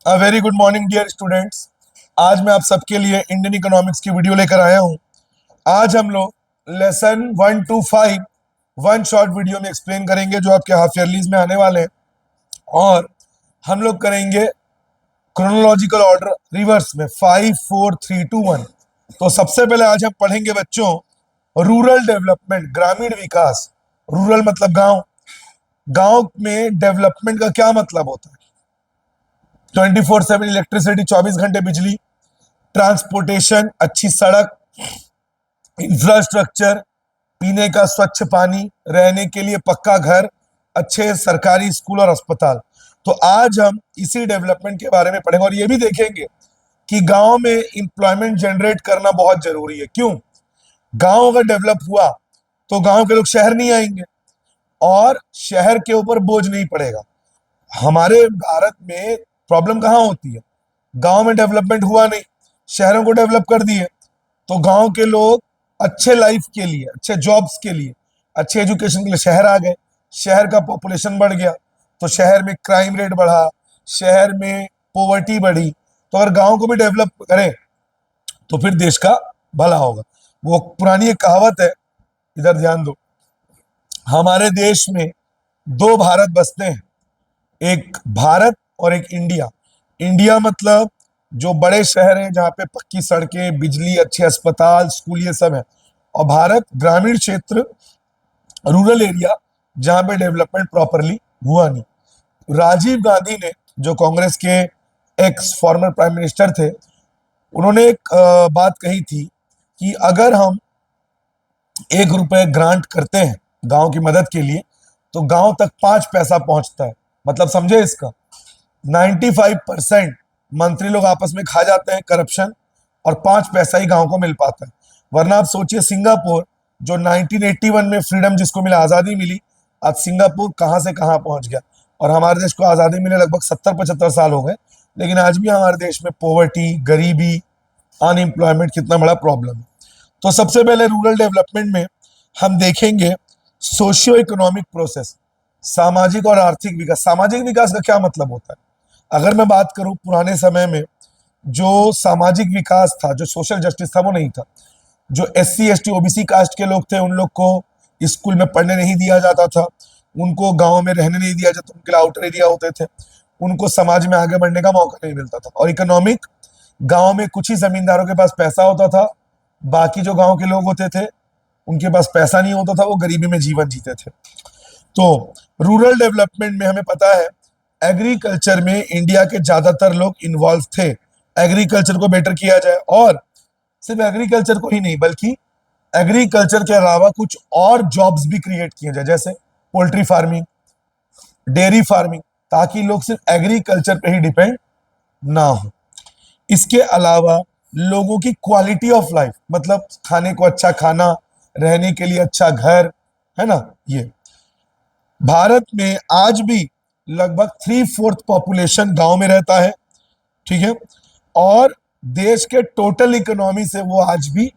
Very good morning dear students. आज मैं आप सबके लिए इंडियन इकोनॉमिक्स की वीडियो लेकर आया हूं। आज हम लोग lesson 1 to 5 one short video में एक्सप्लेन करेंगे जो आपके हाफ ईयरलीज में आने वाले हैं। और हम लोग करेंगे क्रोनोलॉजिकल ऑर्डर रिवर्स में 5 4 3 2 1। तो सबसे पहले आज हम पढ़ेंगे बच्चों रूरल डेवलपमेंट, ग्रामीण विकास। रूरल मतलब गांव। गांव में डेवलपमेंट का क्या मतलब होता है? 24/7 इलेक्ट्रिसिटी, 24 घंटे बिजली, ट्रांसपोर्टेशन, अच्छी सड़क, इंफ्रास्ट्रक्चर, पीने का स्वच्छ पानी, रहने के लिए पक्का घर, अच्छे सरकारी स्कूल और अस्पताल। तो आज हम इसी डेवलपमेंट के बारे में पढ़ेंगे और ये भी देखेंगे कि गांव में इंप्लॉयमेंट जनरेट करना बहुत जरूरी है। क्यों? गांव अगर डेवलप हुआ तो गांव के लोग शहर नहीं आएंगे और शहर के ऊपर बोझ नहीं पड़ेगा। हमारे भारत में प्रॉब्लम कहाँ होती है? गांव में डेवलपमेंट हुआ नहीं, शहरों को डेवलप कर दिए तो गांव के लोग अच्छे लाइफ के लिए, अच्छे जॉब्स के लिए, अच्छे एजुकेशन के लिए शहर आ गए। शहर का पॉपुलेशन बढ़ गया तो शहर में क्राइम रेट बढ़ा, शहर में पॉवर्टी बढ़ी। तो अगर गांव को भी डेवलप करें तो फिर देश का भला होगा। वो पुरानी एक कहावत है, इधर ध्यान दो। हमारे देश में दो भारत बसते हैं, एक भारत और एक इंडिया। इंडिया मतलब जो बड़े शहर हैं जहाँ पे पक्की सड़कें, बिजली, अच्छे अस्पताल, स्कूल, ये सब है। और भारत ग्रामीण क्षेत्र, रूरल एरिया, जहाँ पे डेवलपमेंट प्रॉपरली हुआ नहीं। राजीव गांधी ने, जो कांग्रेस के एक्स फॉर्मर प्राइम मिनिस्टर थे, उन्होंने एक बात कही थी कि अगर हम 1 रुपए ग्रांट करते हैं गांव की मदद के लिए तो गांव तक 5 पैसा पहुंचता है। मतलब समझे इसका? 95% मंत्री लोग आपस में खा जाते हैं करप्शन और 5 पैसा ही गांव को मिल पाता है। वरना आप सोचिए सिंगापुर, जो 1981 में फ्रीडम जिसको मिला, आजादी मिली, आज सिंगापुर कहां से कहां पहुंच गया। और हमारे देश को आजादी मिले लगभग 70-75 साल हो गए, लेकिन आज भी हमारे देश में पॉवर्टी, गरीबी, अनएम्प्लॉयमेंट कितना बड़ा प्रॉब्लम है। तो सबसे पहले रूरल डेवलपमेंट में हम देखेंगे सोशियो इकोनॉमिक प्रोसेस, सामाजिक और आर्थिक विकास। सामाजिक विकास का क्या मतलब होता है? अगर मैं बात करूं पुराने समय में जो सामाजिक विकास था, जो सोशल जस्टिस था, वो नहीं था। जो SC ST OBC कास्ट के लोग थे उन लोग को स्कूल में पढ़ने नहीं दिया जाता था, उनको गांव में रहने नहीं दिया जाता, उनके लिए आउटर एरिया होते थे, उनको समाज में आगे बढ़ने का मौका नहीं मिलता था। और इकोनॉमिक, गांव में कुछ ही जमींदारों के पास पैसा होता था, बाकी जो गांव के लोग होते थे उनके पास पैसा नहीं होता था, वो गरीबी में जीवन जीते थे। तो रूरल डेवलपमेंट में हमें पता है एग्रीकल्चर में इंडिया के ज्यादातर लोग इन्वॉल्व थे। एग्रीकल्चर को बेटर किया जाए और सिर्फ एग्रीकल्चर को ही नहीं बल्कि एग्रीकल्चर के अलावा कुछ और जॉब्स भी क्रिएट किए जाए, जैसे पोल्ट्री फार्मिंग, डेयरी फार्मिंग, ताकि लोग सिर्फ एग्रीकल्चर पे ही डिपेंड ना हो। इसके अलावा लोगों की क्वालिटी ऑफ लाइफ, मतलब खाने को अच्छा खाना, रहने के लिए अच्छा घर, है ना। ये भारत में आज भी लगभग 3/4 पॉपुलेशन गांव में रहता है, ठीक है। और देश के टोटल इकोनॉमी से वो आज भी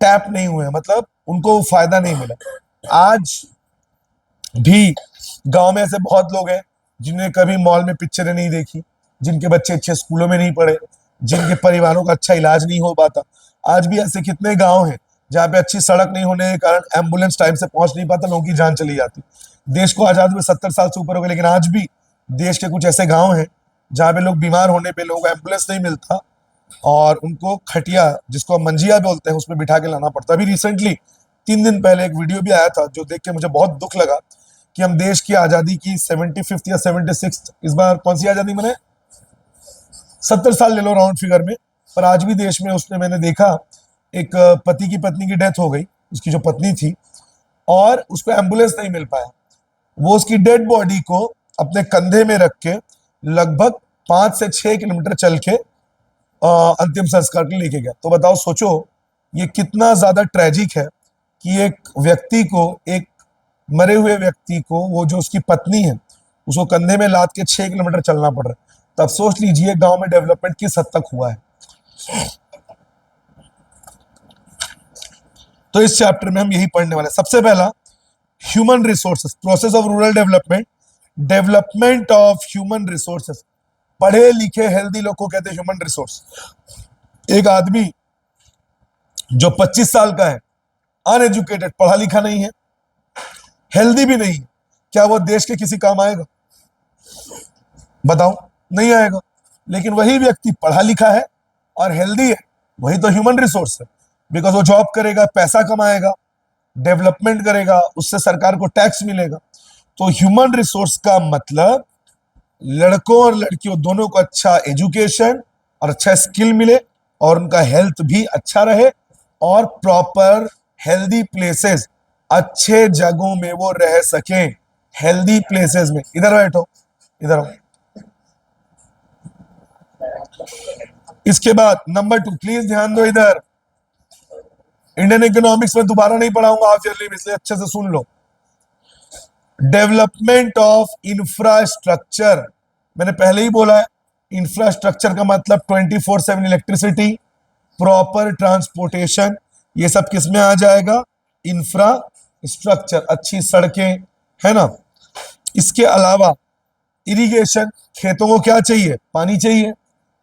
टैप नहीं हुए, मतलब उनको फायदा नहीं मिला। आज भी गांव में ऐसे बहुत लोग हैं जिन्हें कभी मॉल में पिक्चरें नहीं देखी, जिनके बच्चे अच्छे स्कूलों में नहीं पढ़े, जिनके परिवारों का अच्छा इलाज नहीं हो पाता। आज भी ऐसे कितने गांव हैं जहाँ पे अच्छी सड़क नहीं होने के कारण एम्बुलेंस टाइम से पहुंच नहीं पाता, लोगों की जान चली जाती। देश को आजाद हुए 70 साल से ऊपर हो गए, लेकिन आज भी देश के कुछ ऐसे गांव हैं जहाँ पे लोग बीमार होने पे लोगों को एम्बुलेंस नहीं मिलता और उनको खटिया, जिसको हम मंजिया बोलते हैं, उसमें बिठा के लाना पड़ता। अभी रिसेंटली 3 दिन पहले एक वीडियो भी आया था जो देख के मुझे बहुत दुख लगा कि हम देश की आजादी की 75th या 76th, इस बार कौन सी आजादी मनाए, 70 साल ले लो राउंड फिगर में, पर आज भी देश में उसने, मैंने देखा एक पति की पत्नी की डेथ हो गई, उसकी जो पत्नी थी, और उसको एम्बुलेंस नहीं मिल पाया। वो उसकी डेड बॉडी को अपने कंधे में रख के लगभग 5 से 6 किलोमीटर चल के अंतिम संस्कार के लिए लेके गया। तो बताओ, सोचो ये कितना ज्यादा ट्रेजिक है कि एक व्यक्ति को, एक मरे हुए व्यक्ति को, वो जो उसकी पत्नी है, उसको कंधे में लाद के 6 किलोमीटर चलना पड़ रहा है। तब सोच लीजिए गांव में डेवलपमेंट किस हद तक हुआ है। तो इस चैप्टर में हम यही पढ़ने वाले हैं। सबसे पहला, human resources, process of rural development, development of human resources. पढ़े लिखे हेल्दी लोग को कहते हैं ह्यूमन रिसोर्स। एक आदमी जो 25 साल का है, अनएजुकेटेड, पढ़ा लिखा नहीं है, हेल्दी भी नहीं, क्या वो देश के किसी काम आएगा? बताओ, नहीं आएगा। लेकिन वही व्यक्ति पढ़ा लिखा है और हेल्दी है, वही तो ह्यूमन रिसोर्स है। बिकॉज वो जॉब करेगा, पैसा कमाएगा, डेवलपमेंट करेगा, उससे सरकार को टैक्स मिलेगा। तो ह्यूमन रिसोर्स का मतलब लड़कों और लड़कियों दोनों को अच्छा एजुकेशन और अच्छा स्किल मिले और उनका हेल्थ भी अच्छा रहे और प्रॉपर हेल्दी प्लेसेस, अच्छे जगहों में वो रह सके। हेल्दी प्लेसेस में, इधर बैठो, इधर आओ। इसके बाद नंबर 2, प्लीज ध्यान दो इधर। इंडियन इकोनॉमिक्स में दोबारा नहीं पढ़ाऊंगा हाफ ईयरली में, इसलिए अच्छे से सुन लो। डेवलपमेंट ऑफ इंफ्रास्ट्रक्चर, मैंने पहले ही बोला है, इंफ्रास्ट्रक्चर का मतलब 24/7 इलेक्ट्रिसिटी, प्रॉपर ट्रांसपोर्टेशन, ये सब किस में आ जाएगा? इंफ्रास्ट्रक्चर, अच्छी सड़कें, है ना। इसके अलावा इरिगेशन, खेतों को क्या चाहिए? पानी चाहिए।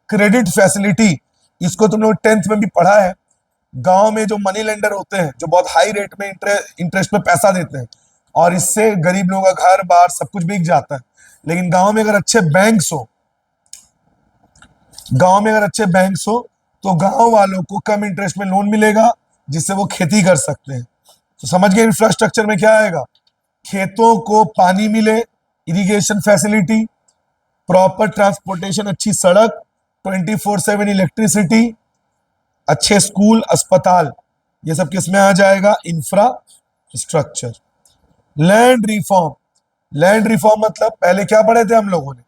क्रेडिट फैसिलिटी, इसको तुम लोग 10th में भी पढ़ा है। गांव में जो मनी लेंडर होते हैं, जो बहुत हाई रेट में इंटरेस्ट में पैसा देते हैं, और इससे गरीब लोगों का घर बार सब कुछ बिक जाता है। लेकिन गांव में अगर अच्छे बैंक्स हो, तो गांव वालों को कम इंटरेस्ट में लोन मिलेगा, जिससे वो खेती कर सकते हैं। तो समझ गए इंफ्रास्ट्रक्चर में क्या आएगा? खेतों को पानी मिले, इरिगेशन फैसिलिटी, प्रॉपर ट्रांसपोर्टेशन, अच्छी सड़क, 24/7 इलेक्ट्रिसिटी, अच्छे स्कूल, अस्पताल, ये सब किस में आ जाएगा? Infrastructure. Land reform, land reform मतलब पहले क्या पढ़े थे हम लोगों ने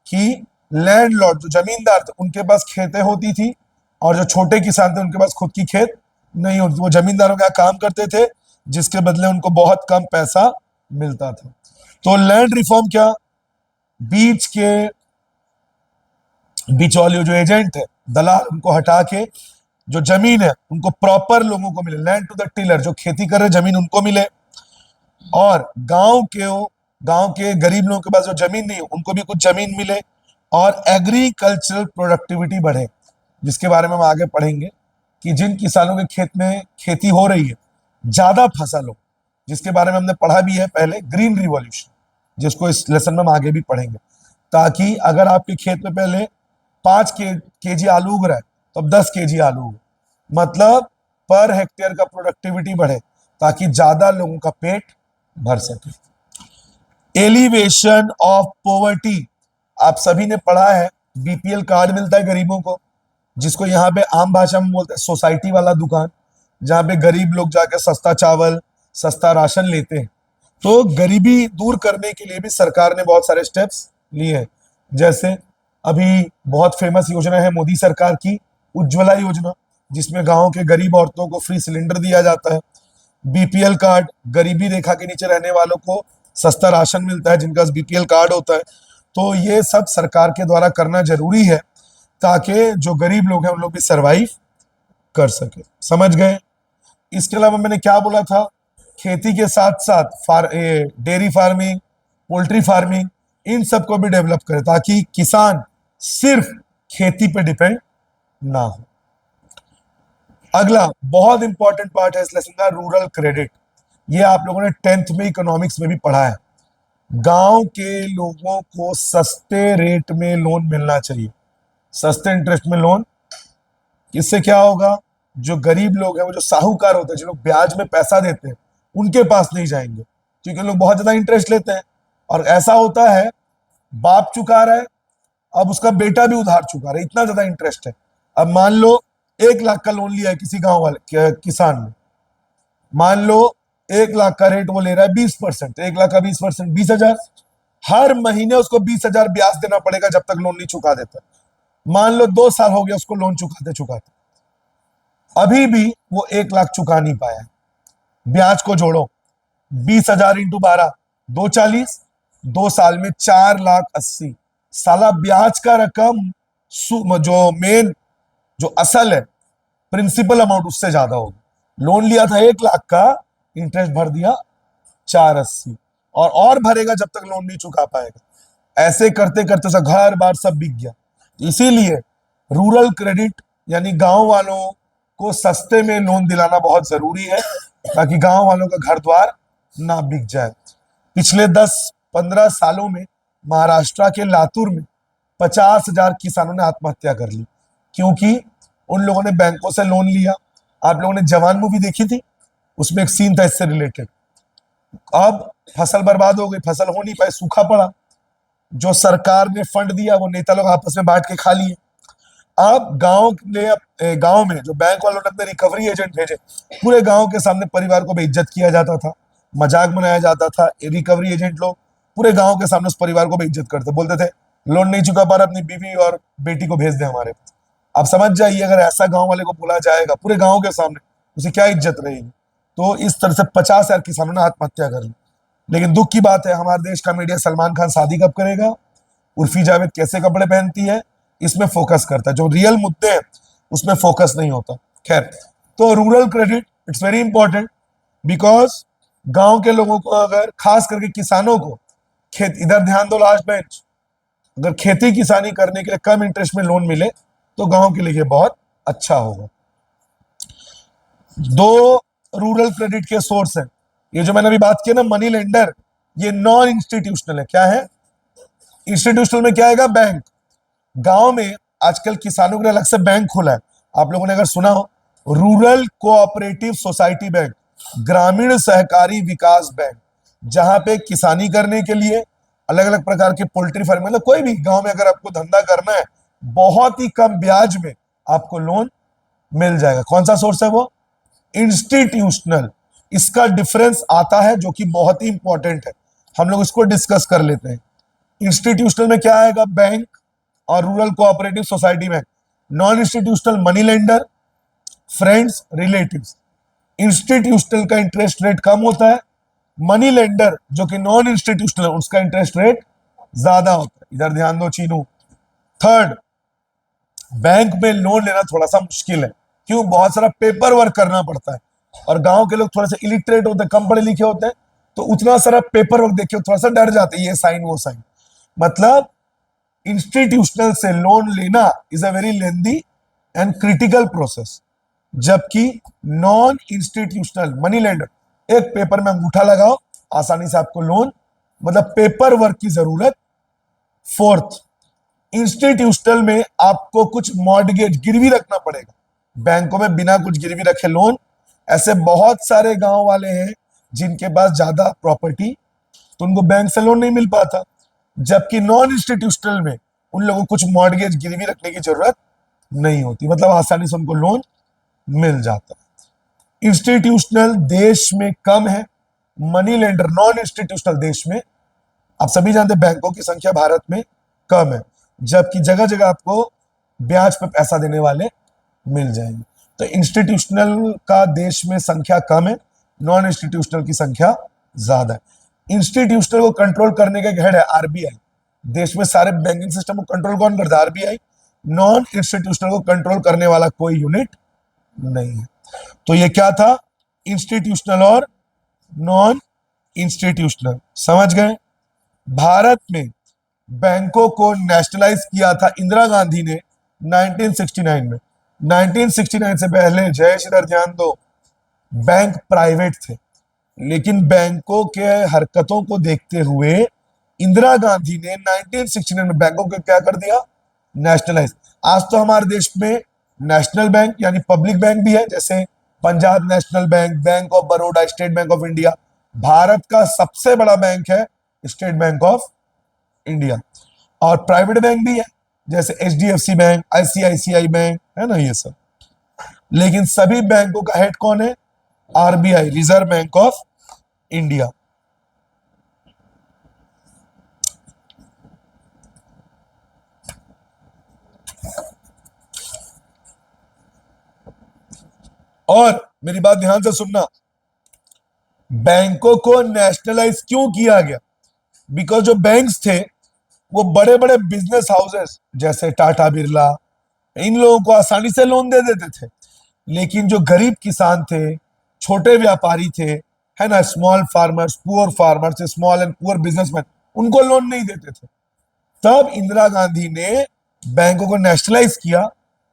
कि लैंडलॉर्ड, जो जमींदार थे, उनके पास खेतें होती थी और जो छोटे किसान थे उनके पास खुद की खेत नहीं होती। वो जमींदारों का काम करते थे, जिसके बदले उनको बहुत कम पैसा मिलता था। तो लैंड रिफॉर्म क्या? बीच के बिचौलियों, जो एजेंट है, दलाल, उनको हटा के जो जमीन है उनको प्रॉपर लोगों को मिले। लैंड टू द टिलर, जो खेती कर रहे जमीन उनको मिले, और गांव के गरीब लोगों के पास जो जमीन नहीं है उनको भी कुछ जमीन मिले, और एग्रीकल्चरल प्रोडक्टिविटी बढ़े, जिसके बारे में हम आगे पढ़ेंगे कि जिन किसानों के खेत में खेती हो रही है, ज्यादा फसल हो, जिसके बारे में हमने पढ़ा भी है पहले, ग्रीन रिवॉल्यूशन, जिसको इस लेसन में हम आगे भी पढ़ेंगे। ताकि अगर आपके खेत में पहले 5 केजी आलू उग रहा है, तो अब 10 केजी आलू उगे, मतलब पर हेक्टेयर का प्रोडक्टिविटी बढ़े, ताकि ज्यादा लोगों का पेट भर सके। एलिवेशन ऑफ पॉवर्टी, आप सभी ने पढ़ा है, बीपीएल कार्ड मिलता है गरीबों को, जिसको यहाँ पे आम भाषा में बोलते हैं सोसाइटी वाला दुकान, जहाँ पे गरीब लोग जाके सस्ता चावल, सस्ता राशन लेते हैं। तो गरीबी दूर करने के लिए भी सरकार ने बहुत सारे स्टेप्स लिए हैं। जैसे अभी बहुत फेमस योजना है मोदी सरकार की, उज्ज्वला योजना, जिसमें गांव के गरीब औरतों को फ्री सिलेंडर दिया जाता है। बीपीएल कार्ड, गरीबी रेखा के नीचे रहने वालों को सस्ता राशन मिलता है, जिनका बीपीएल कार्ड होता है। तो ये सब सरकार के द्वारा करना जरूरी है, ताकि जो गरीब लोग हैं उन लोग भी सरवाइव कर सके। समझ गए? इसके अलावा मैंने क्या बोला था? खेती के साथ साथ डेयरी फार्मिंग, पोल्ट्री फार्मिंग, इन सबको भी डेवलप करें, ताकि किसान सिर्फ खेती पे डिपेंड ना हो। अगला बहुत इंपॉर्टेंट पार्ट है इस लेसन का, रूरल क्रेडिट। ये आप लोगों ने 10th में इकोनॉमिक्स में भी पढ़ा है। गांव के लोगों को सस्ते रेट में लोन मिलना चाहिए, सस्ते इंटरेस्ट में लोन। इससे क्या होगा? जो गरीब लोग हैं, वो जो साहूकार होते हैं, जो लोग ब्याज में पैसा देते हैं, उनके पास नहीं जाएंगे, क्योंकि लोग बहुत ज्यादा इंटरेस्ट लेते हैं। और ऐसा होता है, बाप चुका रहा है, अब उसका बेटा भी उधार चुका रहा है, इतना ज्यादा इंटरेस्ट है। अब मान लो 1 लाख का लोन लिया है किसी गांव वाले किसान ने, मान लो 1 लाख का रेट वो ले रहा है 20%, 1 लाख का 20%, 20,000। हर महीने उसको 20,000 ब्याज देना पड़ेगा जब तक लोन नहीं चुका देता। मान लो 2 साल हो गया उसको लोन चुकाते चुकाते, अभी भी वो 1 लाख चुका नहीं पाया। ब्याज को जोड़ो, 20,000 इंटू 12, 240, 2 साल में 4,80,000। साला ब्याज का रकम जो मेन, जो असल है, प्रिंसिपल अमाउंट, उससे ज्यादा होगी। लोन लिया था 1 लाख का, इंटरेस्ट भर दिया 480, और भरेगा जब तक लोन नहीं चुका पाएगा। ऐसे करते करते उसका घर बार सब बिक गया। तो इसीलिए रूरल क्रेडिट यानी गांव वालों को सस्ते में लोन दिलाना बहुत जरूरी है, ताकि गांव वालों का घर द्वार ना बिक जाए। पिछले 10-15 सालों में महाराष्ट्र के लातूर में 50,000 किसानों ने आत्महत्या कर ली, क्योंकि उन लोगों ने बैंकों से लोन लिया। आप लोगों ने जवान मूवी देखी थी, उसमें एक सीन था इससे रिलेटेड। अब फसल बर्बाद हो गई, फसल हो नहीं पाई, सूखा पड़ा। जो सरकार ने फंड दिया वो नेता लोग आपस में बांट के खा लिए। अब गांव में जो बैंक वालों ने अपने रिकवरी एजेंट भेजे, पूरे गांव के सामने परिवार को बेइज्जत किया जाता था, मजाक बनाया जाता था। रिकवरी एजेंट लोग पूरे गांव के सामने उस परिवार को बेइज्जत करते, बोलते थे लोन नहीं चुका पा रहा, अपनी बीवी और बेटी को भेज दे हमारे पास। आप समझ जाइए, अगर ऐसा गांव वाले को बोला जाएगा पूरे गांव के सामने, उसे क्या इज्जत रहेगी। तो इस तरह से 50,000 किसानों ने आत्महत्या कर ली। लेकिन दुख की बात है, हमारे देश का मीडिया सलमान खान शादी कब करेगा, उर्फी जावेद कैसे कपड़े पहनती है, इसमें फोकस करता है। जो रियल मुद्दे हैं उसमें फोकस नहीं होता। खैर, तो rural credit it's very important, because गांव के लोगों को, अगर खास करके किसानों को, खेत इधर ध्यान दो लास्ट बेंच, अगर खेती किसानी करने के लिए कम इंटरेस्ट में लोन मिले तो गांव के लिए बहुत अच्छा होगा। दो रूरल क्रेडिट के सोर्स हैं। ये जो मैंने अभी बात की ना, मनी लेंडर, ये नॉन इंस्टीट्यूशनल है। क्या है? इंस्टीट्यूशनल में क्या आएगा? बैंक। गांव में आजकल किसानों के लिए अलग से बैंक खुला है, आप लोगों ने अगर सुना हो, रूरल कोऑपरेटिव सोसाइटी बैंक, ग्रामीण सहकारी विकास बैंक, जहां पे किसानी करने के लिए अलग अलग प्रकार के पोल्ट्री फार्म, मतलब कोई भी गांव में अगर आपको धंधा करना है, बहुत ही कम ब्याज में आपको लोन मिल जाएगा। कौन सा सोर्स है वो? इंस्टीट्यूशनल। इसका डिफरेंस आता है जो कि बहुत ही इंपॉर्टेंट है, हम लोग इसको डिस्कस कर लेते हैं। इंस्टीट्यूशनल में क्या आएगा? बैंक और rural cooperative society bank. Non institutional money lender, friends, relatives. Institutional का इंटरेस्ट रेट कम होता है, मनी लेंडर जो कि नॉन इंस्टीट्यूशनल, उसका इंटरेस्ट रेट ज्यादा होता है। इधर ध्यान दो चीनू। थर्ड, बैंक में लोन लेना थोड़ा सा मुश्किल है। क्यों? बहुत सारा पेपर वर्क करना पड़ता है, और गांव के लोग थोड़ा सा इलिटरेट होते हैं, कम पढ़े लिखे होते हैं, तो उतना सारा पेपर वर्क देख के थोड़ा सा डर जाते हैं, ये साइन वो साइन। मतलब इंस्टीट्यूशनल से लोन लेना is a very lengthy and critical process, जबकि नॉन इंस्टीट्यूशनल मनी लेंडर एक पेपर में अंगूठा लगाओ, आसानी से आपको लोन, मतलब पेपर वर्क की जरूरत। फोर्थ, इंस्टीट्यूशनल में आपको कुछ मॉर्गेज गिरवी रखना पड़ेगा। बैंकों में बिना कुछ गिरवी रखे लोन, ऐसे बहुत सारे गांव वाले हैं जिनके पास ज्यादा प्रॉपर्टी, तो उनको बैंक से लोन नहीं मिल पाता। जबकि नॉन इंस्टीट्यूशनल में उन लोगों को कुछ मॉर्गेज गिरवी रखने की जरूरत नहीं होती, मतलब आसानी से उनको लोन मिल जाता है। इंस्टीट्यूशनल देश में कम है, मनी लेंडर नॉन इंस्टीट्यूशनल देश में, आप सभी जानते हैं बैंकों की संख्या भारत में कम है, जबकि जगह जगह आपको ब्याज पर पैसा देने वाले मिल जाएंगे। तो इंस्टीट्यूशनल का देश में संख्या कम है, नॉन इंस्टीट्यूशनल की संख्या ज्यादा है। इंस्टीट्यूशनल को कंट्रोल करने का एक हेड है आरबीआई। देश में सारे बैंकिंग सिस्टम को कंट्रोल कौन करता है? आरबीआई। नॉन इंस्टीट्यूशनल को कंट्रोल करने वाला कोई यूनिट नहीं है। तो ये क्या था? इंस्टीट्यूशनल और नॉन इंस्टीट्यूशनल। समझ गए? भारत में बैंकों को नेशनलाइज किया था इंदिरा गांधी ने 1969 में। 1969 से पहले, जय श्री ध्यान दो, बैंक प्राइवेट थे, लेकिन बैंकों के हरकतों को देखते हुए इंदिरा गांधी ने 1969 में बैंकों को क्या कर दिया? नेशनलाइज। आज तो हमारे देश में नेशनल बैंक यानी पब्लिक बैंक भी है, जैसे Punjab national bank, bank of Baroda, state bank of India. Bharat का सबसे बड़ा बैंक है स्टेट बैंक ऑफ इंडिया। और प्राइवेट बैंक भी है, जैसे एचडीएफसी बैंक, आईसीआईसीआई बैंक, है ना, ये सब। लेकिन सभी बैंकों का हेड कौन है? RBI, reserve bank of India. और मेरी बात ध्यान से सुनना, बैंकों को नेशनलाइज क्यों किया गया? बिकॉज जो बैंक्स थे वो बड़े बड़े बिजनेस हाउसेस जैसे टाटा बिरला, इन लोगों को आसानी से लोन दे देते थे, लेकिन जो गरीब किसान थे, छोटे व्यापारी थे, है ना, small farmers, poor farmers, small and poor businessman, उनको लोन नहीं देते थे। तब इंदिरा गांधी ने बैंकों को नेशनलाइज किया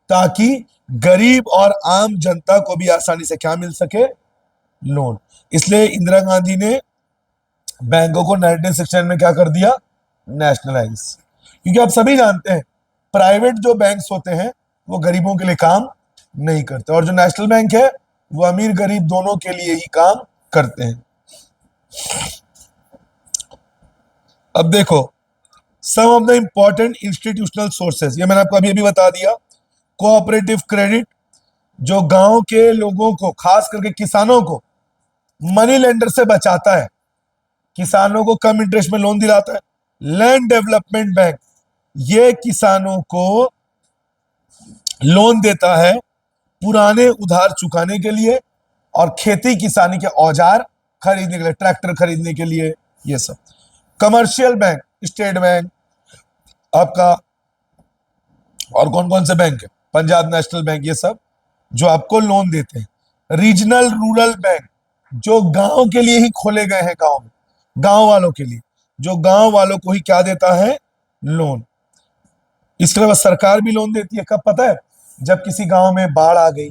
ताकि गरीब और आम जनता को भी आसानी से क्या मिल सके, लोन। इसलिए इंदिरा गांधी ने बैंकों को 1969 में क्या कर दिया, नेशनलाइज। क्योंकि आप सभी जानते हैं प्राइवेट जो बैंक्स होते हैं वो गरीबों के लिए काम नहीं करते, और जो नेशनल बैंक है वो अमीर गरीब दोनों के लिए ही काम करते हैं। अब देखो some of the important institutional sources, ये मैंने आपको अभी अभी बता दिया। कोऑपरेटिव क्रेडिट जो गांव के लोगों को, खास करके किसानों को मनी लेंडर से बचाता है, किसानों को कम इंटरेस्ट में लोन दिलाता है। लैंड डेवलपमेंट बैंक ये किसानों को लोन देता है पुराने उधार चुकाने के लिए और खेती किसानी के औजार खरीदने के लिए, ट्रैक्टर खरीदने के लिए, ये सब। कमर्शियल बैंक स्टेट बैंक आपका, और कौन कौन से बैंक है, पंजाब नेशनल बैंक, ये सब जो आपको लोन देते हैं। रीजनल रूरल बैंक जो गांव के लिए ही खोले गए हैं, गांव में गांव वालों के लिए, जो गांव वालों को ही क्या देता है, लोन। इसके अलावा सरकार भी लोन देती है, कब पता है, जब किसी गांव में बाढ़ आ गई,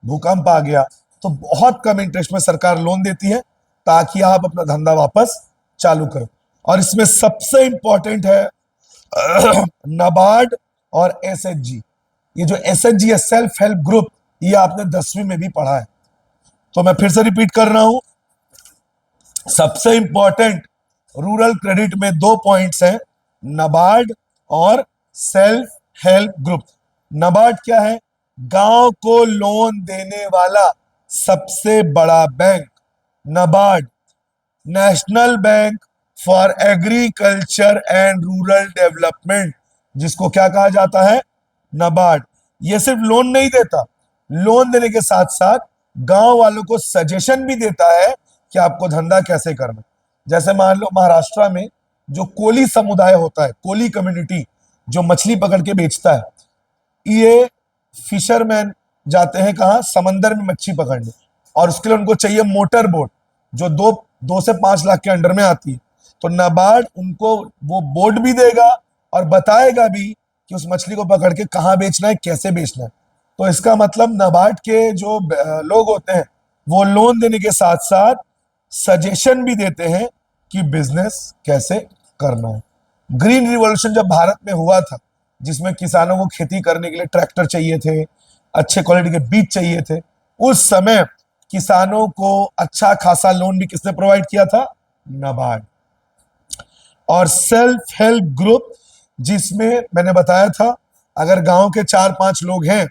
भूकंप आ गया, तो बहुत कम इंटरेस्ट में सरकार लोन देती है ताकि आप अपना धंधा वापस चालू करो। और इसमें सबसे इंपॉर्टेंट है नाबार्ड और एसएचजी। ये जो एसएचजी है, सेल्फ हेल्प ग्रुप, ये आपने 10वीं में भी पढ़ा है, तो मैं फिर से रिपीट कर रहा हूं। सबसे इंपॉर्टेंट रूरल क्रेडिट में 2 पॉइंट्स हैं, नाबार्ड और सेल्फ हेल्प ग्रुप। नाबार्ड क्या है, गांव को लोन देने वाला सबसे बड़ा bank. NABARD national bank for agriculture and rural development, जिसको क्या कहा जाता है, नाबार्ड। ये सिर्फ लोन नहीं देता, लोन देने के साथ साथ गांव वालों को सजेशन भी देता है कि आपको धंधा कैसे करना। जैसे मान लो महाराष्ट्र में जो कोली समुदाय होता है, कोली कम्युनिटी जो मछली पकड़ के बेचता है, ये फिशरमैन जाते हैं कहा, समंदर में मच्छी पकड़ने, और उसके लिए उनको चाहिए मोटर बोट जो 2 से 5 लाख के अंडर में आती है। तो नाबार्ड उनको वो बोट भी देगा और बताएगा भी कि उस मछली को पकड़ के कहाँ बेचना है, कैसे बेचना है। तो इसका मतलब नाबार्ड के जो लोग होते हैं वो लोन देने के साथ साथ सजेशन भी देते हैं कि बिजनेस कैसे करना है। ग्रीन रिवॉल्यूशन जब भारत में हुआ था, जिसमें किसानों को खेती करने के लिए ट्रैक्टर चाहिए थे, अच्छे क्वालिटी के बीज चाहिए थे, उस समय किसानों को अच्छा खासा लोन भी किसने प्रोवाइड किया था, नाबार्ड। और सेल्फ हेल्प ग्रुप, जिसमें मैंने बताया था अगर गांव के 4-5 लोग हैं,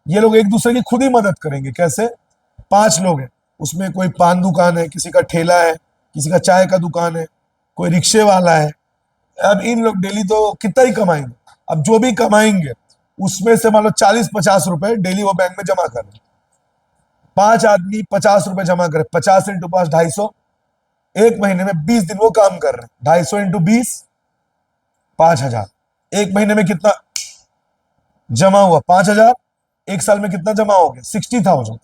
ये लोग एक दूसरे की खुद ही मदद करेंगे। कैसे, 5 लोग हैं, उसमें कोई पान दुकान है, किसी का ठेला है, किसी का चाय का दुकान है, कोई रिक्शे वाला है। अब इन लोग डेली तो कितना ही कमाएंगे, अब जो भी कमाएंगे उसमें से मान लो 40-50 रुपए डेली वो बैंक में जमा कर रहे। 5 आदमी 50 रुपए जमा करे, 50 इंटू 5 250, एक महीने में 20 दिन वो काम कर रहे हैं, 250 इंटू 20 5,000। एक महीने में कितना जमा हुआ, 5,000। एक साल में कितना जमा हो गया, 60,000।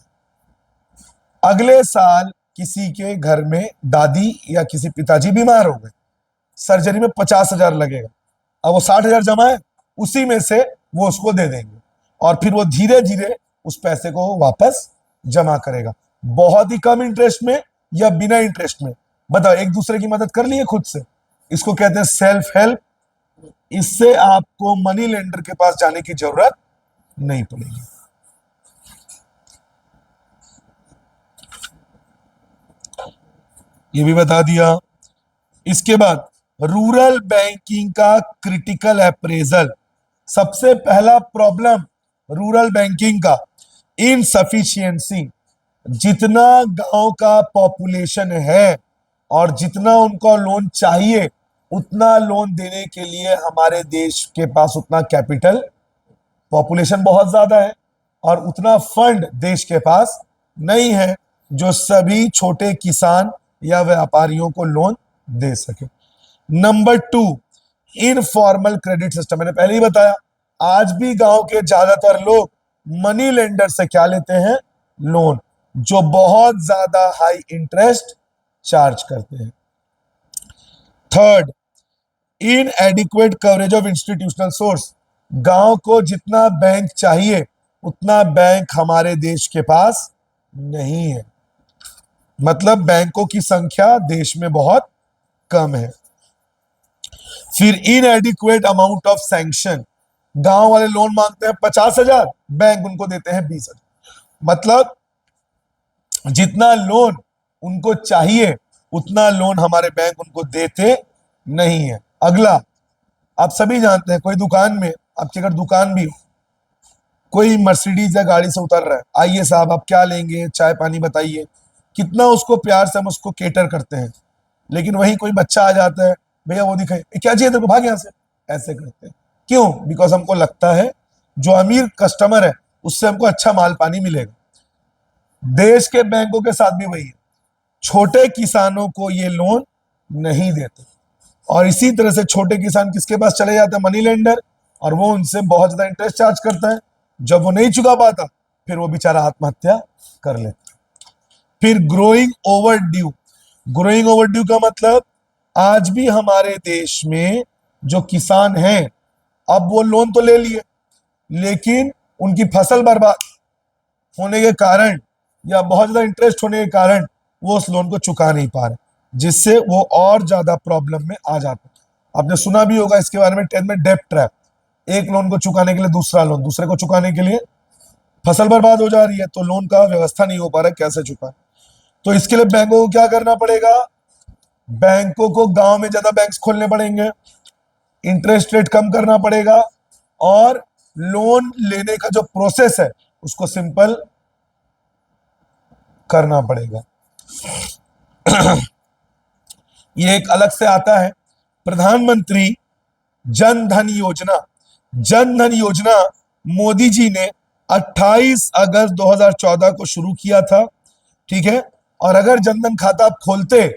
अगले साल किसी के घर में दादी या किसी पिताजी बीमार हो गए, सर्जरी में 50,000 लगेगा, अब वो 60,000 जमा है, उसी में से वो उसको दे देंगे और फिर वो धीरे धीरे उस पैसे को वापस जमा करेगा, बहुत ही कम इंटरेस्ट में या बिना इंटरेस्ट में। बताओ, एक दूसरे की मदद कर लिए खुद से, इसको कहते हैं सेल्फ हेल्प। इससे आपको मनी लेंडर के पास जाने की जरूरत नहीं पड़ेगी। ये भी बता दिया। इसके बाद रूरल बैंकिंग का क्रिटिकल अप्रेजल। सबसे पहला प्रॉब्लम रूरल बैंकिंग का इनसफिशियंसी। जितना गांव का पॉपुलेशन है और जितना उनको लोन चाहिए, उतना लोन देने के लिए हमारे देश के पास उतना कैपिटल, पॉपुलेशन बहुत ज्यादा है और उतना फंड देश के पास नहीं है जो सभी छोटे किसान या व्यापारियों को लोन दे सके। Number 2, informal credit system. मैंने पहले ही बताया, आज भी गांव के ज्यादातर लोग मनी लेंडर से क्या लेते हैं, लोन, जो बहुत ज्यादा हाई इंटरेस्ट चार्ज करते हैं। Third, in adequate coverage of institutional source, गांव को जितना बैंक चाहिए उतना बैंक हमारे देश के पास नहीं है, मतलब बैंकों की संख्या देश में बहुत कम है। फिर इनएडिक्वेट अमाउंट ऑफ सैंक्शन, गांव वाले लोन मांगते हैं 50,000, बैंक उनको देते हैं 20,000, मतलब जितना लोन उनको चाहिए उतना लोन हमारे बैंक उनको देते नहीं है। अगला, आप सभी जानते हैं, कोई दुकान में, आपकी अगर दुकान भी हो, कोई मर्सिडीज या गाड़ी से उतर रहा है, आइए साहब आप क्या लेंगे, चाय पानी बताइए, कितना उसको प्यार से हम उसको केटर करते हैं। लेकिन वही कोई बच्चा आ जाता है, भैया वो दिखाए, क्या चाहिए तेरे को, भाग यहाँ से, ऐसे करते हैं। क्यों? बिकॉज हमको लगता है जो अमीर कस्टमर है उससे हमको अच्छा माल पानी मिलेगा। देश के बैंकों के साथ भी वही है, छोटे किसानों को ये लोन नहीं देते, और इसी तरह से छोटे किसान किसके पास चले जाते हैं, मनी लेंडर, और वो उनसे बहुत ज्यादा इंटरेस्ट चार्ज करता है। जब वो नहीं चुका पाता फिर वो बेचारा आत्महत्या कर लेता। फिर growing over due, growing over due का मतलब आज भी हमारे देश में जो किसान हैं, अब वो लोन तो ले लिए लेकिन उनकी फसल बर्बाद होने के कारण या बहुत ज्यादा इंटरेस्ट होने के कारण वो उस लोन को चुका नहीं पा रहे, जिससे वो और ज्यादा प्रॉब्लम में आ जाते हैं। आपने सुना भी होगा इसके बारे में 10th में, डेब्ट ट्रैप, एक लोन को चुकाने के लिए दूसरा लोन, दूसरे को चुकाने के लिए फसल बर्बाद हो जा रही है, तो लोन का व्यवस्था नहीं हो पा रहा है कैसे चुका। तो इसके लिए बैंकों को क्या करना पड़ेगा, बैंकों को गांव में ज्यादा बैंक खोलने पड़ेंगे, इंटरेस्ट रेट कम करना पड़ेगा, और लोन लेने का जो प्रोसेस है उसको सिंपल करना पड़ेगा। ये एक अलग से आता है प्रधानमंत्री जन धन योजना। जन धन योजना मोदी जी ने 28 अगस्त 2014 को शुरू किया था, ठीक है। और अगर जनधन खाता आप खोलते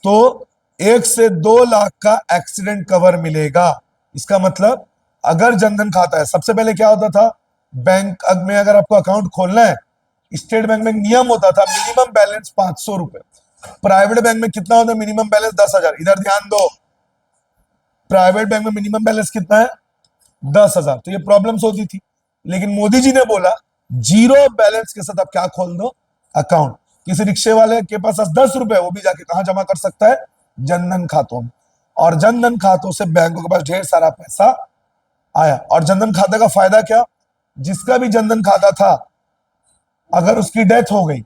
तो 1 से 2 लाख का एक्सीडेंट कवर मिलेगा। इसका मतलब अगर जनधन खाता है, सबसे पहले क्या होता था, बैंक में अगर आपको अकाउंट खोलना है, स्टेट बैंक में नियम होता था मिनिमम बैलेंस 500 रुपए, प्राइवेट बैंक में कितना होता है मिनिमम बैलेंस 10,000। इधर ध्यान दो, प्राइवेट बैंक में मिनिमम बैलेंस कितना है 10,000, तो ये प्रॉब्लम्स होती थी। लेकिन मोदी जी ने बोला जीरो बैलेंस के साथ आप क्या खोल दो, अकाउंट। किसी रिक्शे वाले के पास 10 रुपए, वो भी जाके कहां जमा कर सकता है, जनधन खातों में। और जनधन खातों से बैंकों के पास ढेर सारा पैसा आया। और जनधन खाता का फायदा क्या, जिसका भी जनधन खाता था अगर उसकी डेथ हो गई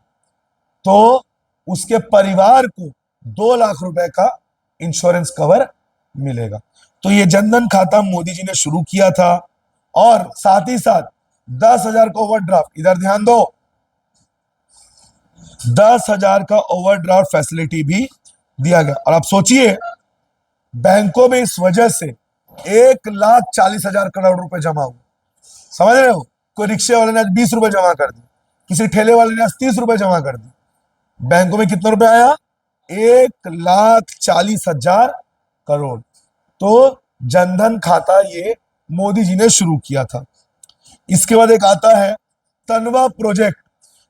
तो उसके परिवार को 2 लाख रुपए का इंश्योरेंस कवर मिलेगा। तो ये जनधन खाता मोदी जी ने शुरू किया था, और साथ ही साथ 10,000 का ओवरड्राफ्ट, इधर ध्यान दो, 10,000 का ओवरड्राफ्ट फैसिलिटी भी दिया गया। और आप सोचिए बैंकों में इस वजह से 1,40,000 करोड़ रुपए जमा हुए। समझ रहे हो, कोई रिक्शे वाले ने आज 20 रुपए जमा कर दी, किसी ठेले वाले ने आज 30 रुपए जमा कर दी, बैंकों में कितना रुपए आया, 1,40,000 करोड़। तो जनधन खाता ये मोदी जी ने शुरू किया था। इसके बाद एक आता है तनवा प्रोजेक्ट,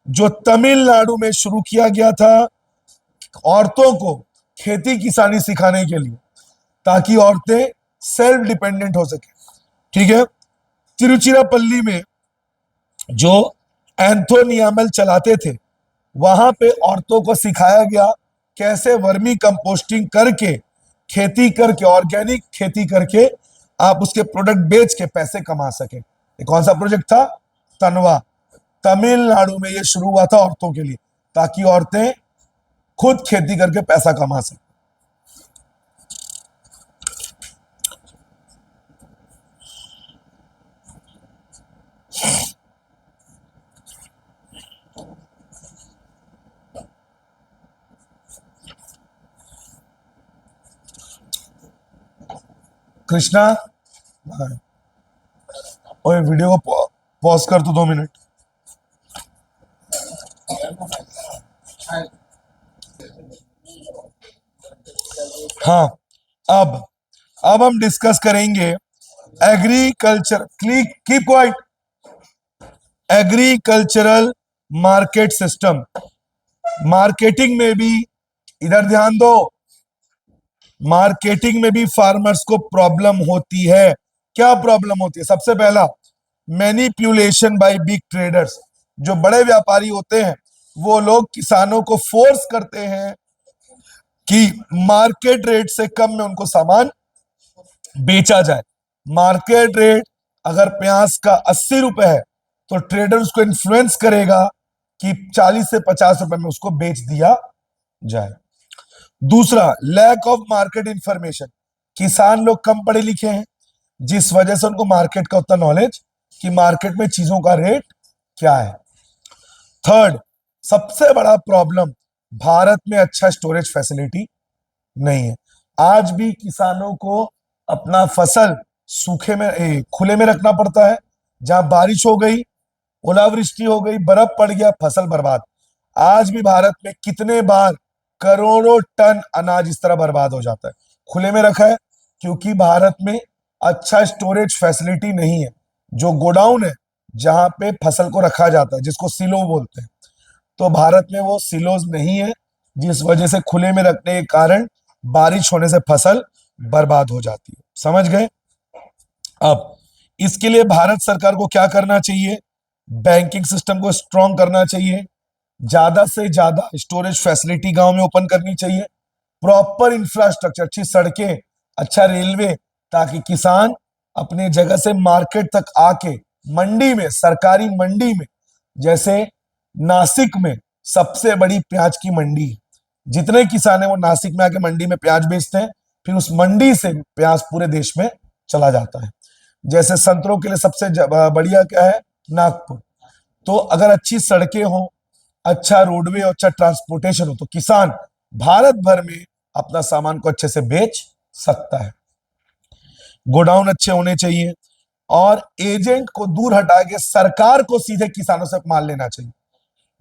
जो तमिलनाडु में शुरू किया गया था औरतों को खेती किसानी सिखाने के लिए, ताकि औरतें सेल्फ डिपेंडेंट हो सके, ठीक है। तिरुचिरापल्ली में जो एंथोनियामल चलाते थे, वहां पे औरतों को सिखाया गया कैसे वर्मी कंपोस्टिंग करके, खेती करके, ऑर्गेनिक खेती करके आप उसके प्रोडक्ट बेच के पैसे कमा सके। ये कौन सा प्रोजेक्ट था, तनवा, तमिलनाडु में ये शुरू हुआ था औरतों के लिए, ताकि औरतें खुद खेती करके पैसा कमा सके। कृष्णा, ओए वीडियो को पॉज कर तो 2 मिनट। हाँ, अब हम डिस्कस करेंगे agriculture, keep quiet, agricultural market system. Marketing में भी इधर ध्यान दो, मार्केटिंग में भी फार्मर्स को प्रॉब्लम होती है। क्या प्रॉब्लम होती है? सबसे पहला, मैनिपुलेशन बाय बिग ट्रेडर्स। जो बड़े व्यापारी होते हैं वो लोग किसानों को फोर्स करते हैं कि मार्केट रेट से कम में उनको सामान बेचा जाए। मार्केट रेट अगर प्याज का 80 रुपए है तो ट्रेडर उसको इन्फ्लुएंस करेगा कि 40 से 50 रुपए में उसको बेच दिया जाए। दूसरा, लैक ऑफ मार्केट इंफॉर्मेशन। किसान लोग कम पढ़े लिखे हैं, जिस वजह से उनको मार्केट का उतना नॉलेज कि मार्केट में चीजों का रेट क्या है। थर्ड, सबसे बड़ा प्रॉब्लम, भारत में अच्छा स्टोरेज फैसिलिटी नहीं है। आज भी किसानों को अपना फसल सूखे में खुले में रखना पड़ता है। जहां बारिश हो गई, ओलावृष्टि हो गई, बर्फ पड़ गया, फसल बर्बाद। आज भी भारत में कितने बार करोड़ों टन अनाज इस तरह बर्बाद हो जाता है, खुले में रखा है, क्योंकि भारत में अच्छा स्टोरेज फैसिलिटी नहीं है। जो गोडाउन है जहां पे फसल को रखा जाता है, जिसको सिलो बोलते हैं, तो भारत में वो सिलोज नहीं है, जिस वजह से खुले में रखने के कारण बारिश होने से फसल बर्बाद हो जाती है। समझ गए? अब इसके लिए भारत सरकार को क्या करना चाहिए? बैंकिंग सिस्टम को स्ट्रॉन्ग करना चाहिए, ज्यादा से ज्यादा स्टोरेज फैसिलिटी गांव में ओपन करनी चाहिए, प्रॉपर इंफ्रास्ट्रक्चर, अच्छी सड़कें, अच्छा रेलवे, ताकि किसान अपने जगह से मार्केट तक आके मंडी में, सरकारी मंडी में, जैसे नासिक में सबसे बड़ी प्याज की मंडी है, जितने किसान है वो नासिक में आके मंडी में प्याज बेचते हैं, फिर उस मंडी से प्याज पूरे देश में चला जाता है। जैसे संतरों के लिए सबसे बढ़िया क्या है? नागपुर। तो अगर अच्छी सड़कें हो, अच्छा रोडवे और अच्छा ट्रांसपोर्टेशन हो, तो किसान भारत भर में अपना सामान को अच्छे से बेच सकता है। गोडाउन अच्छे होने चाहिए और एजेंट को दूर हटा के सरकार को सीधे किसानों से माल लेना चाहिए।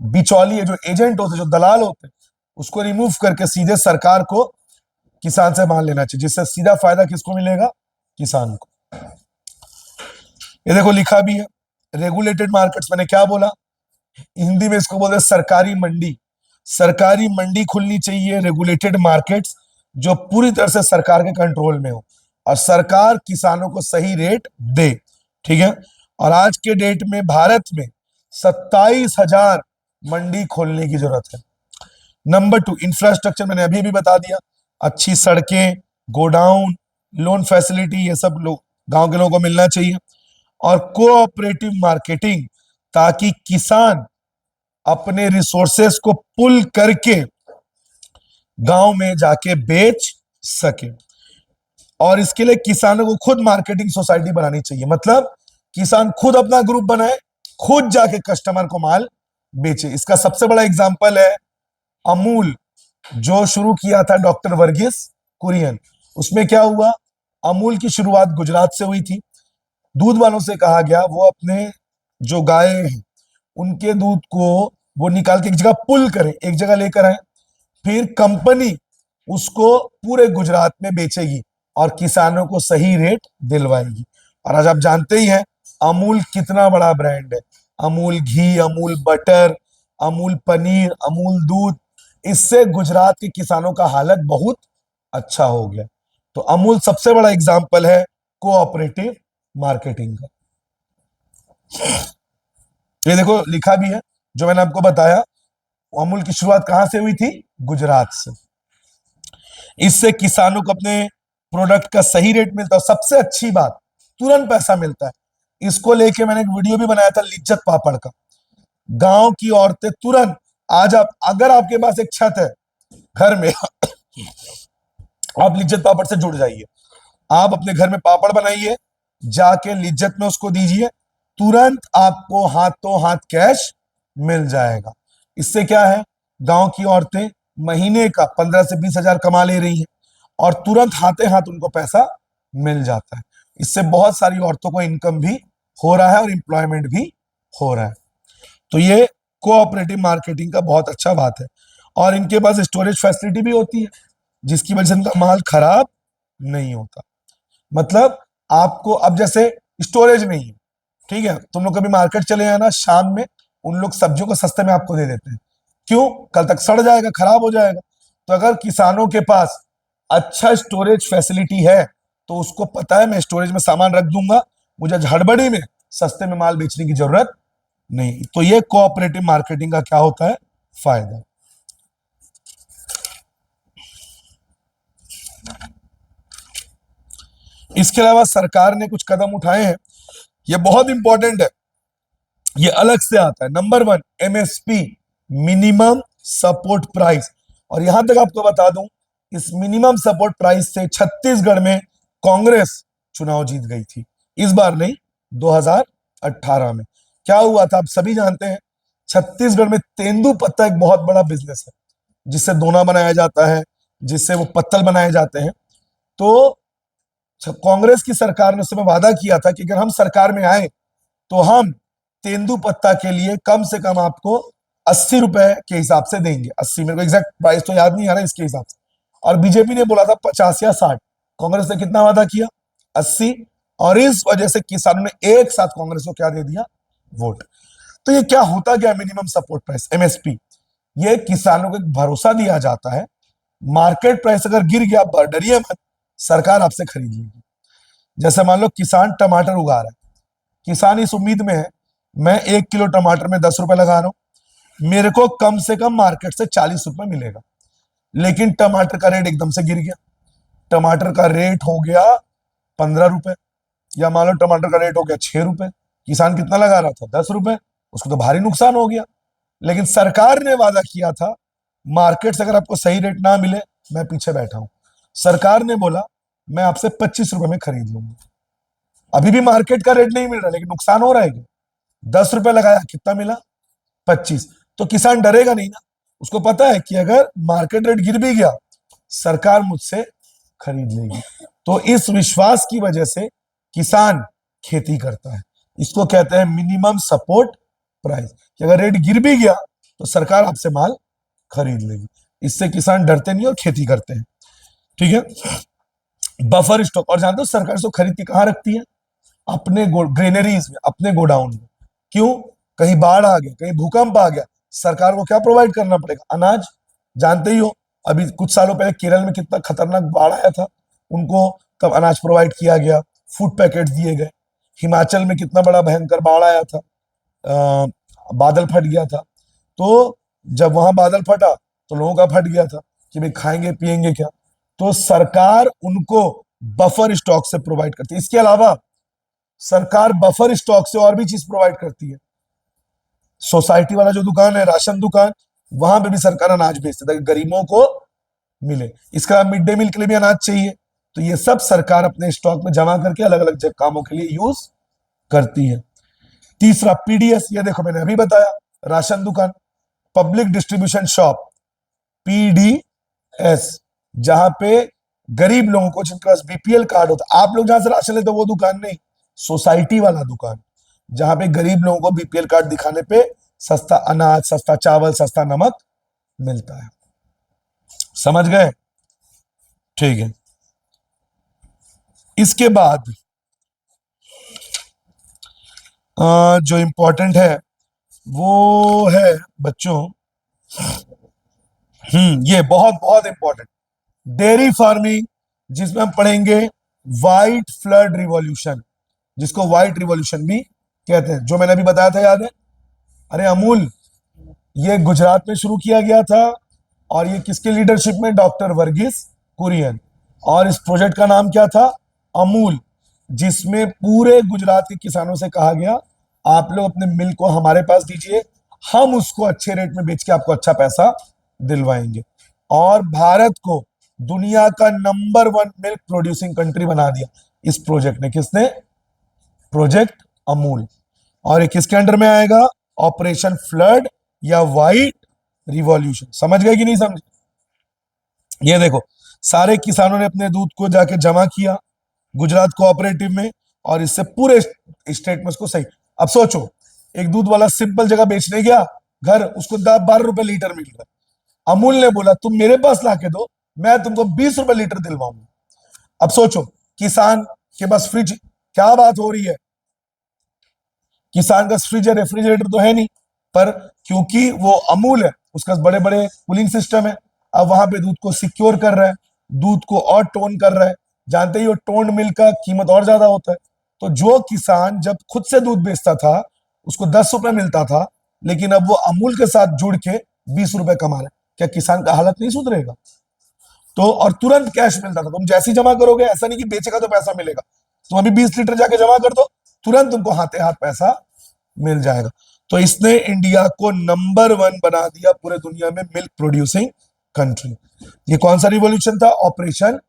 बिचौलिए जो एजेंट होते, जो दलाल होते, उसको रिमूव करके सीधे सरकार को किसान से माल लेना चाहिए, जिससे सीधा फायदा किसको मिलेगा? किसान को। ये देखो लिखा भी है, रेगुलेटेड मार्केट्स। मैंने क्या बोला? हिंदी में इसको बोलते हैं सरकारी मंडी। सरकारी मंडी खुलनी चाहिए, रेगुलेटेड मार्केट्स, जो पूरी तरह से सरकार के कंट्रोल में हो और सरकार किसानों को सही रेट दे। ठीक है? और आज के डेट में भारत में 27,000 मंडी खोलने की जरूरत है। Number 2, infrastructure. मैंने अभी भी बता दिया, अच्छी सड़कें, गोडाउन, लोन फैसिलिटी, ये सब लोग गांव के लोगों को मिलना चाहिए। और कोऑपरेटिव मार्केटिंग, ताकि किसान अपने रिसोर्सेस को पुल करके गांव में जाके बेच सके। और इसके लिए किसानों को खुद मार्केटिंग सोसाइटी बनानी चाहिए, मतलब किसान खुद अपना ग्रुप बनाए, खुद जाके कस्टमर को माल बेचे। इसका सबसे बड़ा एग्जांपल है अमूल, जो शुरू किया था डॉक्टर वर्गीस कुरियन। उसमें क्या हुआ? अमूल की शुरुआत गुजरात से हुई थी। दूध वालों से कहा गया वो अपने जो गाय हैं उनके दूध को वो निकाल के एक जगह पुल करें, एक जगह लेकर आए, फिर कंपनी उसको पूरे गुजरात में बेचेगी और किसानों को सही रेट दिलवाएगी। और आज आप जानते ही हैं अमूल कितना बड़ा ब्रांड है। अमूल घी, अमूल बटर, अमूल पनीर, अमूल दूध, इससे गुजरात के किसानों का हालत बहुत अच्छा हो गया। तो अमूल सबसे बड़ा एग्जाम्पल है कोऑपरेटिव मार्केटिंग का। ये देखो लिखा भी है, जो मैंने आपको बताया, अमूल की शुरुआत कहां से हुई थी? गुजरात से। इससे किसानों को अपने प्रोडक्ट का सही रेट मिलता है। सबसे अच्छी बात, तुरंत पैसा मिलता है। इसको लेके मैंने एक वीडियो भी बनाया था लिज्जत पापड़ का। गांव की औरतें तुरंत, आज आप अगर आपके पास एक छत है घर में आप लिज्जत पापड़ से जुड़ जाइए। आप अपने घर में पापड़ बनाइए, जाके लिज्जत में उसको दीजिए, तुरंत आपको हाथों हाथ कैश मिल जाएगा। इससे क्या है, गांव की औरतें महीने का 15 से 20 हजार कमा ले रही हैं और तुरंत हाथे हाथ उनको पैसा मिल जाता है। इससे बहुत सारी औरतों को इनकम भी हो रहा है और एम्प्लॉयमेंट भी हो रहा है। तो ये कोऑपरेटिव मार्केटिंग का बहुत अच्छा बात है। और इनके पास स्टोरेज फैसिलिटी भी होती है, जिसकी वजह से इनका माल खराब नहीं होता। मतलब आपको अब जैसे स्टोरेज नहीं है, ठीक है, तुम लोग कभी मार्केट चले जाना शाम में, उन लोग सब्जियों को सस्ते में आपको दे देते हैं। क्यों? कल तक सड़ जाएगा, खराब हो जाएगा। तो अगर किसानों के पास अच्छा स्टोरेज फैसिलिटी है, तो उसको पता है मैं स्टोरेज में सामान रख दूंगा, मुझे हड़बड़ी में सस्ते में माल बेचने की जरूरत नहीं। तो ये कोऑपरेटिव मार्केटिंग का क्या होता है, फायदा। इसके अलावा सरकार ने कुछ कदम उठाए हैं, ये बहुत इंपॉर्टेंट है, ये अलग से आता है। Number 1 MSP, minimum support price. और यहां तक आपको बता दूं, इस मिनिमम सपोर्ट प्राइस से छत्तीसगढ़ में कांग्रेस चुनाव जीत गई थी। इस बार नहीं, 2018 में। क्या हुआ था आप सभी जानते हैं, छत्तीसगढ़ में तेंदुपत्ता एक बहुत बड़ा बिजनेस है, जिससे दोना बनाया जाता है, जिससे वो पत्तल बनाए जाते हैं। तो कांग्रेस की सरकार ने उस समय वादा किया था कि अगर हम सरकार में आए तो हम तेंदुपत्ता के लिए कम से कम आपको 80 रुपए के हिसाब से देंगे। 80, मेरे को एग्जैक्ट प्राइस तो याद नहीं आ रहा इसके हिसाब से। और बीजेपी ने बोला था 50 या 60। कांग्रेस ने कितना वादा किया, 80। और इस वजह से किसानों ने एक साथ कांग्रेस को क्या दे दिया, वोट। तो ये क्या होता गया, मिनिमम सपोर्ट प्राइस, एमएसपी। ये किसानों को एक भरोसा दिया जाता है, मार्केट प्राइस अगर गिर गया, डरिए मत, सरकार आपसे खरीद लेगी। जैसे मान लो किसान टमाटर उगा रहा है, किसान इस उम्मीद में है मैं 1 किलो टमाटर में 10 रुपए लगा रहा हूं, मेरे को कम से कम मार्केट से 40 रुपए मिलेगा। लेकिन टमाटर का रेट एकदम से गिर गया, टमाटर का रेट हो गया 15 रुपए, या मान लो टमाटर का रेट हो गया 6 रुपए। किसान कितना लगा रहा था, 10 रुपए, उसको तो भारी नुकसान हो गया। लेकिन सरकार ने वादा किया था, मार्केट से अगर आपको सही रेट ना मिले, मैं पीछे बैठा हूं। सरकार ने बोला मैं आपसे 25 रुपए में खरीद लूंगा। अभी भी मार्केट का रेट नहीं मिल रहा, लेकिन नुकसान हो रहा है क्या? 10 रुपए लगाया, कितना मिला, 25। तो किसान डरेगा नहीं ना, उसको पता है कि अगर मार्केट रेट गिर भी गया, सरकार मुझसे खरीद लेगी। तो इस विश्वास की वजह से किसान खेती करता है। इसको कहते हैं मिनिमम सपोर्ट प्राइस, कि अगर रेट गिर भी गया तो सरकार आपसे माल खरीद लेगी। इससे किसान डरते नहीं और खेती करते हैं। ठीक है। बफर स्टॉक, और जानते हो सरकार इसको खरीद के कहां रखती है, अपने ग्रेनरीज में, अपने गोडाउन में। क्यों, कहीं बाढ़ आ गया, कहीं भूकंप आ गया, सरकार को क्या प्रोवाइड करना पड़ेगा, अनाज। जानते ही हो अभी कुछ सालों पहले केरल में कितना खतरनाक बाढ़ आया था, उनको तब अनाज प्रोवाइड किया गया, फूड पैकेट दिए गए। हिमाचल में कितना बड़ा भयंकर बाढ़ आया था, बादल फट गया था। तो जब वहां बादल फटा तो लोगों का फट गया था कि भाई खाएंगे पिएंगे क्या। तो सरकार उनको बफर स्टॉक से प्रोवाइड करती है। इसके अलावा सरकार बफर स्टॉक से और भी चीज प्रोवाइड करती है। सोसाइटी वाला जो दुकान है, राशन दुकान, वहां पे भी सरकार अनाज भेजती है ताकि गरीबों को मिले। इसका मिड डे मील के लिए भी अनाज चाहिए, तो ये सब सरकार अपने स्टॉक में जमा करके अलग अलग कामों के लिए यूज करती है। तीसरा पीडीएस, ये देखो मैंने अभी बताया, राशन दुकान, पब्लिक डिस्ट्रीब्यूशन शॉप, पीडीएस, जहां पे गरीब लोगों को, जिनके पास बीपीएल कार्ड होता, आप लोग जहां से राशन लेते हो वो दुकान नहीं, सोसाइटी वाला दुकान, जहां पे गरीब लोगों को बीपीएल कार्ड दिखाने पे सस्ता अनाज, सस्ता चावल, सस्ता नमक मिलता है। समझ गए? ठीक है। इसके बाद जो इंपॉर्टेंट है वो है बच्चों, ये बहुत बहुत इंपॉर्टेंट, डेयरी फार्मिंग, जिसमें हम पढ़ेंगे व्हाइट फ्लड रिवॉल्यूशन, जिसको व्हाइट रिवॉल्यूशन भी कहते हैं, जो मैंने अभी बताया था, याद है? अरे अमूल, ये गुजरात में शुरू किया गया था, और ये किसके लीडरशिप में, डॉक्टर वर्गीस कुरियन। और इस प्रोजेक्ट का नाम क्या था, अमूल, जिसमें पूरे गुजरात के किसानों से कहा गया आप लोग अपने मिल्क को हमारे पास दीजिए, हम उसको अच्छे रेट में बेच के आपको अच्छा पैसा दिलवाएंगे। और भारत को दुनिया का नंबर 1 मिल्क प्रोड्यूसिंग कंट्री बना दिया इस प्रोजेक्ट ने। किसने? प्रोजेक्ट अमूल। और ये किसके अंडर में आएगा, ऑपरेशन फ्लड या व्हाइट रिवॉल्यूशन। समझ गए कि नहीं समझे? ये देखो, सारे किसानों ने अपने दूध को जाके जमा किया गुजरात कोऑपरेटिव में, और इससे पूरे स्टेट में उसको सही। अब सोचो, एक दूध वाला सिंपल जगह बेचने गया घर, उसको 12 रुपए लीटर मिल रहा है। अमूल ने बोला तुम मेरे पास लाके दो, मैं तुमको 20 रुपए लीटर दिलवाऊंगा। अब सोचो, किसान के पास फ्रिज, क्या बात हो रही है, किसान का फ्रिज है, रेफ्रिजरेटर तो है नहीं, पर क्योंकि वो अमूल है, उसका बड़े बड़े कूलिंग सिस्टम है, अब वहां पे दूध को सिक्योर कर रहा है, दूध को और टोन कर रहा है। जानते ही हो टोन मिल्क का कीमत और ज्यादा होता है। तो जो किसान जब खुद से दूध बेचता था उसको 10 रुपए मिलता था, लेकिन अब वो अमूल के साथ जुड़ के 20 रुपए कमा रहा है। क्या किसान का हालत नहीं सुधरेगा? तो और तुरंत कैश मिलता था, तुम जैसी जमा करोगे, ऐसा नहीं कि बेचेगा तो पैसा मिलेगा, तुम अभी 20 लीटर जाके जमा कर दो, तुरंत तुमको हाथे हाथ पैसा मिल जाएगा। तो इसने इंडिया को नंबर 1 बना दिया पूरे दुनिया में मिल्क प्रोड्यूसिंग कंट्री। ये कौन सा रिवॉल्यूशन था? ऑपरेशन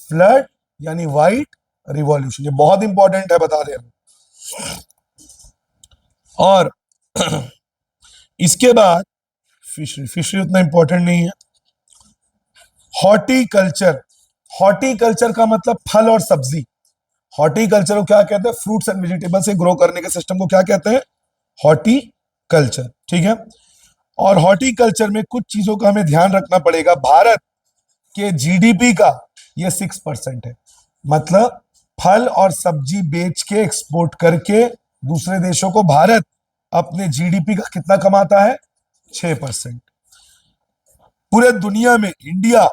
फ्लड यानी व्हाइट रिवॉल्यूशन। ये बहुत इंपॉर्टेंट है, बता दे। और इसके बाद फिशरी, फिशरी उतना इंपॉर्टेंट नहीं है। हॉर्टिकल्चर, हॉर्टिकल्चर का मतलब फल और सब्जी। हॉर्टिकल्चर को क्या कहते हैं? फ्रूट्स एंड वेजिटेबल्स से ग्रो करने के सिस्टम को क्या कहते हैं? हॉर्टिकल्चर। ठीक है। और हॉर्टिकल्चर में कुछ चीजों का हमें ध्यान रखना पड़ेगा। भारत के जीडीपी का ये 6% है। मतलब फल और सब्जी बेच के एक्सपोर्ट करके दूसरे देशों को भारत अपने जीडीपी का कितना कमाता है? 6%। पूरे दुनिया में इंडिया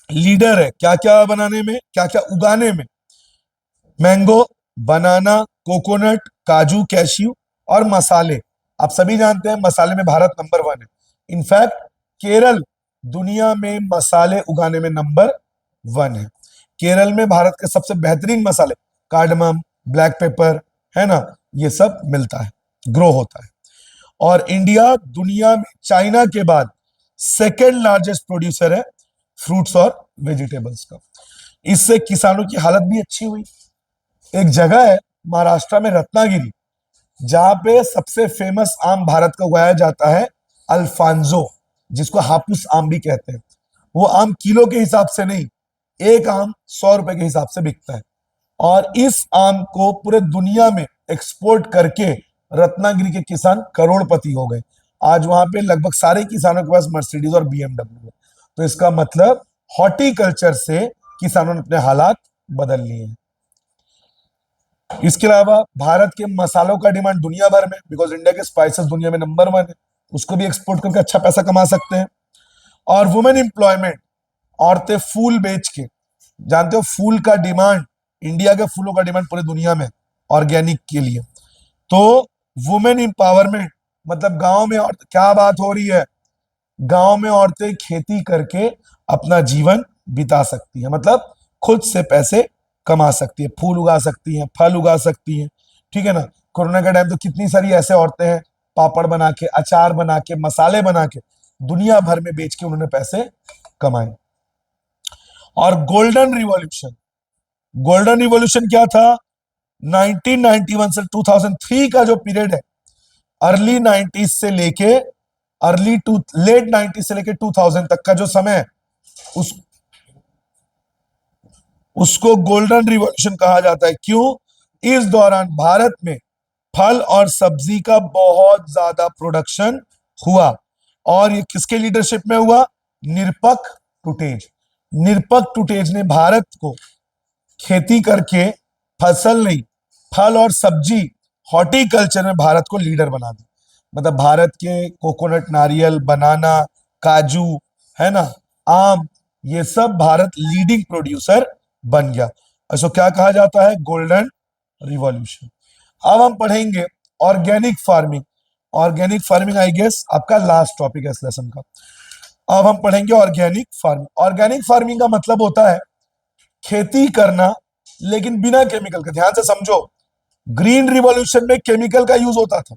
लीडर है क्या क्या बनाने में, क्या क्या उगाने में? मैंगो, बनाना, कोकोनट, काजू, कैश्यू और मसाले। आप सभी जानते हैं मसाले में भारत नंबर 1 है। इनफैक्ट केरल दुनिया में मसाले उगाने में नंबर 1 है। केरल में भारत के सबसे बेहतरीन मसाले कार्डमम, ब्लैक पेपर, है ना, ये सब मिलता है, ग्रो होता है। और इंडिया दुनिया में चाइना के बाद सेकेंड लार्जेस्ट प्रोड्यूसर है फ्रूट्स और वेजिटेबल्स का। इससे किसानों की हालत भी अच्छी हुई। एक जगह है महाराष्ट्र में रत्नागिरी, जहां पे सबसे फेमस आम भारत का उगाया जाता है अल्फांजो, जिसको हापुस आम भी कहते हैं। वो आम किलो के हिसाब से नहीं, एक आम 100 रुपए के हिसाब से बिकता है। और इस आम को पूरे दुनिया में एक्सपोर्ट करके रत्नागिरी के किसान करोड़पति हो गए। आज वहां पे लगभग सारे किसानों के पास मर्सिडीज और बीएमडब्ल्यू है। तो इसका मतलब हॉर्टिकल्चर से किसानों ने अपने हालात बदल लिए हैं। इसके अलावा भारत के मसालों का डिमांड दुनिया भर में, बिकॉज इंडिया के स्पाइसेस दुनिया में नंबर 1 है, उसको भी एक्सपोर्ट करके अच्छा पैसा कमा सकते हैं। और वुमेन एम्प्लॉयमेंट, औरतें फूल बेच के, जानते हो फूल का डिमांड, इंडिया के फूलों का डिमांड पूरी दुनिया में ऑर्गेनिक के लिए। तो वुमेन एम्पावरमेंट मतलब गांव में, और क्या बात हो रही है, गांव में औरतें खेती करके अपना जीवन बिता सकती हैं, मतलब खुद से पैसे कमा सकती है, फूल उगा सकती हैं, फल उगा सकती हैं। ठीक है ना। कोरोना के टाइम तो कितनी सारी ऐसे औरतें हैं, पापड़ बना के, अचार बना के, मसाले बना के दुनिया भर में बेच के उन्होंने पैसे कमाए। और गोल्डन रिवॉल्यूशन, गोल्डन रिवॉल्यूशन क्या था? 1991 से 2003 का जो पीरियड है, अर्ली 90s से लेके लेट 90s से लेके 2000 तक का जो समय है, उस उसको गोल्डन रिवॉल्यूशन कहा जाता है। क्यों? इस दौरान भारत में फल और सब्जी का बहुत ज्यादा प्रोडक्शन हुआ। और ये किसके लीडरशिप में हुआ? निरपक टुटेज। निरपक टुटेज ने भारत को खेती करके, फसल नहीं, फल और सब्जी, हॉर्टिकल्चर में भारत को लीडर बना दिया। मतलब भारत के कोकोनट, नारियल, बनाना, काजू, है ना, आम, ये सब भारत लीडिंग प्रोड्यूसर बन गया। इसको क्या कहा जाता है? Golden revolution. अब हम पढ़ेंगे organic farming. Organic farming I guess आपका लास्ट टॉपिक है इस लेसन का। अब हम पढ़ेंगे ऑर्गेनिक फार्मिंग। ऑर्गेनिक फार्मिंग का मतलब होता है खेती करना लेकिन बिना केमिकल के। ध्यान से समझो, ग्रीन रिवॉल्यूशन में केमिकल का यूज होता था।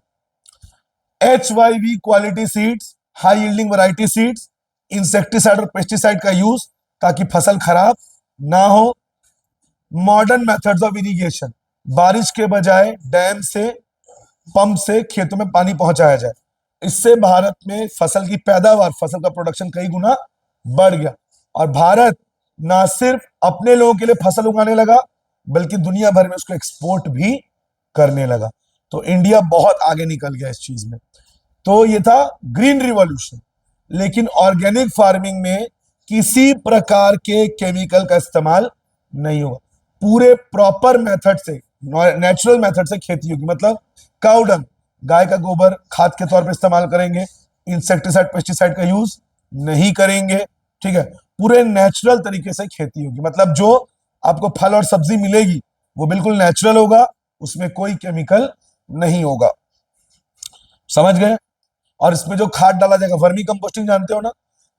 HYV quality seeds, high yielding variety seeds, insecticide और पेस्टिसाइड का यूज ताकि फसल खराब ना हो। मॉडर्न मेथड्स ऑफ इरिगेशन, बारिश के बजाय डैम से, पंप से खेतों में पानी पहुंचाया जाए। इससे भारत में फसल की पैदावार, फसल का प्रोडक्शन कई गुना बढ़ गया। और भारत ना सिर्फ अपने लोगों के लिए फसल उगाने लगा, बल्कि दुनिया भर में उसको एक्सपोर्ट भी करने लगा। तो इंडिया बहुत आगे निकल गया इस चीज में। तो ये था ग्रीन रिवॉल्यूशन। लेकिन ऑर्गेनिक फार्मिंग में किसी प्रकार के केमिकल का इस्तेमाल नहीं होगा। पूरे प्रॉपर मेथड से, नेचुरल मेथड से खेती होगी। मतलब काउ डंग, गाय का गोबर खाद के तौर पर इस्तेमाल करेंगे। इंसेक्टिसाइड, पेस्टिसाइड का यूज नहीं करेंगे। ठीक है। पूरे नेचुरल तरीके से खेती होगी, मतलब जो आपको फल और सब्जी मिलेगी वो बिल्कुल नेचुरल होगा, उसमें कोई केमिकल नहीं होगा। समझ गए? और इसमें जो खाद डाला जाएगा, वर्मी कंपोस्टिंग जानते हो ना,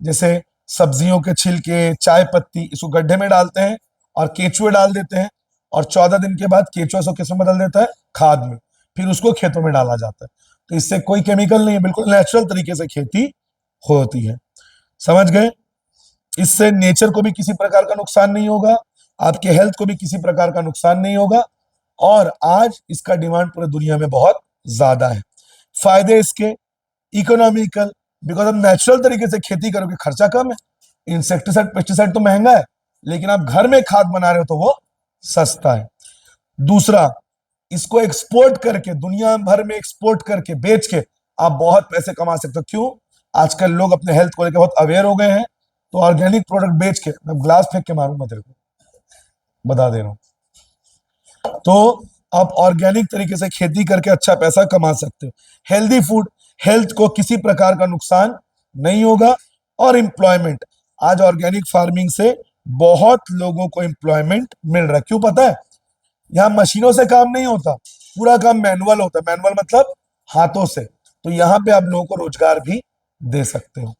जैसे सब्जियों के छिलके, चाय पत्ती, इसको गड्ढे में डालते हैं और केचुए डाल देते हैं, और 14 दिन के बाद केचुआ इसको किस में बदल देता है? खाद में। फिर उसको खेतों में डाला जाता है। तो इससे कोई केमिकल नहीं है, बिल्कुल नेचुरल तरीके से खेती होती है। समझ गए? इससे नेचर को भी किसी प्रकार का नुकसान नहीं होगा, आपके हेल्थ को भी किसी प्रकार का नुकसान नहीं होगा, और आज इसका डिमांड पूरी दुनिया में बहुत ज्यादा है। फायदे इसके इकोनॉमिकल, बिकॉज आप नेचुरल तरीके से खेती करोगे, खर्चा कम है। इंसेक्टिसाइड पेस्टिसाइड तो महंगा है, लेकिन आप घर में खाद बना रहे हो तो वो सस्ता है। दूसरा, इसको एक्सपोर्ट करके, दुनिया भर में एक्सपोर्ट करके, बेच के आप बहुत पैसे कमा सकते हो। क्यों? आजकल लोग अपने हेल्थ को लेकर बहुत अवेयर हो गए हैं, तो ऑर्गेनिक प्रोडक्ट बेच के, मैं ग्लास फेंक के मारूंगा तेरे को, बता दे रहा हूं। तो आप ऑर्गेनिक तरीके से खेती करके अच्छा पैसा कमा सकते हो। हेल्दी फूड, हेल्थ को किसी प्रकार का नुकसान नहीं होगा। और एम्प्लॉयमेंट, आज ऑर्गेनिक फार्मिंग से बहुत लोगों को एम्प्लॉयमेंट मिल रहा है। क्यों पता है? यहाँ मशीनों से काम नहीं होता, पूरा काम मैनुअल होता है। मैनुअल मतलब हाथों से। तो यहाँ पे आप लोगों को रोजगार भी दे सकते हो।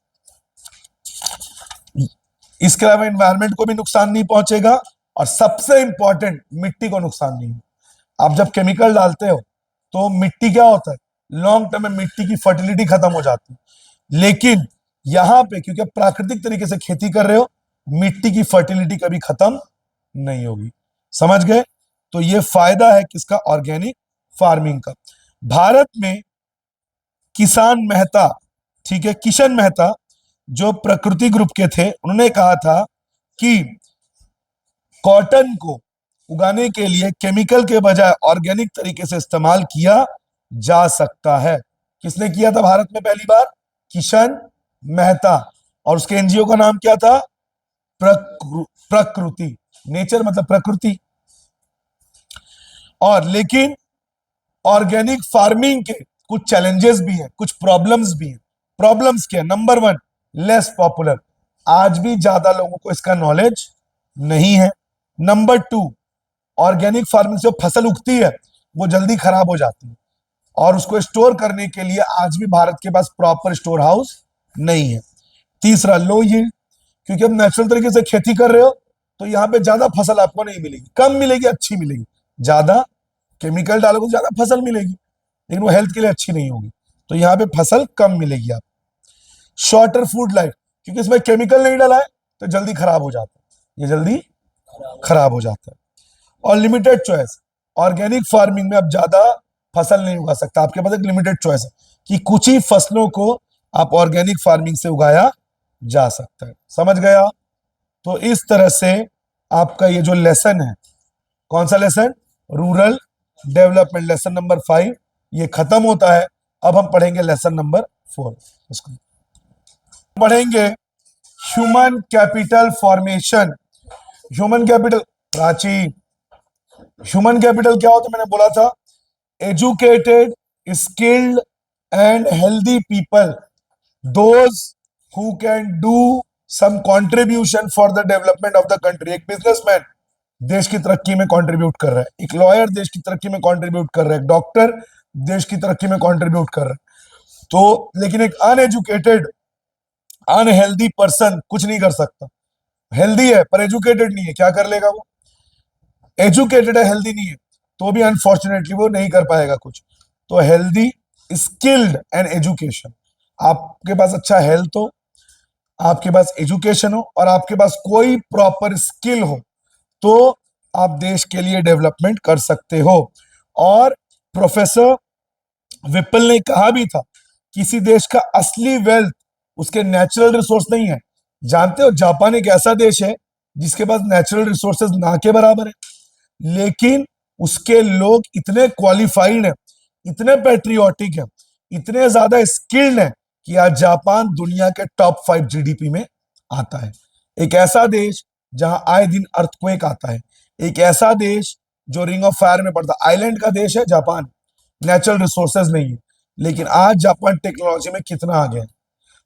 इसके अलावा एनवायरमेंट को भी नुकसान नहीं पहुंचेगा, और सबसे इंपॉर्टेंट, मिट्टी को नुकसान नहीं है। आप जब केमिकल डालते हो तो मिट्टी क्या होता है? लॉन्ग टर्म में मिट्टी की फर्टिलिटी खत्म हो जाती है। लेकिन यहां पे क्योंकि आप प्राकृतिक तरीके से खेती कर रहे हो, मिट्टी की फर्टिलिटी कभी खत्म नहीं होगी। समझ गए? तो ये फायदा है किसका? ऑर्गेनिक फार्मिंग का। भारत में किसान मेहता, ठीक है, किशन मेहता, जो प्रकृति ग्रुप के थे, उन्होंने कहा था कि कॉटन को उगाने के लिए केमिकल के बजाय ऑर्गेनिक तरीके से इस्तेमाल किया जा सकता है। किसने किया था भारत में पहली बार? किशन मेहता। और उसके एनजीओ का नाम क्या था? प्रकृति। नेचर मतलब प्रकृति। और लेकिन ऑर्गेनिक फार्मिंग के कुछ चैलेंजेस भी हैं, कुछ प्रॉब्लम्स भी हैं। प्रॉब्लम्स क्या? नंबर 1, लेस पॉपुलर, आज भी ज्यादा लोगों को इसका नॉलेज नहीं है। नंबर 2, ऑर्गेनिक फार्मिंग से फसल उगती है वो जल्दी खराब हो जाती है, और उसको स्टोर करने के लिए आज भी भारत के पास प्रॉपर स्टोर हाउस नहीं है। तीसरा, लो यील्ड, क्योंकि अब नेचुरल तरीके से खेती कर रहे हो तो यहाँ पे ज्यादा फसल आपको नहीं मिलेगी, कम मिलेगी, अच्छी मिलेगी। ज्यादा केमिकल डालोगे तो ज्यादा फसल मिलेगी, लेकिन वो हेल्थ के लिए अच्छी नहीं होगी, तो यहाँ पे फसल कम मिलेगी आप। शॉर्टर फूड लाइफ, क्योंकि इसमें केमिकल नहीं डाला है तो जल्दी खराब हो जाता है, ये जल्दी खराब हो जाता है। और लिमिटेड चॉइस, ऑर्गेनिक फार्मिंग में आप ज्यादा फसल नहीं उगा सकता, आपके पास एक लिमिटेड चॉइस है कि कुछ ही फसलों को आप ऑर्गेनिक फार्मिंग से उगाया जा सकता है। समझ गया? तो इस तरह से आपका ये जो लेसन है, कौन सा lesson? Rural development, lesson number 5, ये खत्म होता है। अब हम पढ़ेंगे लेसन नंबर 4। इसको पढ़ेंगे human capital formation. Human capital, Prachi, human capital क्या होता है? मैंने बोला था, educated, skilled and healthy people, those who can do some contribution for the development of the country. एक बिजनेसमैन देश की तरक्की में कंट्रीब्यूट कर रहा है, एक लॉयर देश की तरक्की में कंट्रीब्यूट कर रहा है, एक डॉक्टर देश की तरक्की में कंट्रीब्यूट कर रहा है। तो लेकिन एक अनएजुकेटेड, अनहेल्दी पर्सन कुछ नहीं कर सकता। हेल्दी है पर एजुकेटेड नहीं है, क्या कर लेगा वो? एजुकेटेड है, हेल्दी नहीं है, तो भी अनफॉर्चुनेटली वो नहीं कर पाएगा कुछ। तो हेल्दी, स्किल्ड एंड एजुकेशन, आपके पास अच्छा हेल्थ हो, आपके पास एजुकेशन हो, और आपके पास कोई प्रॉपर स्किल हो, तो आप देश के लिए डेवलपमेंट कर सकते हो। और प्रोफेसर विपल ने कहा भी था, किसी देश का असली वेल्थ उसके नेचुरल रिसोर्स नहीं है। जानते हो, जापान एक ऐसा देश है जिसके पास नेचुरल रिसोर्सेज ना के बराबर है, लेकिन उसके लोग इतने क्वालिफाइड हैं, इतने पेट्रियोटिक हैं, इतने ज्यादा स्किल्ड हैं कि आज जापान दुनिया के टॉप 5 जीडीपी में आता है। एक ऐसा देश जहां आए दिन अर्थक्वेक आता है, एक ऐसा देश जो रिंग ऑफ फायर में पड़ता है। आइलैंड का देश है जापान, नेचुरल रिसोर्सेज नहीं है, लेकिन आज जापान टेक्नोलॉजी में कितना आगे है।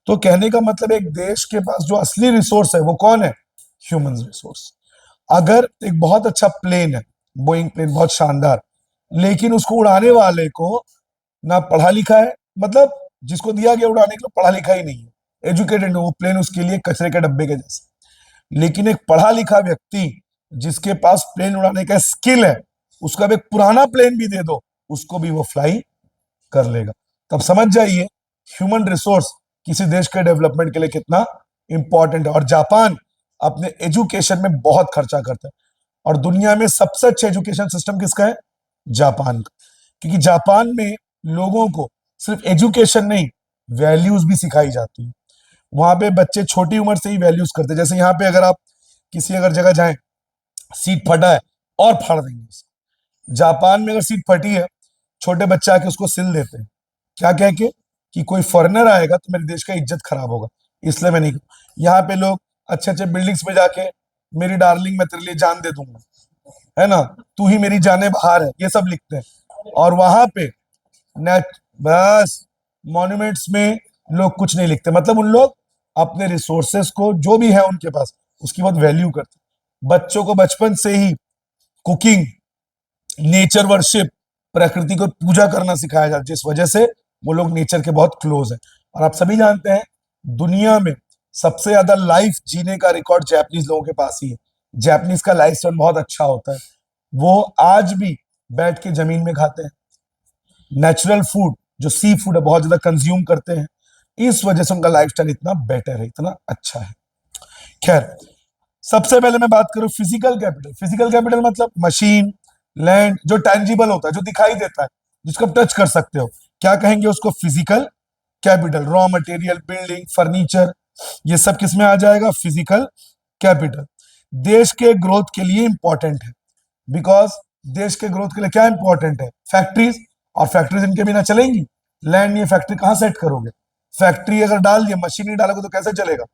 तो कहने का मतलब एक देश के पास जो असली रिसोर्स है वो कौन है? Human resource. अगर एक बहुत अच्छा प्लेन है, बोइंग प्लेन बहुत शानदार, लेकिन उसको उड़ाने वाले को ना पढ़ा लिखा है, मतलब जिसको दिया गया उड़ाने के लिए पढ़ा लिखा ही नहीं है, एजुकेटेड नहीं, वो प्लेन उसके लिए कचरे के डब्बे के जैसे। लेकिन एक पढ़ा लिखा व्यक्ति जिसके पास प्लेन उड़ाने का स्किल है, उसका भी एक पुराना प्लेन भी दे दो, उसको भी वो फ्लाई कर लेगा। तब समझ जाइए ह्यूमन रिसोर्स किसी देश के डेवलपमेंट के लिए कितना इंपॉर्टेंट है। और जापान अपने एजुकेशन में बहुत खर्चा करता है, और दुनिया में सबसे अच्छा एजुकेशन सिस्टम किसका है? जापान का। क्योंकि जापान में लोगों को सिर्फ एजुकेशन नहीं, वैल्यूज भी सिखाई जाती है। वहां पे बच्चे छोटी उम्र से ही वैल्यूज करते हैं। जैसे यहाँ पे अगर आप किसी अगर जगह जाएं, सीट फटा है और फाड़ देंगे उसे। जापान में अगर सीट फटी है, छोटे बच्चे आके उसको सिल देते हैं, क्या कह के कि कोई फॉरेनर आएगा तो मेरे देश का इज्जत खराब होगा, इसलिए मैं नहीं। यहाँ पे लोग अच्छे अच्छे बिल्डिंग्स में जाके, मेरी डार्लिंग मैं तेरे लिए जान दे दूंगा, है ना, तू ही मेरी जाने बहार है, ये सब लिखते हैं। और वहां पे नेट बस मॉन्यूमेंट्स में लोग कुछ नहीं लिखते। मतलब उन लोग अपने रिसोर्सेस को जो भी है उनके पास उसकी बहुत वैल्यू करते हैं। बच्चों को बचपन से ही कुकिंग, नेचर वर्शिप, प्रकृति को पूजा करना सिखाया जाता है, जिस वजह से वो लोग नेचर के बहुत क्लोज है। और आप सभी जानते हैं दुनिया में सबसे ज्यादा लाइफ जीने का रिकॉर्ड जापानीज लोगों के पास ही है। जापानीज का लाइफ स्टाइल बहुत अच्छा होता है, वो आज भी बैठ के जमीन में खाते हैं, नेचुरल फूड जो सी फूड है बहुत ज्यादा कंज्यूम करते हैं, इस वजह से उनका लाइफस्टाइल इतना बेटर है, इतना अच्छा है। खैर, सबसे पहले मैं बात करूं फिजिकल कैपिटल। फिजिकल कैपिटल मतलब मशीन, लैंड, जो टैंजिबल होता है, जो दिखाई देता है, जिसको आप टच कर सकते हो, क्या कहेंगे उसको? Physical capital. Raw material, building, furniture, ये सब किस में आ जाएगा? Physical capital. देश के ग्रोथ के लिए इंपॉर्टेंट है, बिकॉज देश के ग्रोथ के लिए क्या इंपॉर्टेंट है? फैक्ट्रीज, और फैक्ट्रीज इनके बिना चलेंगी? लैंड नहीं है, फैक्ट्री कहां सेट करोगे? फैक्ट्री अगर डाल दिया, मशीन नहीं डालोगे तो कैसे चलेगा?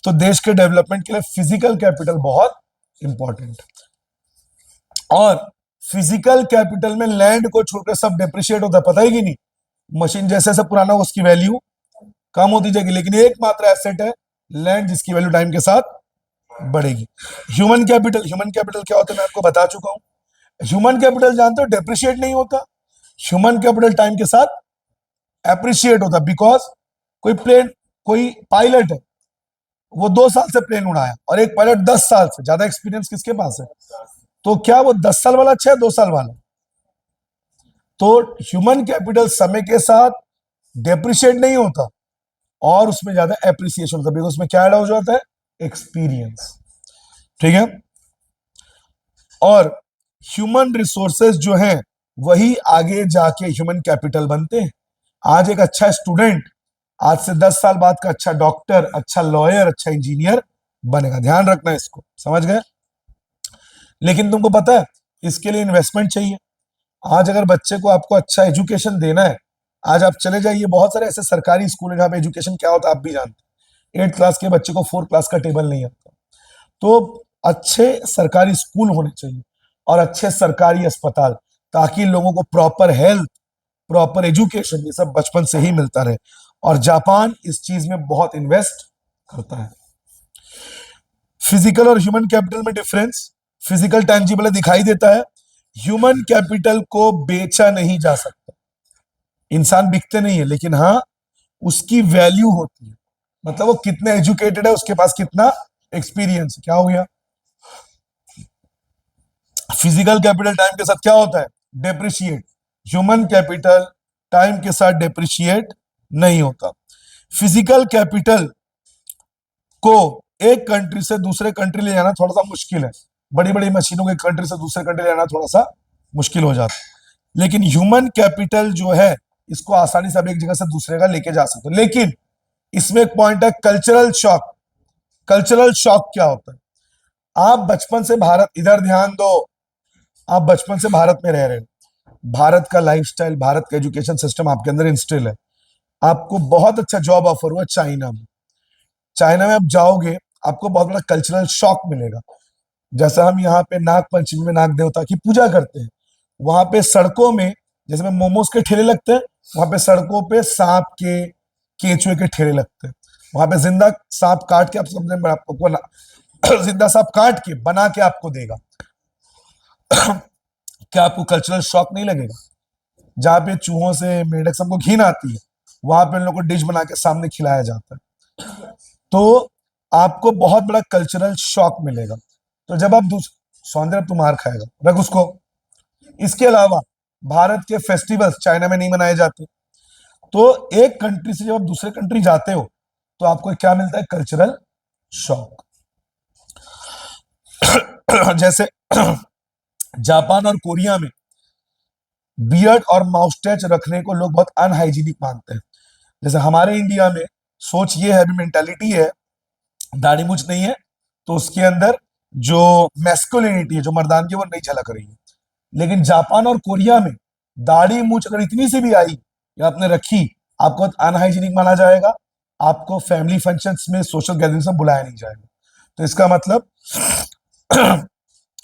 तो देश के डेवलपमेंट के लिए फिजिकल कैपिटल बहुत इंपॉर्टेंट है। और फिजिकल कैपिटल में लैंड को छोड़कर सब डेप्रिशिएट होता है, पता है कि नहीं? मशीन जैसे जैसे पुराना हो उसकी वैल्यू कम होती जाएगी, लेकिन एकमात्र एसेट है लैंड जिसकी वैल्यू टाइम के साथ बढ़ेगी। ह्यूमन कैपिटल, ह्यूमन कैपिटल क्या होता है मैं आपको बता चुका हूं। ह्यूमन कैपिटल जानते हो डेप्रिशिएट नहीं होता, ह्यूमन कैपिटल टाइम के साथ एप्रिशिएट होता, बिकॉज कोई प्लेन, कोई पायलट है, वो 2 साल से प्लेन उड़ाया, और एक पायलट 10 साल से, ज्यादा एक्सपीरियंस किसके पास है? तो क्या वो 10 साल वाला अच्छा है 2 साल वाला? तो ह्यूमन कैपिटल समय के साथ डेप्रिशिएट नहीं होता, और उसमें ज्यादा एप्रिसिएशन होता है, बिकॉज उसमें क्या ऐड हो जाता है? एक्सपीरियंस। ठीक है। और ह्यूमन रिसोर्सेज जो हैं वही आगे जाके ह्यूमन कैपिटल बनते हैं। आज एक अच्छा स्टूडेंट आज से 10 साल बाद का अच्छा डॉक्टर, अच्छा लॉयर, अच्छा इंजीनियर बनेगा। ध्यान रखना इसको, समझ गए? लेकिन तुमको पता है इसके लिए इन्वेस्टमेंट चाहिए। आज अगर बच्चे को आपको अच्छा एजुकेशन देना है, आज आप चले जाइए, बहुत सारे ऐसे सरकारी स्कूल है जहाँ पे एजुकेशन क्या होता है आप भी जानते हैं। 8 क्लास के बच्चे को 4 क्लास का टेबल नहीं आता। तो अच्छे सरकारी स्कूल होने चाहिए और अच्छे सरकारी अस्पताल, ताकि लोगों को प्रॉपर हेल्थ, प्रॉपर एजुकेशन, ये सब बचपन से ही मिलता रहे। और जापान इस चीज में बहुत इन्वेस्ट करता है। फिजिकल और ह्यूमन कैपिटल में डिफरेंस, फिजिकल टेंजिबल दिखाई देता है, ह्यूमन कैपिटल को बेचा नहीं जा सकता। इंसान बिकते नहीं है, लेकिन हाँ उसकी वैल्यू होती है। मतलब वो कितने एजुकेटेड है, उसके पास कितना एक्सपीरियंस। क्या हो गया? फिजिकल कैपिटल टाइम के साथ क्या होता है? डेप्रिशिएट। ह्यूमन कैपिटल टाइम के साथ डेप्रिशिएट नहीं होता। फिजिकल कैपिटल को एक कंट्री से दूसरे कंट्री ले जाना थोड़ा सा मुश्किल है, बड़ी बड़ी मशीनों के कंट्री से दूसरे कंट्री ले जाना थोड़ा सा मुश्किल हो जाता है। लेकिन ह्यूमन कैपिटल जो है इसको आसानी से आप एक जगह से दूसरे जगह लेके जा सकते हो। लेकिन इसमें एक पॉइंट है, कल्चरल शॉक। कल्चरल शॉक क्या होता है? आप बचपन से भारत, इधर ध्यान दो, आप बचपन से भारत में रह रहे हो, भारत का लाइफस्टाइल, भारत का एजुकेशन सिस्टम आपके अंदर इंस्टिल है। आपको बहुत अच्छा जॉब ऑफर हुआ चाइना में, चाइना में आप जाओगे, आपको बहुत बड़ा कल्चरल शॉक मिलेगा। जैसा हम यहाँ पे नाग पंचमी में नाग देवता की पूजा करते हैं, वहां पे सड़कों में जैसे में मोमोज के ठेले लगते हैं, वहां पे सड़कों पे सांप के, केचुए के ठेले लगते हैं। वहां पे जिंदा सांप काट के, आप समझ में आपको ना, जिंदा सांप काट के बना के आपको देगा। क्या आपको कल्चरल शॉक नहीं लगेगा? जहां पे चूहों से, मेढक सबको घिन आती है, वहां पे उन लोगों को डिश बना के सामने खिलाया जाता है। तो आपको बहुत बड़ा कल्चरल शॉक मिलेगा। तो जब आप सौंदर्य तो मार खाएगा, रख उसको। इसके अलावा भारत के फेस्टिवल्स चाइना में नहीं मनाए जाते। तो एक कंट्री से जब आप दूसरे कंट्री जाते हो तो आपको क्या मिलता है? Cultural shock. जैसे जापान और कोरिया में बियर्ड और माउस्टैच रखने को लोग बहुत अनहाइजीनिक मानते हैं। जैसे हमारे इंडिया में सोच ये है, अभी मेंटालिटी है, दाढ़ी मूछ नहीं है तो उसके अंदर जो मैस्कुलिनिटी है, जो मर्दानगी है, वो नहीं झलक रही है। लेकिन जापान और कोरिया में दाढ़ी मूछ अगर इतनी सी भी आई या आपने रखी, आपको अनहाइजीनिक माना जाएगा, आपको फैमिली फंक्शंस में, सोशल गैदरिंग्स में बुलाया नहीं जाएगा। तो इसका मतलब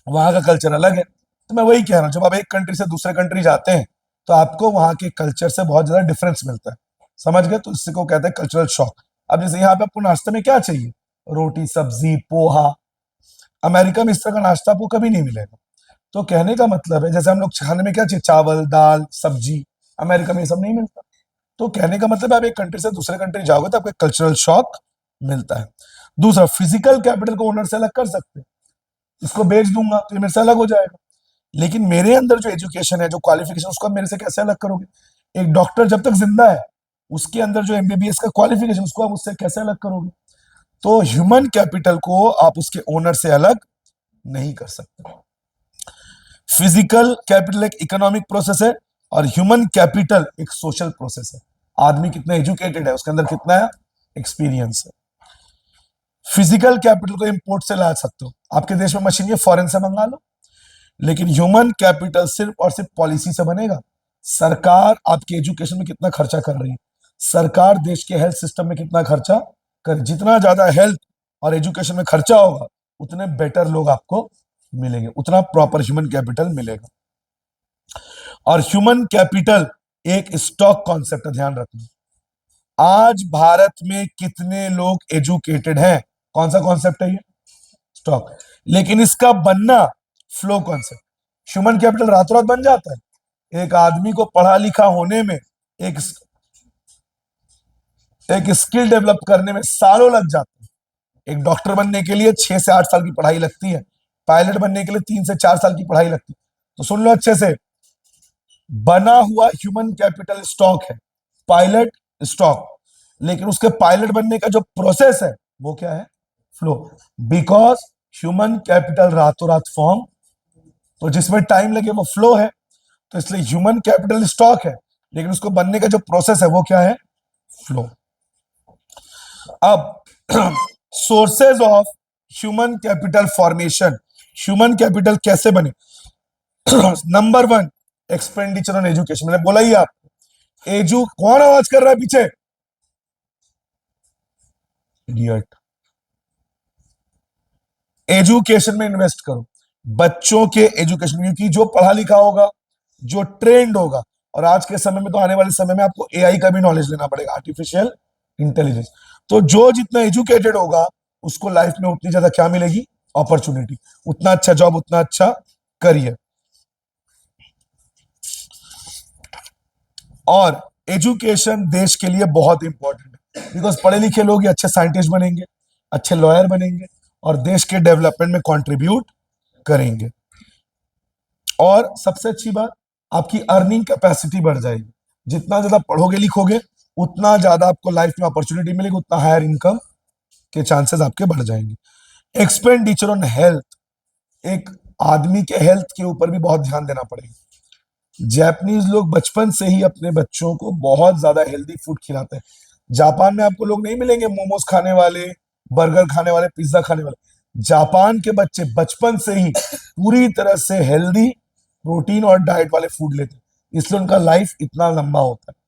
वहां का कल्चर अलग है। तो मैं वही कह रहा हूं, जब आप एक कंट्री से दूसरे कंट्री जाते हैं तो आपको वहां के कल्चर से बहुत ज्यादा डिफरेंस मिलता है। समझ गए? तो इससे को कहते हैं कल्चरल शॉक। अब जैसे यहाँ पे आपको नाश्ते में क्या चाहिए? रोटी, सब्जी, पोहा। अमेरिका में इस तरह का नाश्ता आपको कभी नहीं मिलेगा। तो कहने का मतलब है, जैसे हम लोग खाने में क्या चाहिए? चावल, दाल, सब्जी। अमेरिका में ये सब नहीं मिलता। तो कहने का मतलब है, आप एक कंट्री से दूसरे कंट्री जाओगे तो आपको कल्चरल शॉक मिलता है। दूसरा, फिजिकल कैपिटल को ओनर से अलग कर सकते हैं। इसको बेच दूंगा तो ये मेरे से अलग हो जाएगा। लेकिन मेरे अंदर जो एजुकेशन है, जो क्वालिफिकेशन, उसको आप मेरे से कैसे अलग करोगे? एक डॉक्टर जब तक जिंदा है, उसके अंदर जो एमबीबीएस का क्वालिफिकेशन, उसको आप उससे कैसे अलग करोगे? तो ह्यूमन कैपिटल को आप उसके ओनर से अलग नहीं कर सकते। फिजिकल कैपिटल एक इकोनॉमिक प्रोसेस है और ह्यूमन कैपिटल एक सोशल प्रोसेस है। आदमी कितना एजुकेटेड है, उसके अंदर कितना एक्सपीरियंस है। फिजिकल कैपिटल को इंपोर्ट से ला सकते हो, आपके देश में मशीन है, फॉरेन से मंगा लो। लेकिन ह्यूमन कैपिटल सिर्फ और सिर्फ पॉलिसी से बनेगा। सरकार आपके एजुकेशन में कितना खर्चा कर रही है, सरकार देश के हेल्थ सिस्टम में कितना खर्चा कर, जितना ज्यादा हेल्थ और एजुकेशन में खर्चा होगा उतने बेटर लोग आपको मिलेंगे, उतना प्रॉपर ह्यूमन कैपिटल मिलेगा। और ह्यूमन कैपिटल एक स्टॉक कॉन्सेप्ट है, ध्यान रखना। आज भारत में कितने लोग एजुकेटेड हैं? कौन सा कॉन्सेप्ट है ये? स्टॉक। लेकिन इसका बनना फ्लो कॉन्सेप्ट। ह्यूमन कैपिटल रातों रात बन जाता है। एक आदमी को पढ़ा लिखा होने में, एक स्किल डेवलप करने में सालों लग जाते हैं। एक डॉक्टर बनने के लिए 6 से 8 साल की पढ़ाई लगती है, पायलट बनने के लिए 3 से 4 साल की पढ़ाई लगती है। तो सुन लो अच्छे से, बना हुआ ह्यूमन कैपिटल स्टॉक है, पायलट स्टॉक। लेकिन उसके पायलट बनने का जो प्रोसेस है वो क्या है? फ्लो। बिकॉज ह्यूमन कैपिटल रातों रात फॉर्म, तो जिसमें टाइम लगे वो फ्लो है। तो इसलिए ह्यूमन कैपिटल स्टॉक है, लेकिन उसको बनने का जो प्रोसेस है वो क्या है? फ्लो। अब sources of human capital formation, human capital कैसे बने? Number 1, expenditure on education. मैंने बोला ही आप, कौन आवाज कर रहा है पीछे? इडियट। एजुकेशन में इन्वेस्ट करो, बच्चों के एजुकेशन, क्योंकि जो पढ़ा लिखा होगा, जो ट्रेंड होगा, और आज के समय में तो आने वाले समय में आपको एआई का भी नॉलेज लेना पड़ेगा, आर्टिफिशियल इंटेलिजेंस। तो जो जितना एजुकेटेड होगा उसको लाइफ में उतनी ज्यादा क्या मिलेगी? अपॉर्चुनिटी। उतना अच्छा जॉब, उतना अच्छा करियर। और एजुकेशन देश के लिए बहुत इंपॉर्टेंट है, बिकॉज पढ़े लिखे लोग ही अच्छे साइंटिस्ट बनेंगे, अच्छे लॉयर बनेंगे और देश के डेवलपमेंट में कंट्रीब्यूट करेंगे। और सबसे अच्छी बात, आपकी अर्निंग कैपेसिटी बढ़ जाएगी। जितना ज्यादा पढ़ोगे लिखोगे उतना ज्यादा आपको लाइफ में अपॉर्चुनिटी मिलेगी, उतना हायर इनकम के चांसेस आपके बढ़ जाएंगे। एक्सपेंडिचर ऑन हेल्थ, एक आदमी के हेल्थ के ऊपर भी बहुत ध्यान देना पड़ेगा। जापानीज लोग बचपन से ही अपने बच्चों को बहुत ज्यादा हेल्दी फूड खिलाते हैं। जापान में आपको लोग नहीं मिलेंगे मोमोज खाने वाले, बर्गर खाने वाले, पिज्जा खाने वाले। जापान के बच्चे बचपन से ही पूरी तरह से हेल्दी, प्रोटीन और डाइट वाले फूड लेते हैं, इसलिए उनका लाइफ इतना लंबा होता है।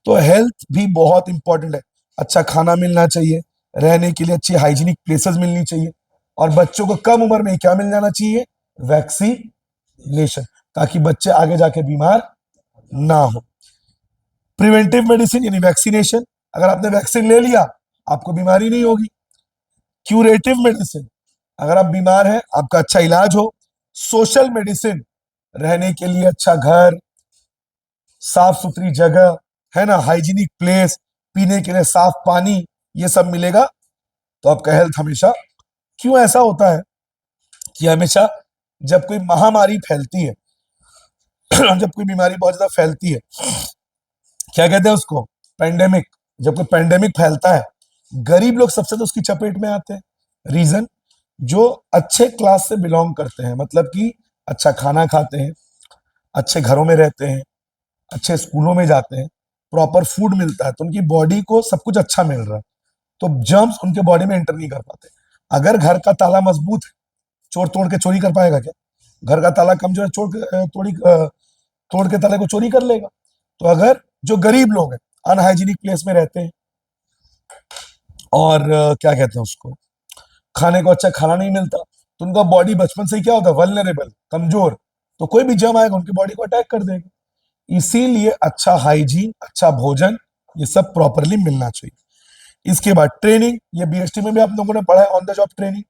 तो हेल्थ भी बहुत इंपॉर्टेंट है। अच्छा खाना मिलना चाहिए, रहने के लिए अच्छी हाइजीनिक प्लेसेस मिलनी चाहिए, और बच्चों को कम उम्र में क्या मिल जाना चाहिए? वैक्सीनेशन, ताकि बच्चे आगे जाके बीमार ना हो। प्रिवेंटिव मेडिसिन यानी वैक्सीनेशन, अगर आपने वैक्सीन ले लिया आपको बीमारी नहीं होगी। क्यूरेटिव मेडिसिन, अगर आप बीमार हैं आपका अच्छा इलाज हो। सोशल मेडिसिन, रहने के लिए अच्छा घर, साफ सुथरी जगह, है ना, हाइजीनिक प्लेस, पीने के लिए साफ पानी, ये सब मिलेगा तो आपका हेल्थ हमेशा। क्यों ऐसा होता है कि हमेशा जब कोई महामारी फैलती है जब कोई बीमारी बहुत ज्यादा फैलती है, क्या कहते हैं उसको, पेंडेमिक, जब कोई पेंडेमिक फैलता है, गरीब लोग सबसे तो उसकी चपेट में आते हैं। रीजन, जो अच्छे क्लास से बिलोंग करते हैं, मतलब कि अच्छा खाना खाते हैं, अच्छे घरों में रहते हैं, अच्छे स्कूलों में जाते हैं, प्रॉपर फूड मिलता है, तो उनकी बॉडी को सब कुछ अच्छा मिल रहा है, तो जर्म्स उनके बॉडी में एंटर नहीं कर पाते। अगर घर का ताला मजबूत है, चोर तोड़ के चोरी कर पाएगा क्या? घर का ताला कमजोर है, तोड़ के ताले को चोरी कर लेगा। तो अगर जो गरीब लोग हैं, अनहाइजीनिक प्लेस में रहते हैं, और क्या कहते हैं उसको, खाने को अच्छा खाना नहीं मिलता, तो उनका बॉडी बचपन से ही क्या होता है, वल्नरेबल, कमजोर, तो कोई भी जर्म आएगा उनकी बॉडी को अटैक कर देगा। इसीलिए अच्छा हाइजीन, अच्छा भोजन, ये सब प्रॉपरली मिलना चाहिए। इसके बाद ट्रेनिंग, ये बीएसटी में भी आप लोगों ने पढ़ा है, ऑन द जॉब ट्रेनिंग।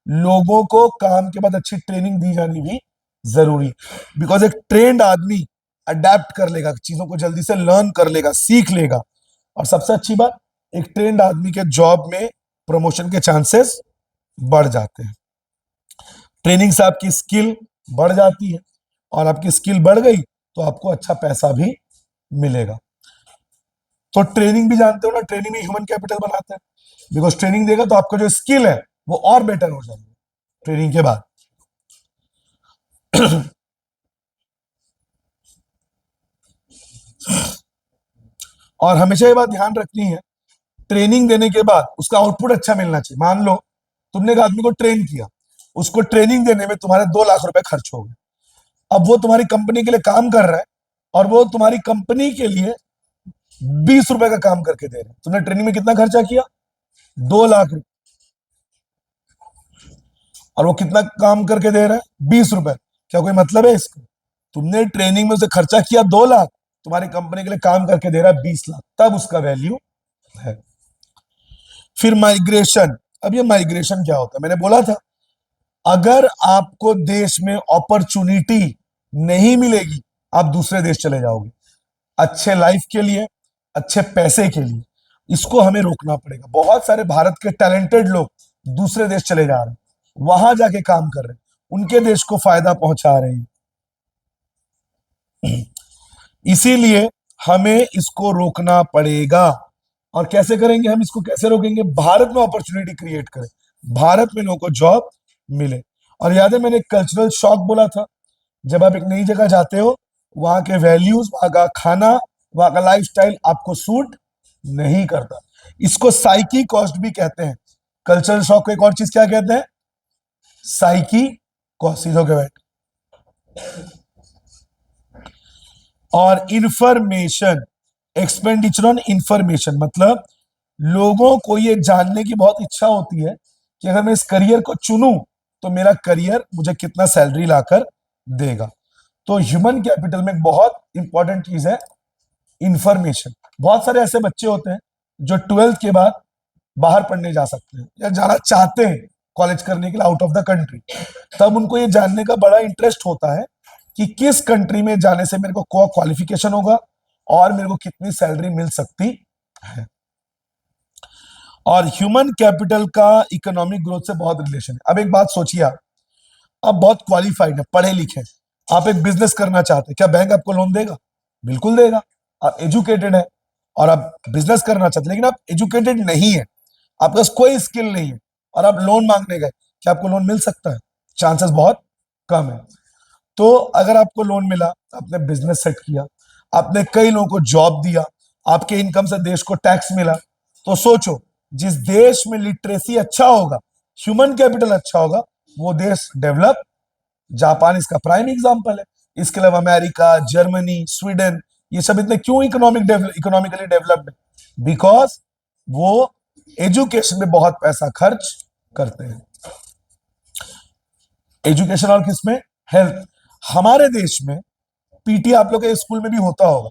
लोगों को काम के बाद अच्छी ट्रेनिंग दी जानी भी जरूरी, बिकॉज एक ट्रेंड आदमी अडेप्ट कर लेगा, चीजों को जल्दी से लर्न कर लेगा, सीख लेगा। और सबसे अच्छी बात, एक ट्रेंड आदमी के जॉब में प्रमोशन के चांसेस बढ़ जाते हैं। ट्रेनिंग से आपकी स्किल बढ़ जाती है, और आपकी स्किल बढ़ गई तो आपको अच्छा पैसा भी मिलेगा। तो ट्रेनिंग भी जानते हो ना, ट्रेनिंग में ह्यूमन कैपिटल बनाते हैं, बिकॉज ट्रेनिंग देगा तो आपका जो स्किल है वो और बेटर हो जाएगी ट्रेनिंग के बाद। और हमेशा ये बात ध्यान रखनी है, ट्रेनिंग देने के बाद उसका आउटपुट अच्छा मिलना चाहिए। मान लो तुमने एक आदमी को ट्रेन किया, उसको ट्रेनिंग देने में तुम्हारे 2 लाख रुपए खर्च हो गए। अब वो तुम्हारी कंपनी के लिए काम कर रहा है, और वो तुम्हारी कंपनी के लिए 20 रुपए का काम करके दे रहे हैं। तुमने ट्रेनिंग में कितना खर्चा किया, 2 लाख, और वो कितना काम करके दे रहा है, 20 रुपए। क्या कोई मतलब है इसका? तुमने ट्रेनिंग में उसे खर्चा किया 2 लाख, तुम्हारी कंपनी के लिए काम करके दे रहा है 20 लाख, तब उसका वैल्यू है। फिर माइग्रेशन, अब ये माइग्रेशन क्या होता है, मैंने बोला था, अगर आपको देश में अपॉर्चुनिटी नहीं मिलेगी, आप दूसरे देश चले जाओगे, अच्छे लाइफ के लिए, अच्छे पैसे के लिए। इसको हमें रोकना पड़ेगा। बहुत सारे भारत के टैलेंटेड लोग दूसरे देश चले जा रहे हैं, वहां जाके काम कर रहे हैं, उनके देश को फायदा पहुंचा रहे हैं। इसीलिए हमें इसको रोकना पड़ेगा। और कैसे करेंगे हम इसको, कैसे रोकेंगे? भारत में अपॉर्चुनिटी क्रिएट करें, भारत में लोगों को जॉब मिले। और याद है मैंने कल्चरल शॉक बोला था, जब आप एक नई जगह जाते हो, वहां के वैल्यूज, वहां का खाना, वहां का लाइफस्टाइल आपको सूट नहीं करता। इसको साइकी कॉस्ट भी कहते हैं। कल्चरल शॉक को एक और चीज क्या कहते हैं, साइकी कॉस्ट। सीधो के बैठ। और इंफॉर्मेशन, एक्सपेंडिचर ऑन इंफॉर्मेशन, मतलब लोगों को ये जानने की बहुत इच्छा होती है कि अगर मैं इस करियर को चुनूं तो मेरा करियर मुझे कितना सैलरी लाकर देगा। तो ह्यूमन कैपिटल में एक बहुत इंपॉर्टेंट चीज है इंफॉर्मेशन। बहुत सारे ऐसे बच्चे होते हैं जो 12th के बाद बाहर पढ़ने जा सकते हैं या जाना चाहते हैं कॉलेज करने के लिए आउट ऑफ द कंट्री। तब उनको ये जानने का बड़ा इंटरेस्ट होता है कि किस कंट्री में जाने से मेरे को क्वालिफिकेशन होगा और मेरे को कितनी सैलरी मिल सकती है। और ह्यूमन कैपिटल का इकोनॉमिक ग्रोथ से बहुत रिलेशन है। अब एक बात सोचिए, आप बहुत क्वालिफाइड है, पढ़े लिखे, आप एक बिजनेस करना चाहते हैं, क्या बैंक आपको लोन देगा? बिल्कुल देगा। आप एजुकेटेड है और आप बिजनेस करना चाहते हैं, लेकिन आप एजुकेटेड नहीं है, आपके पास कोई स्किल नहीं है, और आप लोन मांगने गए, क्या आपको लोन मिल सकता है? चांसेस बहुत कम है। तो अगर आपको लोन मिला, आपने बिजनेस सेट किया, आपने कई लोगों को जॉब दिया, आपके इनकम से देश को टैक्स मिला, तो सोचो, जिस देश में लिटरेसी अच्छा होगा, ह्यूमन कैपिटल अच्छा होगा, वो देश डेवलप। जापान इसका प्राइम एग्जांपल है। इसके अलावा अमेरिका, जर्मनी, स्वीडन, ये सब इतने क्यों इकोनॉमिकली डेवलप्ड है? बिकॉज वो एजुकेशन में बहुत पैसा खर्च करते हैं। एजुकेशन और किसमें? हेल्थ। हमारे देश में पीटी आप लोग के स्कूल में भी होता होगा।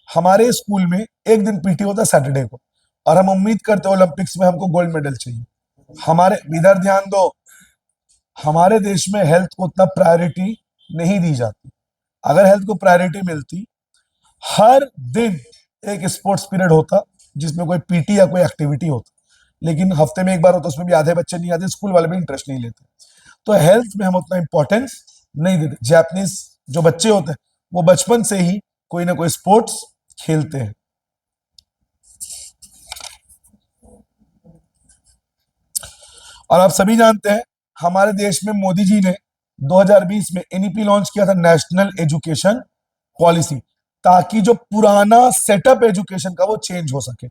हमारे स्कूल में एक दिन पीटी होता है सैटरडे को, और हम उम्मीद करते हैं ओलंपिक्स में हमको गोल्ड मेडल चाहिए। हमारे इधर ध्यान दो, हमारे देश में हेल्थ को उतना प्रायोरिटी नहीं दी जाती। अगर हेल्थ को प्रायोरिटी मिलती, हर दिन एक स्पोर्ट्स पीरियड होता जिसमें कोई पीटी या कोई एक्टिविटी होता, लेकिन हफ्ते में एक बार होता, उसमें भी आधे बच्चे नहीं आते, स्कूल वाले भी इंटरेस्ट नहीं लेते। तो हेल्थ में हम उतना इंपॉर्टेंस नहीं देते। जापानीज जो बच्चे होते हैं वो बचपन से ही कोई ना कोई स्पोर्ट्स खेलते हैं। और आप सभी जानते हैं हमारे देश में मोदी जी ने 2020 में एनईपी लॉन्च किया था, नेशनल एजुकेशन पॉलिसी, ताकि जो पुराना सेटअप एजुकेशन का वो चेंज हो सके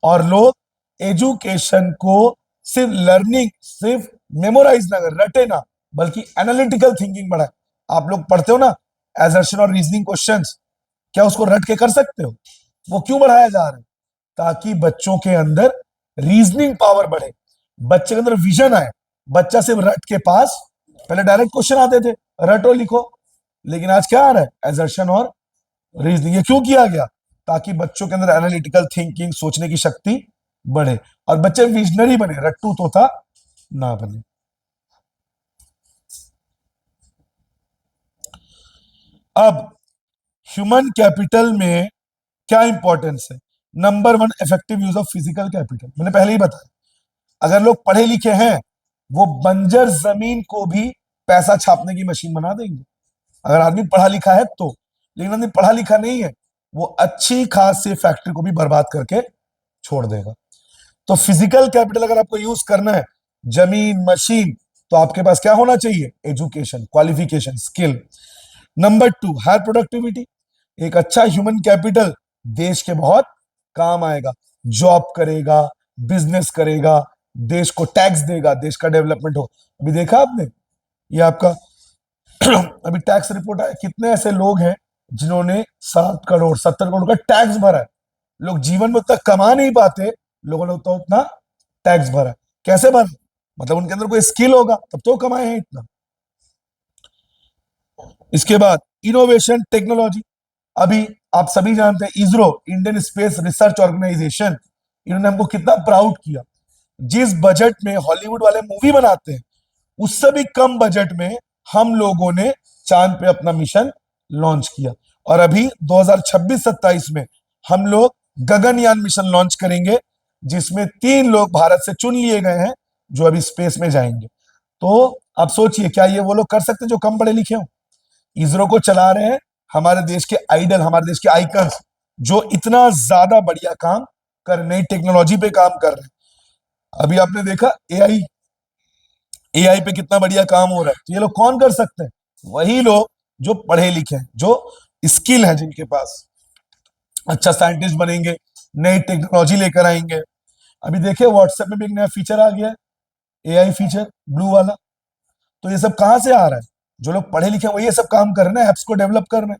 और लोग एजुकेशन को सिर्फ लर्निंग, सिर्फ मेमोराइज ना कर, रटे ना, बल्कि एनालिटिकल थिंकिंग बढ़ाए। आप लोग पढ़ते हो ना एजर्शन और रीजनिंग क्वेश्चंस, क्या उसको रट के कर सकते हो? वो क्यों बढ़ाया जा रहा है? ताकि बच्चों के अंदर रीजनिंग पावर बढ़े, बच्चे के अंदर विजन आए। बच्चा सिर्फ रट के पास, पहले डायरेक्ट क्वेश्चन आते थे रटो लिखो, लेकिन आज क्या आ रहा है? एजर्शन और रीजनिंग। ये क्यों किया गया? ताकि बच्चों के अंदर एनालिटिकल थिंकिंग, सोचने की शक्ति बढ़े और बच्चे विजनरी बने, रट्टू तोता ना बने। अब ह्यूमन कैपिटल में क्या इंपॉर्टेंस है? Number one, effective use of physical capital. मैंने पहले ही बताया, अगर लोग पढ़े लिखे हैं वो बंजर जमीन को भी पैसा छापने की मशीन बना देंगे, अगर आदमी पढ़ा लिखा है तो। लेकिन आदमी पढ़ा लिखा नहीं है, वो अच्छी खासी फैक्ट्री को भी बर्बाद करके छोड़ देगा। तो फिजिकल कैपिटल अगर आपको यूज करना है, जमीन, मशीन, तो आपके पास क्या होना चाहिए? Education, qualification, skill. Number two, higher productivity. एक अच्छा ह्यूमन कैपिटल देश के बहुत काम आएगा, जॉब करेगा, बिजनेस करेगा, देश को टैक्स देगा, देश का डेवलपमेंट हो। अभी देखा आपने, ये आपका अभी टैक्स रिपोर्ट आया, कितने ऐसे लोग हैं जिन्होंने 7 करोड़ 70 करोड़ का टैक्स भरा है। लोग जीवन में उतना कमा नहीं पाते, लोगों ने उतना उतना टैक्स भरा है। कैसे भरा? मतलब उनके अंदर कोई स्किल होगा तब तो कमाए हैं इतना। इसके बाद इनोवेशन, टेक्नोलॉजी। अभी आप सभी जानते हैं ISRO, Indian space research organisation, इन्होंने हमको कितना प्राउड किया। जिस बजट में हॉलीवुड वाले मूवी बनाते हैं, उससे भी कम बजट में हम लोगों ने चांद पे अपना मिशन लॉन्च किया। और अभी 2026-27 में हम लोग गगनयान मिशन लॉन्च करेंगे, जिसमें 3 लोग भारत से चुन लिए गए हैं जो अभी स्पेस में जाएंगे। तो आप सोचिए, क्या ये वो लोग कर सकते हैं जो कम पढ़े लिखे हो? इसरो को चला रहे हैं हमारे देश के आइडल, हमारे देश के आइकन्स, जो इतना ज्यादा बढ़िया काम कर, नई टेक्नोलॉजी पे काम कर रहे हैं। अभी आपने देखा एआई, एआई पे कितना बढ़िया काम हो रहा है। तो ये लोग कौन कर सकते हैं? वही लोग जो पढ़े लिखे हैं, जो स्किल है जिनके पास। अच्छा साइंटिस्ट बनेंगे, नई टेक्नोलॉजी लेकर आएंगे। अभी देखिए व्हाट्सएप में भी एक नया फीचर आ गया है, एआई फीचर, ब्लू वाला। तो ये सब कहां से आ रहा है? जो लोग पढ़े लिखे हैं वही ये सब काम कर रहे हैं, एप्स को डेवलप कर रहे हैं।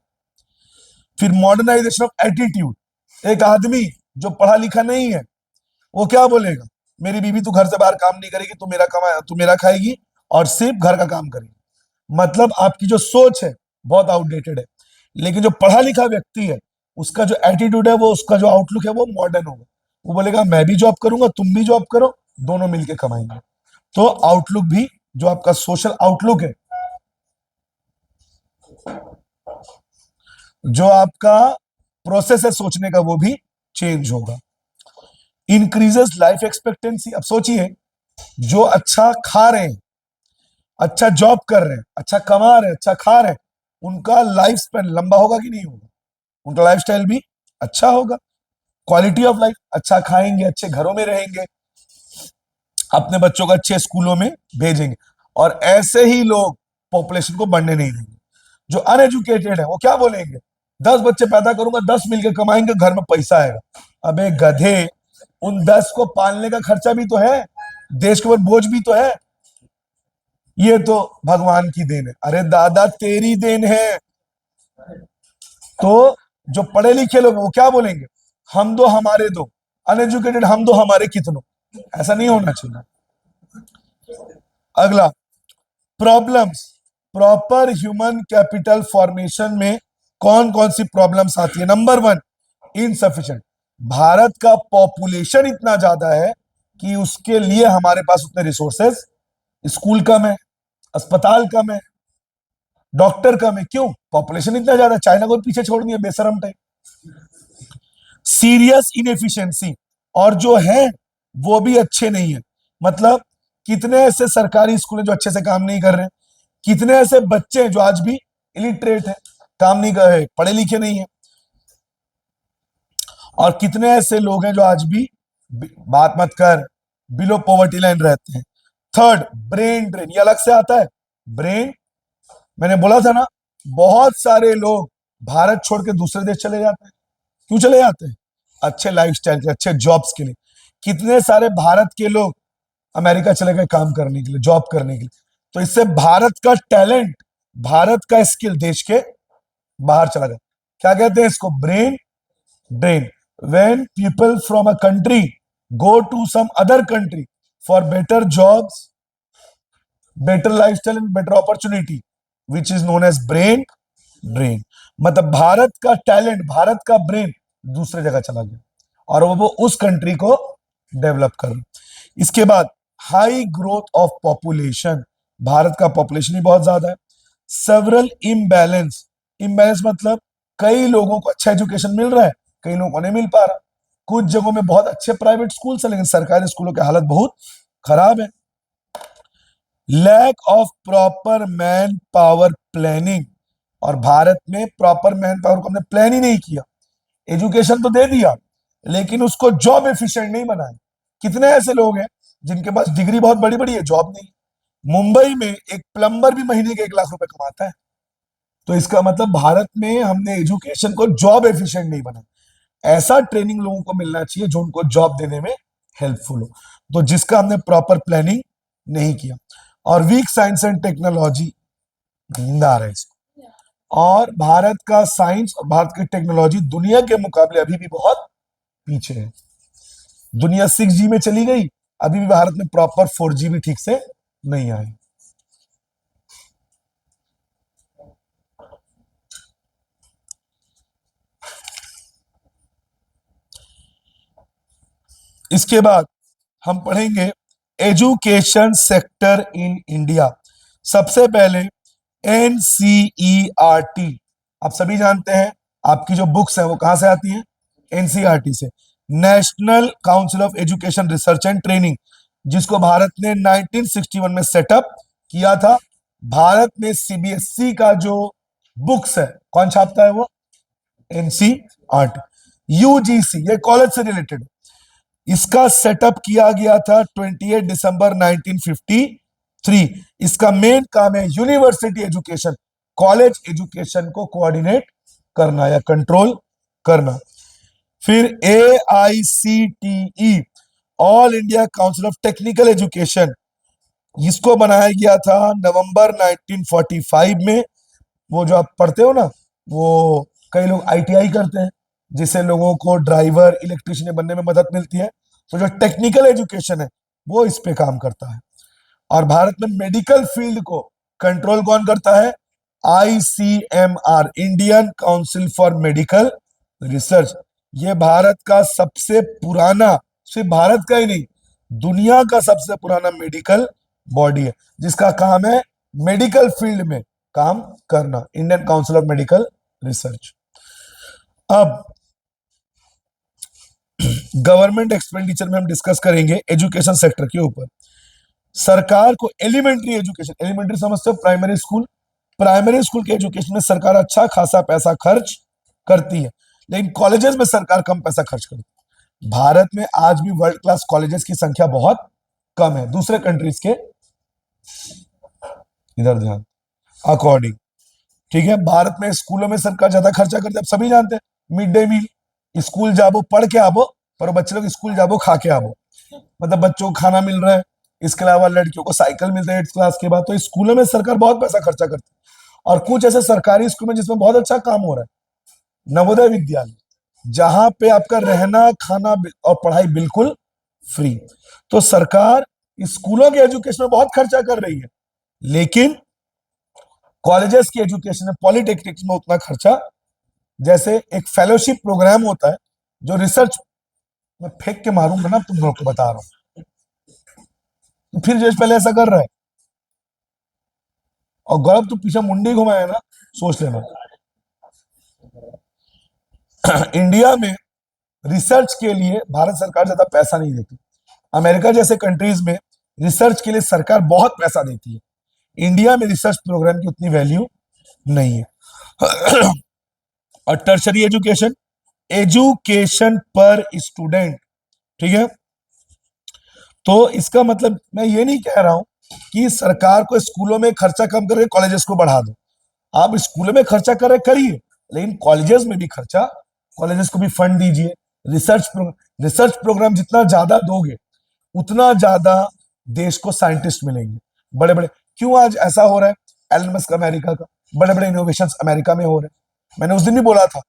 फिर मॉडर्नाइजेशन ऑफ एटीट्यूड। एक आदमी जो पढ़ा लिखा नहीं है, वो क्या बोलेगा? मेरी बीवी तू घर से बाहर काम नहीं करेगी, तू मेरा खाएगी और सिर्फ घर का काम करेगी। मतलब आपकी जो सोच है बहुत आउटडेटेड है। लेकिन जो पढ़ा लिखा व्यक्ति है, उसका जो एटीट्यूड है, वो उसका जो आउटलुक है, वो मॉडर्न होगा। वो बोलेगा मैं भी जॉब करूंगा, तुम भी जॉब करो, दोनों मिलके कमाएंगे। तो आउटलुक भी, जो आपका सोशल आउटलुक है, जो आपका प्रोसेस है सोचने का, वो भी चेंज होगा। Increases life expectancy. अब सोचिए, जो अच्छा खा रहे हैं, अच्छा जॉब कर रहे हैं, अच्छा कमा रहे हैं, अच्छा खा रहे हैं, उनका लाइफ स्पेन लंबा होगा कि नहीं होगा? उनका लाइफस्टाइल भी अच्छा होगा, क्वालिटी ऑफ लाइफ। अच्छा खाएंगे, अच्छे घरों में रहेंगे, अपने बच्चों को अच्छे स्कूलों में भेजेंगे। और ऐसे ही लोग पॉपुलेशन को बढ़ने नहीं देंगे। जो अनएजुकेटेड है वो क्या बोलेंगे? 10 बच्चे पैदा करूंगा, 10 मिलकर कमाएंगे, घर में पैसा आएगा। अबे गधे, उन 10 को पालने का खर्चा भी तो है, देश के ऊपर बोझ भी तो है। ये तो भगवान की देन है। अरे दादा, तेरी देन है। तो जो पढ़े लिखे लोग वो क्या बोलेंगे? हम दो हमारे दो, अनएजुकेटेड हम दो हमारे कितनों। ऐसा नहीं होना चाहिए। अगला, problems. Proper human capital formation में कौन कौन सी प्रॉब्लम्स आती है? Number one, insufficient. भारत का पॉपुलेशन इतना ज्यादा है कि उसके लिए हमारे पास उतने रिसोर्सेस, स्कूल कम है, अस्पताल कम है, डॉक्टर कम है। क्यों? पॉपुलेशन इतना ज्यादा। चाइना को पीछे छोड़ दिया बेशरम टाइप। सीरियस इनएफिशिएंसी, और जो है वो भी अच्छे नहीं है। मतलब कितने ऐसे सरकारी स्कूल हैं जो अच्छे से काम नहीं कर रहे हैं, कितने ऐसे बच्चे हैं जो आज भी इलिटरेट है, काम नहीं कर रहे, पढ़े लिखे नहीं है, और कितने ऐसे लोग हैं जो आज भी, बात मत कर, बिलो पॉवर्टी लाइन रहते हैं। थर्ड, ब्रेन ड्रेन, ये अलग से आता है। ब्रेन, मैंने बोला था ना, बहुत सारे लोग भारत छोड़ के दूसरे देश चले जाते हैं। क्यों चले जाते हैं? अच्छे लाइफस्टाइल के, अच्छे जॉब्स के लिए। कितने सारे भारत के लोग अमेरिका चले गए काम करने के लिए, जॉब करने के लिए। तो इससे भारत का टैलेंट, भारत का स्किल देश के बाहर चला गया। क्या कहते हैं इसको? Brain drain. When people from a country go to some other country for better jobs, better lifestyle and better opportunity, which is known as brain drain. मतलब भारत का टैलेंट, भारत का ब्रेन दूसरे जगह चला गया और वो उस कंट्री को डेवलप कर। इसके बाद high growth of population, Bharat का पॉपुलेशन ही बहुत ज्यादा है। सेवरल इम्बैलेंस, इम्बैलेंस मतलब कई लोगों को अच्छा एजुकेशन मिल रहा है, कई लोगों को नहीं मिल पा रहा। कुछ जगहों में बहुत अच्छे प्राइवेट स्कूल है लेकिन सरकारी स्कूलों की हालत बहुत खराब है। Lack of proper man power planning, और भारत में प्रॉपर मैन पावर को हमने प्लान ही नहीं किया। एजुकेशन तो दे दिया लेकिन उसको जॉब एफिशिएंट नहीं बनाया। कितने ऐसे लोग हैं जिनके पास डिग्री बहुत बड़ी बड़ी है, जॉब नहीं। मुंबई में एक प्लम्बर भी महीने के 1 लाख रुपए कमाता है। तो इसका मतलब भारत में हमने एजुकेशन को जॉब एफिशिएंट नहीं बनाया। ऐसा ट्रेनिंग लोगों को मिलना चाहिए जो उनको जॉब देने में हेल्पफुल हो, तो जिसका हमने प्रॉपर प्लानिंग नहीं किया। और वीक साइंस एंड टेक्नोलॉजी, नींद आ रहा है इसको। और भारत का साइंस और भारत की टेक्नोलॉजी दुनिया के मुकाबले अभी भी बहुत पीछे है। दुनिया 6G में चली गई, अभी भी भारत में प्रॉपर 4G भी ठीक से नहीं आई। इसके बाद हम पढ़ेंगे एजुकेशन सेक्टर इन इंडिया। सबसे पहले एनसीईआरटी, आप सभी जानते हैं, आपकी जो बुक्स हैं वो कहां से आती हैं? एनसीईआरटी से। National council of education research and training, जिसको भारत ने 1961 में सेटअप किया था। भारत में सीबीएसई का जो बुक्स है कौन छापता है? वो एनसीईआरटी। यूजीसी, ये कॉलेज से रिलेटेड, इसका सेटअप किया गया था 28 दिसंबर 1953। इसका मेन काम है यूनिवर्सिटी एजुकेशन, कॉलेज एजुकेशन को कोऑर्डिनेट करना या कंट्रोल करना। फिर AICTE, all India council of technical education, इसको बनाया गया था नवंबर 1945 में। वो जो आप पढ़ते हो ना, वो कई लोग ITI करते हैं जिससे लोगों को ड्राइवर, इलेक्ट्रिशियन बनने में मदद मिलती है। तो जो टेक्निकल एजुकेशन है वो इस पे काम करता है। और भारत में मेडिकल फील्ड को कंट्रोल कौन करता है? ICMR, Indian council for medical research. ये भारत का सबसे पुराना, सिर्फ भारत का ही नहीं, दुनिया का सबसे पुराना मेडिकल बॉडी है जिसका काम है मेडिकल फील्ड में काम करना, Indian council of medical research. अब गवर्नमेंट एक्सपेंडिचर में हम डिस्कस करेंगे एजुकेशन सेक्टर के ऊपर। सरकार को एलिमेंट्री एजुकेशन, एलिमेंट्री समझते हो? प्राइमरी स्कूल, प्राइमरी स्कूल के एजुकेशन में सरकार अच्छा खासा पैसा खर्च करती है, लेकिन कॉलेजेस में सरकार कम पैसा खर्च करती है। भारत में आज भी वर्ल्ड क्लास कॉलेजेस की संख्या बहुत कम है दूसरे कंट्रीज के, इधर ध्यान, अकॉर्डिंग। ठीक है, भारत में स्कूलों में सरकार ज्यादा खर्चा करती है, आप सभी जानते हैं। मिड डे मील, स्कूल जाबो पढ़ के आबो, पर बच्चे लोग स्कूल जाबो खा के आबो, मतलब बच्चों को खाना मिल रहा है। इसके अलावा लड़कियों को साइकिल मिलता है 8th क्लास के बाद। तो स्कूलों में सरकार बहुत पैसा खर्चा करती है। और कुछ ऐसे सरकारी स्कूल में जिसमें बहुत अच्छा काम हो रहा है, नवोदय विद्यालय, जहां पे आपका रहना, खाना और पढ़ाई बिल्कुल फ्री। तो सरकार स्कूलों के एजुकेशन में बहुत खर्चा कर रही है, लेकिन कॉलेजेस की एजुकेशन में, पॉलिटेक्निक्स में उतना खर्चा, जैसे एक फेलोशिप प्रोग्राम होता है जो रिसर्च मैं फेंक के मारूंगा ना, तुम लोग को बता रहा हूं। तो फिर जज पहले ऐसा कर रहा है, और गौरव तू पीछे मुंडी घुमाया ना, सोच लेना। इंडिया में रिसर्च के लिए भारत सरकार ज्यादा पैसा नहीं देती। अमेरिका जैसे कंट्रीज में रिसर्च के लिए सरकार बहुत पैसा देती है। इंडिया में रिसर्च प्रोग्राम की उतनी वैल्यू नहीं है। और टर्शरी एजुकेशन, एजुकेशन पर स्टूडेंट, ठीक है। तो इसका मतलब मैं ये नहीं कह रहा हूं कि सरकार को स्कूलों में खर्चा कम करके कॉलेजेस को बढ़ा दो। आप स्कूलों में खर्चा कर रहे करिए, लेकिन कॉलेजेस में भी खर्चा, कॉलेजेस को भी फंड दीजिए। रिसर्च प्रोग्राम जितना ज्यादा दोगे, उतना ज्यादा देश को साइंटिस्ट मिलेंगे बड़े बड़े। क्यों आज ऐसा हो रहा है? एलन मस्क अमेरिका का, बड़े बड़े इनोवेशंस अमेरिका में हो रहे हैं। मैंने उस दिन भी बोला था,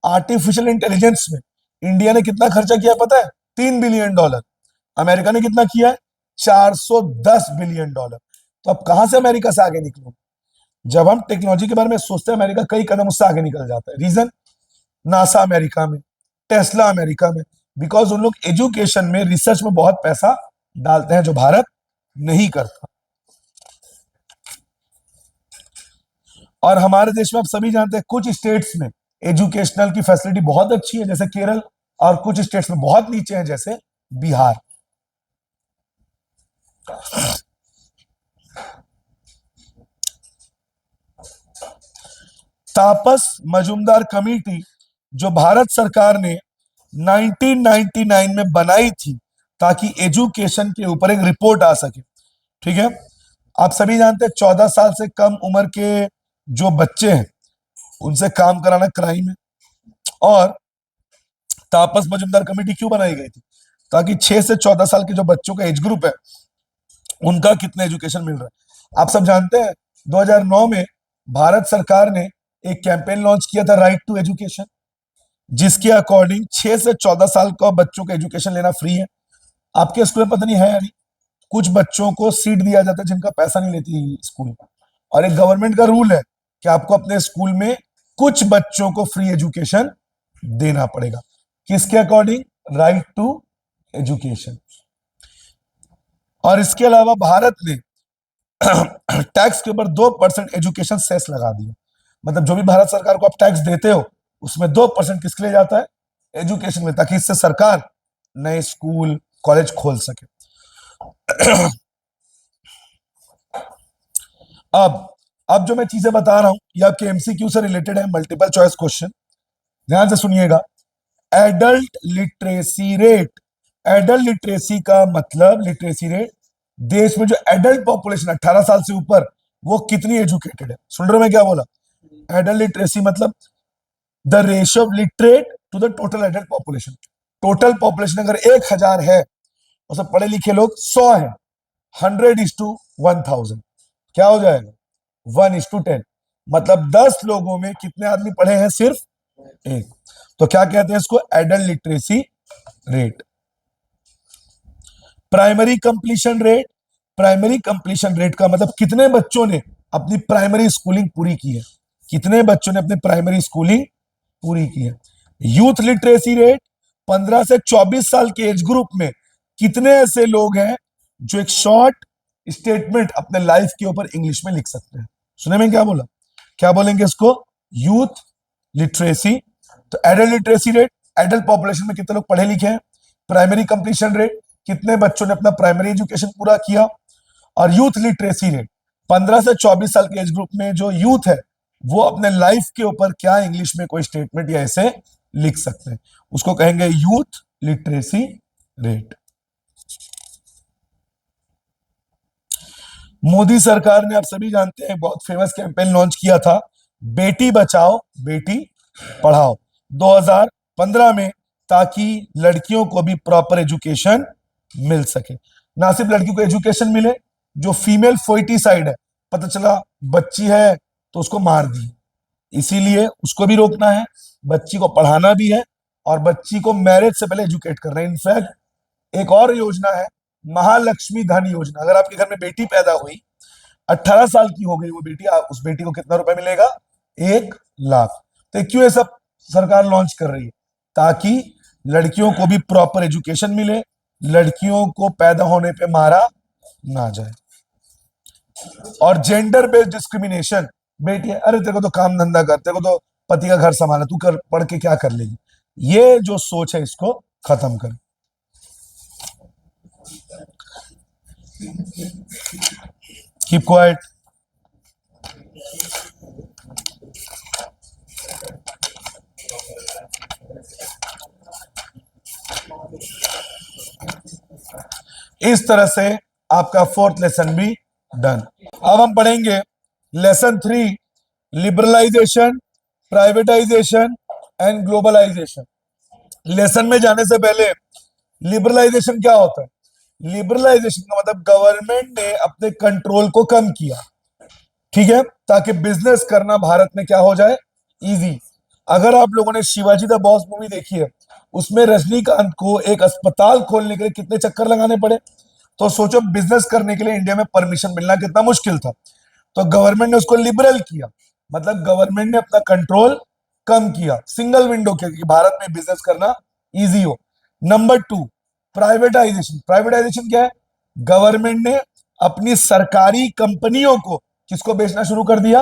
आर्टिफिशियल इंटेलिजेंस में इंडिया ने कितना खर्चा किया पता है? $3 बिलियन। अमेरिका ने कितना किया है? $410 बिलियन। तो अब कहां से अमेरिका से आगे निकलो? जब हम टेक्नोलॉजी के बारे में सोचते हैं, अमेरिका कई कदम उससे आगे निकल जाता है। रीजन, नासा अमेरिका में, टेस्ला अमेरिका में, बिकॉज उन लोग एजुकेशन में, रिसर्च में बहुत पैसा डालते हैं, जो भारत नहीं करता। और हमारे देश में आप सभी जानते हैं, कुछ स्टेट्स में एजुकेशनल की फैसिलिटी बहुत अच्छी है, जैसे केरल, और कुछ स्टेट्स में बहुत नीचे है, जैसे बिहार। तापस मजूमदार कमेटी जो भारत सरकार ने 1999 में बनाई थी, ताकि एजुकेशन के ऊपर एक रिपोर्ट आ सके, ठीक है। आप सभी जानते हैं 14 साल से कम उम्र के जो बच्चे हैं, उनसे काम कराना क्राइम है। और तापस मजूमदार कमेटी क्यों बनाई गई थी? ताकि 6 से 14 साल के जो बच्चों का एज ग्रुप है, उनका कितना एजुकेशन मिल रहा है। आप सब जानते हैं 2009 में भारत सरकार ने एक कैंपेन लॉन्च किया था, राइट टू एजुकेशन, जिसके अकॉर्डिंग 6 से 14 साल का बच्चों का एजुकेशन लेना फ्री है। आपके स्कूल में पता नहीं है या नहीं, कुछ बच्चों को सीट दिया जाता है जिनका पैसा नहीं लेती स्कूल। और एक गवर्नमेंट का रूल है कि आपको अपने स्कूल में कुछ बच्चों को फ्री एजुकेशन देना पड़ेगा। किसके अकॉर्डिंग? Right to education. और इसके अलावा भारत ने टैक्स के ऊपर 2% एजुकेशन सेस लगा दिया। मतलब जो भी भारत सरकार को आप टैक्स देते हो, उसमें 2% किसके लिए जाता है? एजुकेशन में, ताकि इससे सरकार नए स्कूल कॉलेज खोल सके। अब जो मैं चीजें बता रहा हूं, ये आपके एमसीक्यू से रिलेटेड है, मल्टीपल चॉइस क्वेश्चन, ध्यान से सुनिएगा। Adult literacy rate, adult literacy का मतलब, लिटरेसी रेट, देश में जो एडल्ट पॉपुलेशन 18 साल से ऊपर, वो कितनी एजुकेटेड है। सुन रहे हो मैं क्या बोला? एडल्ट लिटरेसी मतलब the ratio of literate to the total adult population. Total population अगर 1000 है, और सब पढ़े लिखे लोग 100 है, 100:1000, क्या हो जाएगा? 1:10। मतलब 10 लोगों में कितने आदमी पढ़े हैं? सिर्फ एक। तो क्या कहते हैं इसको? Adult literacy rate. Primary completion rate, primary completion rate का मतलब कितने बच्चों ने अपनी प्राइमरी स्कूलिंग पूरी की है, कितने बच्चों ने अपनी प्राइमरी स्कूलिंग पूरी की है। यूथ लिटरेसी रेट, 15 से 24 साल के एज ग्रुप में कितने ऐसे लोग हैं जो एक शॉर्ट स्टेटमेंट अपने लाइफ के ऊपर इंग्लिश में लिख सकते हैं। सुने में क्या बोला? क्या बोलेंगे इसको? Youth literacy. तो adult literacy rate, adult population में कितने लोग पढ़े लिखे हैं। प्राइमरी कंप्लीशन रेट, कितने बच्चों ने अपना प्राइमरी एजुकेशन पूरा किया। और यूथ लिटरेसी रेट, 15 से 24 साल के एज ग्रुप में जो यूथ है, वो अपने लाइफ के ऊपर क्या इंग्लिश में कोई स्टेटमेंट या ऐसे लिख सकते हैं, उसको कहेंगे यूथ लिटरेसी रेट। मोदी सरकार ने, आप सभी जानते हैं, बहुत फेमस कैंपेन लॉन्च किया था, बेटी बचाओ बेटी पढ़ाओ, 2015 में, ताकि लड़कियों को भी प्रॉपर एजुकेशन मिल सके। ना सिर्फ लड़की को एजुकेशन मिले, जो फीमेल फोइटिसाइड है, पता चला बच्ची है तो उसको मार दी, इसीलिए उसको भी रोकना है, बच्ची को पढ़ाना भी है, और बच्ची को मैरिज से पहले एजुकेट करना है। इनफैक्ट एक और योजना है, महालक्ष्मी धन योजना। अगर आपके घर में बेटी पैदा हुई, 18 साल की हो गई वो बेटी, उस बेटी को कितना रुपए मिलेगा? 1 लाख। तो क्यों ये सब सरकार लॉन्च कर रही है? ताकि लड़कियों को भी प्रॉपर एजुकेशन मिले, लड़कियों को पैदा होने पे मारा ना जाए। और जेंडर बेस्ड डिस्क्रिमिनेशन, बेटी है, अरे तेरे को तो काम धंधा कर, तेरे को तो पति का घर संभालना, तू कर पढ़ के क्या कर लेगी, ये जो सोच है इसको खत्म कर। Keep quiet. इस तरह से आपका फोर्थ लेसन भी डन। अब हम पढ़ेंगे lesson 3, liberalisation, privatisation and globalisation. Lesson में जाने से पहले लिबरलाइजेशन क्या होता है? लिबरलाइजेशन का मतलब गवर्नमेंट ने अपने कंट्रोल को कम किया, ठीक है, ताकि बिजनेस करना भारत में क्या हो जाए, इजी। अगर आप लोगों ने शिवाजी द बॉस मूवी देखी है, उसमें रजनीकांत को एक अस्पताल खोलने के लिए कितने चक्कर लगाने पड़े, तो सोचो बिजनेस करने के लिए इंडिया में परमिशन मिलना कितना मुश्किल था। तो गवर्नमेंट ने उसको लिबरल किया, मतलब गवर्नमेंट ने अपना कंट्रोल कम किया, सिंगल विंडो किया कि भारत में बिजनेस करना इजी हो। Number 2, privatisation. प्राइवेटाइजेशन क्या है? गवर्नमेंट ने अपनी सरकारी कंपनियों को किसको बेचना शुरू कर दिया?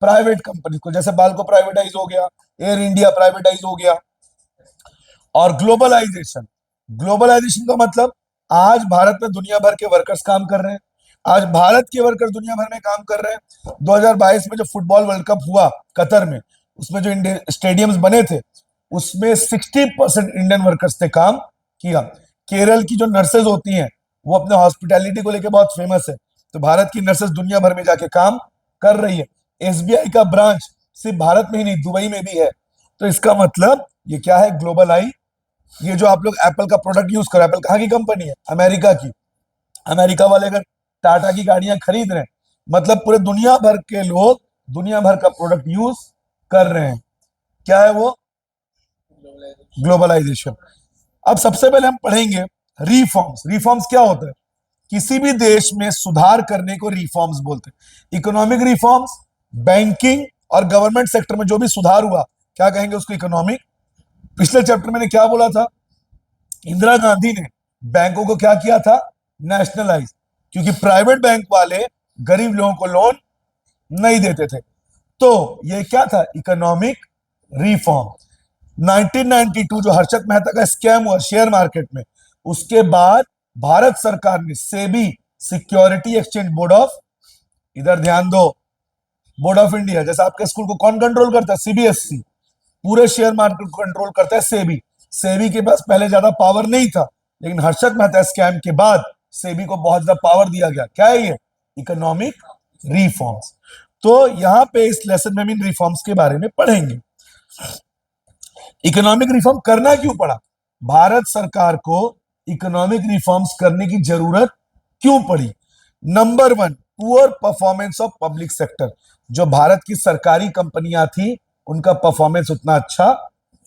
प्राइवेट कंपनी को। जैसे बाल्को प्राइवेटाइज हो गया, एयर इंडिया प्राइवेटाइज हो गया। और ग्लोबलाइजेशन, ग्लोबलाइजेशन का मतलब आज भारत में दुनिया भर के वर्कर्स काम कर रहे हैं, आज भारत के वर्कर्स दुनिया भर में काम कर रहे हैं। 2022 में जो फुटबॉल वर्ल्ड कप हुआ कतर में, उसमें जो स्टेडियम्स बने थे, उसमें 60% इंडियन वर्कर्स ने काम किया। केरल की जो नर्सेज होती हैं, वो अपने हॉस्पिटैलिटी को लेकर बहुत फेमस है, तो भारत की नर्सेज दुनिया भर में जाके काम कर रही है। एसबीआई का ब्रांच सिर्फ भारत में ही नहीं, दुबई में भी है। तो इसका मतलब ये क्या है? ग्लोबल आई। ये जो आप लोग एप्पल का प्रोडक्ट यूज करो, एप्पल कहाँ की कंपनी है? अमेरिका की। अमेरिका वाले अगर टाटा की गाड़ियां खरीद रहे हैं, मतलब पूरे दुनिया भर के लोग दुनिया भर का प्रोडक्ट यूज कर रहे हैं। क्या है वो? ग्लोबलाइजेशन। अब सबसे पहले हम पढ़ेंगे रिफॉर्म्स। रिफॉर्म्स क्या होता है? किसी भी देश में सुधार करने को रिफॉर्म्स बोलते हैं। इकोनॉमिक रिफॉर्म्स, बैंकिंग और गवर्नमेंट सेक्टर में जो भी सुधार हुआ, क्या कहेंगे उसको? इकोनॉमिक। पिछले चैप्टर में क्या बोला था? इंदिरा गांधी ने बैंकों को क्या किया था? नेशनलाइज, क्योंकि प्राइवेट बैंक वाले गरीब लोगों को लोन नहीं देते थे। तो ये क्या था? Economic reform. 1992 जो हर्षद मेहता का स्कैम हुआ शेयर मार्केट में, उसके बाद भारत सरकार ने SEBI, security exchange board of, इधर ध्यान दो, बोर्ड ऑफ इंडिया, जैसे आपके स्कूल को कौन कंट्रोल करता है? सीबीएसई। पूरे शेयर मार्केट को कंट्रोल करता है सेबी। सेबी के पास पहले ज्यादा पावर नहीं था, लेकिन हर्षद मेहता स्कैम के बाद सेबी को बहुत ज्यादा पावर दिया गया। क्या है ये? Economic reforms. तो यहां पे इस लेसन में हम इन रिफॉर्म्स के बारे में पढ़ेंगे। इकोनॉमिक रिफॉर्म करना क्यों पड़ा? भारत सरकार को इकोनॉमिक रिफॉर्म्स करने की जरूरत क्यों पड़ी? Number 1, poor performance of public sector. जो भारत की सरकारी कंपनियां थी, उनका परफॉर्मेंस उतना अच्छा।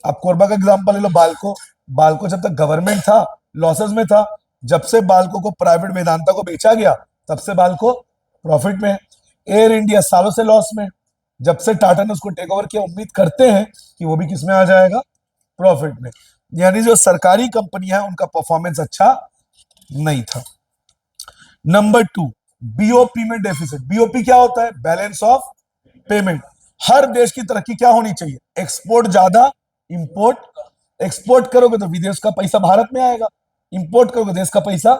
आप कोरबा का एग्जांपल ले लो, बाल्को। बाल्को जब तक गवर्नमेंट था, लॉसेस में था। जब से बाल्को को प्राइवेट वेदांता को बेचा गया, तब से बाल्को प्रॉफिट में है। एयर इंडिया सालों से लॉस में। जब से टाटा ने उसको टेक ओवर किया, उम्मीद करते हैं कि वो भी किसमें आ जाएगा? प्रॉफिट में। यानी जो सरकारी कंपनियां हैं, उनका परफॉर्मेंस अच्छा नहीं था। नंबर 2, बीओपी में डेफिसिट। बीओपी क्या होता है? Balance of payment. हर देश की तरक्की क्या होनी चाहिए? एक्सपोर्ट ज्यादा, इंपोर्ट। एक्सपोर्ट करोगे तो विदेश का पैसा भारत में आएगा, इंपोर्ट करोगे देश का पैसा।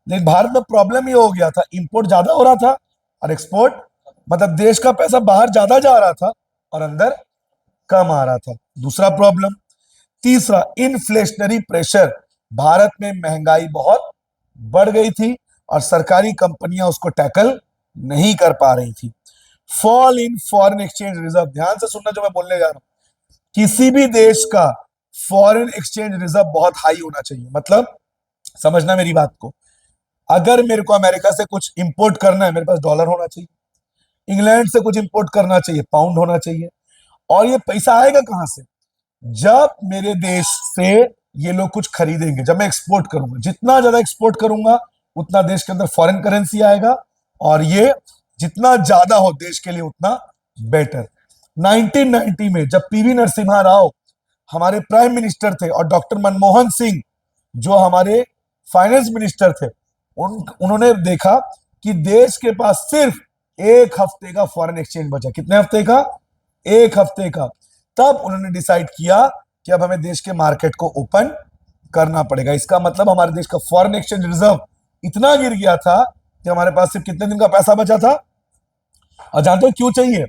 लेकिन भारत में प्रॉब्लम ये हो गया था, इंपोर्ट ज्यादा हो रहा था और एक्सपोर्ट, मतलब देश का पैसा बाहर ज्यादा जा रहा था और अंदर कम आ रहा था। दूसरा प्रॉब्लम। तीसरा, इन्फ्लेशनरी प्रेशर। भारत में महंगाई बहुत बढ़ गई थी और सरकारी कंपनियां उसको टैकल नहीं कर पा रही थी। Fall in foreign exchange reserve. ध्यान से सुनना जो मैं बोलने जा रहा हूं। किसी भी देश का फॉरेन एक्सचेंज रिजर्व बहुत हाई होना चाहिए। मतलब समझना मेरी बात को, अगर मेरे को अमेरिका से कुछ इंपोर्ट करना है, मेरे पास डॉलर होना चाहिए। इंग्लैंड से कुछ इंपोर्ट करना चाहिए, पाउंड होना चाहिए। और ये पैसा आएगा कहां से? जब मेरे देश से ये लोग कुछ खरीदेंगे, जब मैं एक्सपोर्ट करूंगा, जितना ज्यादा एक्सपोर्ट करूंगा, उतना देश के अंदर फॉरेन करेंसी आएगा, और ये जितना ज्यादा हो देश के लिए उतना बेटर। 1990 में जब पीवी नरसिम्हा राव हमारे प्राइम मिनिस्टर थे और डॉक्टर मनमोहन सिंह जो हमारे फाइनेंस मिनिस्टर थे, उन्होंने देखा कि देश के पास सिर्फ एक हफ्ते का फॉरेन एक्सचेंज बचा। कितने हफ्ते का? एक हफ्ते का। तब उन्होंने डिसाइड किया कि अब हमें देश के मार्केट को ओपन करना पड़ेगा। इसका मतलब हमारे देश का फॉरेन एक्सचेंज रिजर्व इतना गिर गया था कि हमारे पास सिर्फ कितने दिन का पैसा बचा था? और जानते हो क्यों चाहिए?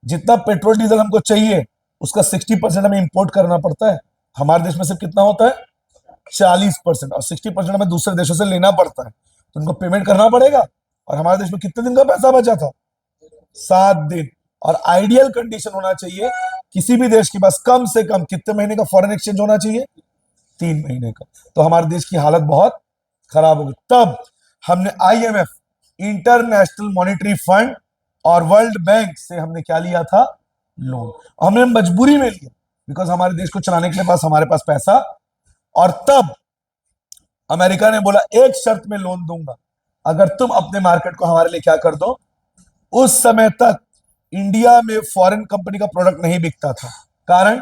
जितना पेट्रोल डीजल हमको चाहिए उसका 60% हमें इंपोर्ट करना पड़ता है। हमारे देश में सिर्फ कितना होता है? 40%। और 60% हमें दूसरे देशों से लेना पड़ता है, तो उनको पेमेंट करना पड़ेगा। और हमारे देश में कितने दिन का पैसा बचा था? 7 दिन। और आइडियल कंडीशन होना चाहिए किसी भी देश के पास कम से कम कितने महीने का फॉरेन एक्सचेंज होना चाहिए? 3 महीने का। तो हमारे देश की हालत बहुत खराब हो गई। तब हमने आईएमएफ, इंटरनेशनल मॉनिटरी फंड और वर्ल्ड बैंक से हमने क्या लिया था? लोन। हमने मजबूरी में लिया बिकॉज हमारे देश को चलाने के लिए पास हमारे पास पैसा। और तब अमेरिका ने बोला एक शर्त में लोन दूंगा, अगर तुम अपने मार्केट को हमारे लिए क्या कर दो। उस समय तक इंडिया में फॉरेन कंपनी का प्रोडक्ट नहीं बिकता था। कारण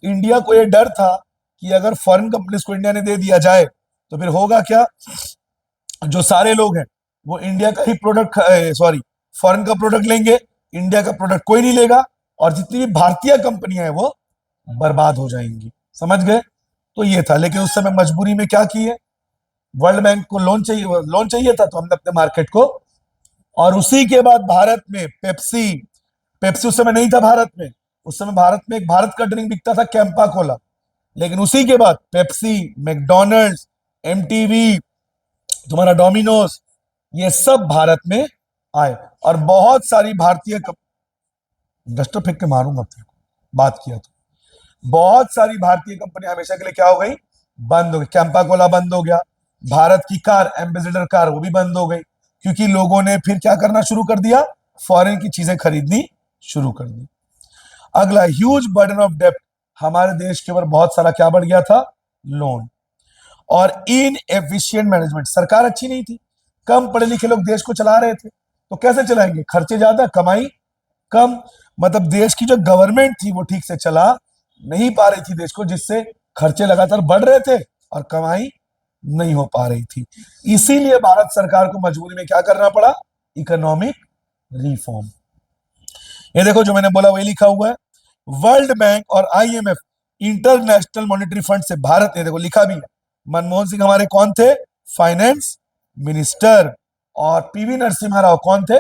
इंडिया को यह डर था कि अगर फॉरेन कंपनीज को इंडिया ने दे दिया जाए तो फिर होगा क्या? जो सारे लोग हैं वो इंडिया का ही प्रोडक्ट, सॉरी, फॉरेन का प्रोडक्ट लेंगे, इंडिया का प्रोडक्ट कोई नहीं लेगा, और जितनी भी भारतीय कंपनियां हैं वो बर्बाद हो जाएंगी। समझ गए? तो ये था। लेकिन उस समय मजबूरी में क्या किए? वर्ल्ड बैंक को लोन चाहिए था तो हमने अपने मार्केट को। और उसी के बाद भारत में पेप्सी, पेप्सी उस समय नहीं था भारत में। उस समय भारत में एक भारत का ड्रिंक बिकता था, कैंपा कोला। लेकिन उसी के बाद पेप्सी, मैकडोनल्ड्स, एमटीवी, तुम्हारा डोमिनोज, ये सब भारत में आए। और बहुत सारी भारतीय डस्टर फेंक के मारूंगा तेरे को, बात किया तो। बहुत सारी भारतीय कंपनी हमेशा के लिए क्या हो गई? बंद हो गई। कैंपा कोला बंद हो गया। भारत की कार, एम्बेसडर कार, वो भी बंद हो गई, क्योंकि लोगों ने फिर क्या करना शुरू कर दिया? फॉरेन की चीजें खरीदनी शुरू कर दी। अगला, ह्यूज बर्डन ऑफ डेप्ट। हमारे देश के ऊपर बहुत सारा क्या बढ़ गया था? लोन। और इन एफिशिएंट मैनेजमेंट, सरकार अच्छी नहीं थी, कम पढ़े लिखे लोग देश को चला रहे थे, तो कैसे चलाएंगे? खर्चे ज्यादा, कमाई कम। मतलब देश की जो गवर्नमेंट थी वो ठीक से चला नहीं पा रही थी देश को, जिससे खर्चे लगातार बढ़ रहे थे और कमाई नहीं हो पा रही थी। इसीलिए भारत सरकार को मजबूरी में क्या करना पड़ा? Economic reform. ये देखो जो मैंने बोला वही लिखा हुआ है। वर्ल्ड बैंक और आईएमएफ, इंटरनेशनल मॉनिटरी फंड से भारत, ये देखो लिखा भी है। मनमोहन सिंह हमारे कौन थे? Finance minister. और पीवी नरसिम्हा राव कौन थे?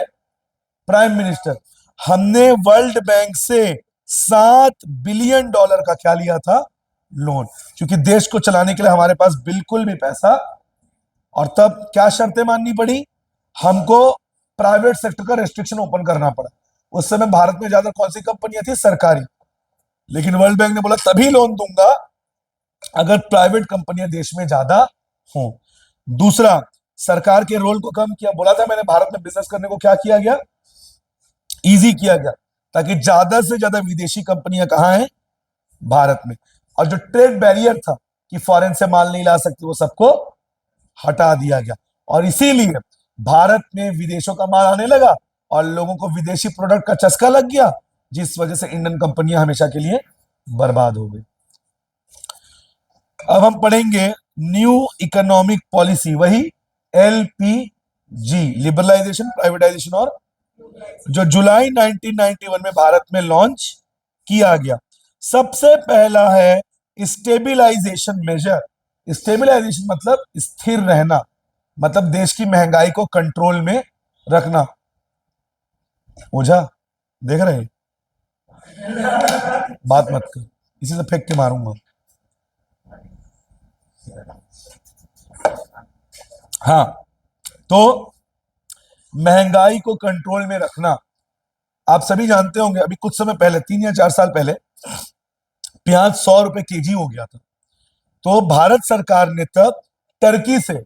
Prime minister. हमने वर्ल्ड बैंक से $7 बिलियन का क्या लिया था? लोन। क्योंकि देश को चलाने के लिए हमारे पास बिल्कुल भी पैसा। और तब क्या शर्तें माननी पड़ी? हमको प्राइवेट सेक्टर का रेस्ट्रिक्शन ओपन करना पड़ा। उस समय भारत में ज्यादा कौन सी कंपनियां थी? सरकारी। लेकिन वर्ल्ड बैंक ने बोला तभी लोन दूंगा अगर प्राइवेट कंपनियां देश में ज्यादा हो। दूसरा, सरकार के रोल को कम किया। बोला था मैंने, भारत में बिजनेस करने को क्या किया गया? इजी किया गया, ताकि ज्यादा से ज्यादा विदेशी कंपनियां कहां हैं? भारत में। और जो ट्रेड बैरियर था कि फॉरेन से माल नहीं ला सकती, वो सबको हटा दिया गया। और इसीलिए भारत में विदेशों का माल आने लगा और लोगों को विदेशी प्रोडक्ट का चस्का लग गया, जिस वजह से इंडियन कंपनियां हमेशा के लिए बर्बाद हो गई। अब हम पढ़ेंगे न्यू इकोनॉमिक पॉलिसी, वही एलपीजी, लिबरलाइजेशन, प्राइवेटाइजेशन, और जो जुलाई 1991 में भारत में लॉन्च किया गया। सबसे पहला है स्टेबिलाईजेशन मेजर। स्टेबिलाईजेशन मतलब स्थिर रहना, मतलब देश की महंगाई को कंट्रोल में रखना। ओझा देख रहे हैं? बात मत कर, इसी से फेंक के मारूंगा। हाँ, तो महंगाई को कंट्रोल में रखना। आप सभी जानते होंगे अभी कुछ समय पहले, 3 या 4 साल पहले, प्याज 100 रुपए केजी हो गया था। तो भारत सरकार ने तब टर्की से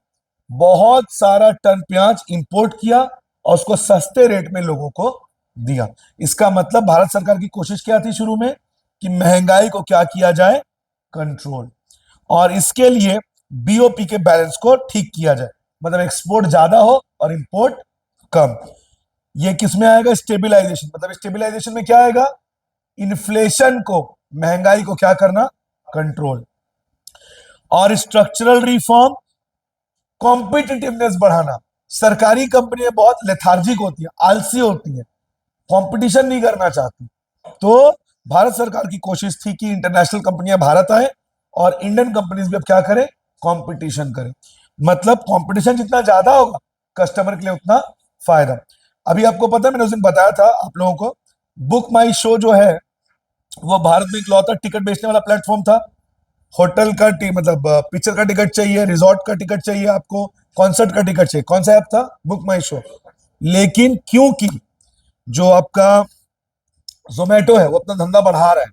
बहुत सारा टन प्याज इंपोर्ट किया और उसको सस्ते रेट में लोगों को दिया। इसका मतलब भारत सरकार की कोशिश क्या थी शुरू में? कि महंगाई को क्या किया जाए? कंट्रोल। और इसके लिए बीओपी के बैलेंस को ठीक किया जाए, मतलब एक्सपोर्ट ज्यादा हो और इंपोर्ट कम। ये किस में आएगा? स्टेबिलाईजेशन। मतलब स्टेबिलाईजेशन में क्या आएगा? इन्फ्लेशन को, महंगाई को क्या करना? कंट्रोल। और स्ट्रक्चरल रिफॉर्म, कॉम्पिटिटिवनेस बढ़ाना। सरकारी कंपनियां बहुत लेथार्जिक होती है, आलसी होती है, कंपटीशन नहीं करना चाहती। तो भारत सरकार की कोशिश थी कि इंटरनेशनल कंपनियां भारत आए और इंडियन कंपनीज भी अब क्या करें, कंपटीशन करें। मतलब कंपटीशन जितना ज्यादा होगा कस्टमर के लिए उतना फायदा। अभी आपको पता है, मैंने उस दिन बताया था आप लोगों को, बुक माई शो जो है वो भारत में इकलौता टिकट बेचने वाला प्लेटफॉर्म था। होटल का मतलब पिक्चर का टिकट चाहिए, रिजॉर्ट का टिकट चाहिए, आपको कॉन्सर्ट का टिकट चाहिए, कौन सा ऐप था, बुक माई शो। लेकिन क्योंकि जो आपका जोमेटो है वो अपना धंधा बढ़ा रहा है,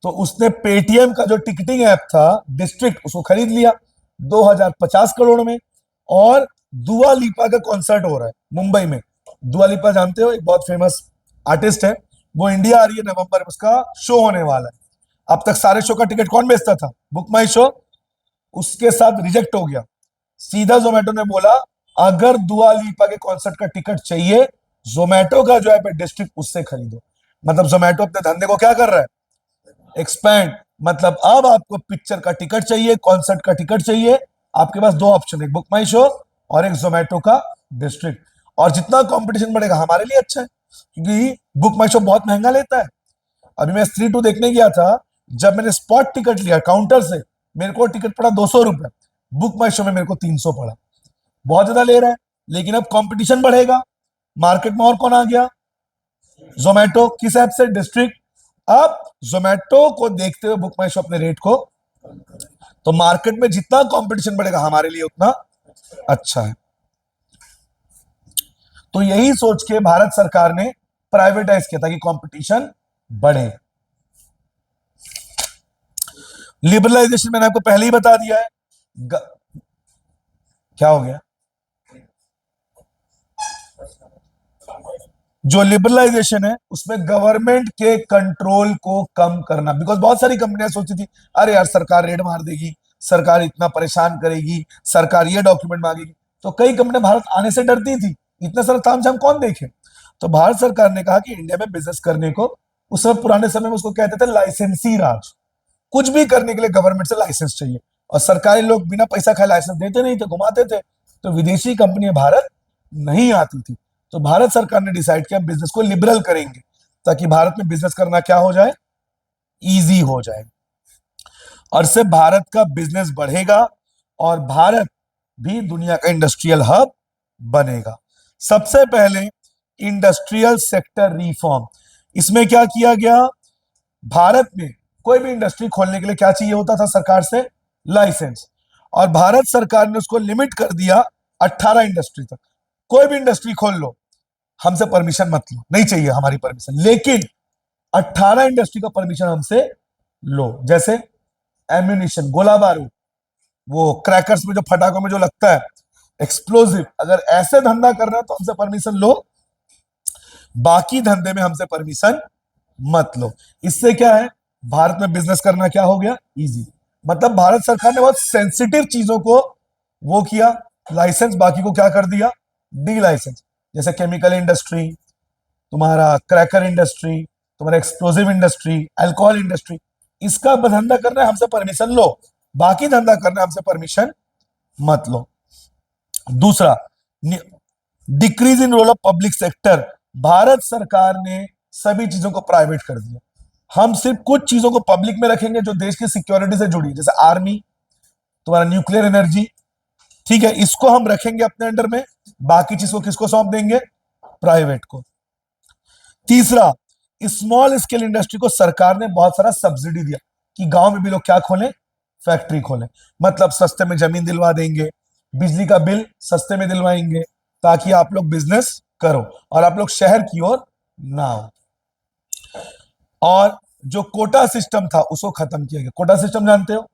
तो उसने पेटीएम का जो टिकटिंग ऐप था डिस्ट्रिक्ट, उसको खरीद लिया 2050 करोड़ में। और दुआ लिपा का कॉन्सर्ट हो रहा है मुंबई में। दुआ लिपा जानते हो, एक बहुत फेमस आर्टिस्ट है, वो इंडिया आ रही है नवंबर में, उसका शो होने वाला है। अब तक सारे शो का टिकट कौन बेचता था, बुक माई शो। उसके साथ रिजेक्ट हो गया। सीधा जोमेटो ने बोला अगर दुआ लिपा के कॉन्सर्ट का टिकट चाहिए, जोमेटो का जो है डिस्ट्रिक्ट उससे खरीदो। मतलब जोमेटो अपने धंधे को क्या कर रहा है, एक्सपैंड। मतलब अब आपको पिक्चर का टिकट चाहिए, कॉन्सर्ट का टिकट चाहिए, आपके पास दो ऑप्शन है, बुक माई शो और एक जोमेटो का डिस्ट्रिक्ट। और जितना कंपटीशन बढ़ेगा हमारे लिए अच्छा है, क्योंकि बुक माई शो बहुत महंगा लेता है। अभी मैं स्त्री टू देखने गया था, जब मैंने स्पॉट टिकट लिया काउंटर से, मेरे को टिकट पड़ा 200 रुपए, बुक माई शो में मेरे को 300 पड़ा। बहुत ज्यादा ले रहा है। लेकिन अब कंपटीशन बढ़ेगा, मार्केट में और कौन आ गया, जोमेटो। किस ऐप से, डिस्ट्रिक्ट। अब जोमेटो को देखते हुए बुक माई शो अपने रेट को, तो मार्केट में जितना कंपटीशन बढ़ेगा हमारे लिए उतना अच्छा है। तो यही सोच के भारत सरकार ने प्राइवेटाइज किया ताकि कंपटीशन बढ़े। लिबरलाइजेशन मैंने आपको पहले ही बता दिया है। क्या हो गया, जो लिबरलाइजेशन है उसमें गवर्नमेंट के कंट्रोल को कम करना। बिकॉज बहुत सारी कंपनियां सोचती थी अरे यार सरकार रेड मार देगी, सरकार इतना परेशान करेगी, सरकार ये डॉक्यूमेंट मांगेगी। तो कई कंपनियां भारत आने से डरती थी, इतना सारा तामझाम कौन देखे। तो भारत सरकार ने कहा कि इंडिया में बिजनेस करने को, उस समय पुराने समय में उसको कहते थे लाइसेंसी राज। कुछ भी करने के लिए गवर्नमेंट से लाइसेंस चाहिए, और सरकारी लोग बिना पैसा खाए लाइसेंस देते नहीं थे, घुमाते थे। तो विदेशी कंपनियां भारत नहीं आती थी। तो भारत सरकार ने डिसाइड किया बिजनेस को लिबरल करेंगे, ताकि भारत में बिजनेस करना क्या हो जाए, इजी हो जाए। और इससे भारत का बिजनेस बढ़ेगा और भारत भी दुनिया का इंडस्ट्रियल हब बनेगा। सबसे पहले इंडस्ट्रियल सेक्टर रिफॉर्म। इसमें क्या किया गया, भारत में कोई भी इंडस्ट्री खोलने के लिए क्या चाहिए होता था सरकार से, लाइसेंस। और भारत सरकार ने उसको लिमिट कर दिया 18 इंडस्ट्री तक। कोई भी इंडस्ट्री खोल लो, हमसे परमिशन मत लो, नहीं चाहिए हमारी परमिशन, लेकिन 18 इंडस्ट्री का परमिशन हमसे लो। जैसे एम्यूनिशन, गोला बारूद, वो क्रैकर्स में जो फटाकों में जो लगता है एक्सप्लोजिव, अगर ऐसे धंधा करना है तो हमसे परमिशन लो, बाकी धंधे में हमसे परमिशन मत लो। इससे क्या है, भारत में बिजनेस करना क्या हो गया, इजी। मतलब भारत सरकार ने बहुत सेंसिटिव चीजों को वो किया लाइसेंस, बाकी को क्या कर दिया, डी लाइसेंस। जैसे केमिकल इंडस्ट्री, तुम्हारा क्रैकर इंडस्ट्री, तुम्हारा एक्सप्लोजिव इंडस्ट्री, अल्कोहल इंडस्ट्री, इसका धंधा करना है हमसे परमिशन लो, बाकी धंधा करना है हमसे परमिशन मत लो। दूसरा, decrease in role of public sector. Bharat सरकार ने सभी चीजों को प्राइवेट कर दिया। हम सिर्फ कुछ चीजों को पब्लिक में रखेंगे जो देश की सिक्योरिटी से जुड़ी, जैसे आर्मी, तुम्हारा न्यूक्लियर एनर्जी, ठीक है, इसको हम रखेंगे अपने अंडर में। बाकी चीज को किसको सौंप देंगे, प्राइवेट को। तीसरा, स्मॉल स्केल इंडस्ट्री को सरकार ने बहुत सारा सब्सिडी दिया कि गांव में भी लोग क्या खोलें, फैक्ट्री खोलें। मतलब सस्ते में जमीन दिलवा देंगे, बिजली का बिल सस्ते में दिलवाएंगे, ताकि आप लोग बिजनेस करो और आप लोग शहर की ओर ना हो। और जो कोटा सिस्टम था उसको खत्म किया गया। कोटा सिस्टम जानते हो,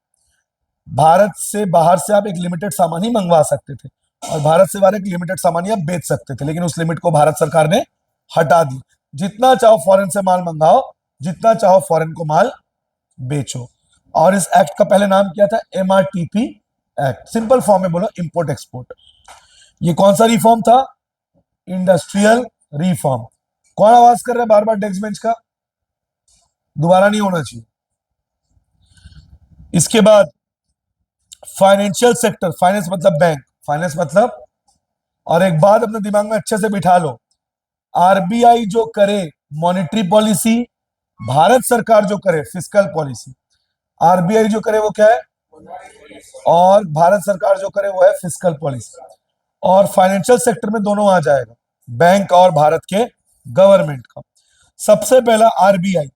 भारत से बाहर से आप एक लिमिटेड सामान ही मंगवा सकते थे, और भारत से बाहर एक लिमिटेड सामान ही आप बेच सकते थे, लेकिन उस लिमिट को भारत सरकार ने हटा दी। जितना चाहो फॉरेन से माल मंगाओ, जितना चाहो फॉरेन को माल बेचो। और इस एक्ट का पहले नाम क्या था, एमआरटीपी एक्ट। सिंपल फॉर्म में बोलो, इंपोर्ट एक्सपोर्ट। ये कौन सा रिफॉर्म था, इंडस्ट्रियल रिफॉर्म। कौन आवाज कर रहा है बार बार डेस्क बेंच का, दोबारा नहीं होना चाहिए। इसके बाद फाइनेंशियल सेक्टर, फाइनेंस मतलब बैंक, फाइनेंस मतलब, और एक बात अपने दिमाग में अच्छे से बिठा लो, आरबीआई जो करे मॉनेटरी पॉलिसी, भारत सरकार जो करे फिस्कल पॉलिसी। आरबीआई जो करे वो क्या है, और भारत सरकार जो करे वो है फिस्कल पॉलिसी। और फाइनेंशियल सेक्टर में दोनों आ जाएगा, बैंक और भारत के गवर्नमेंट का। सबसे पहला आरबीआई,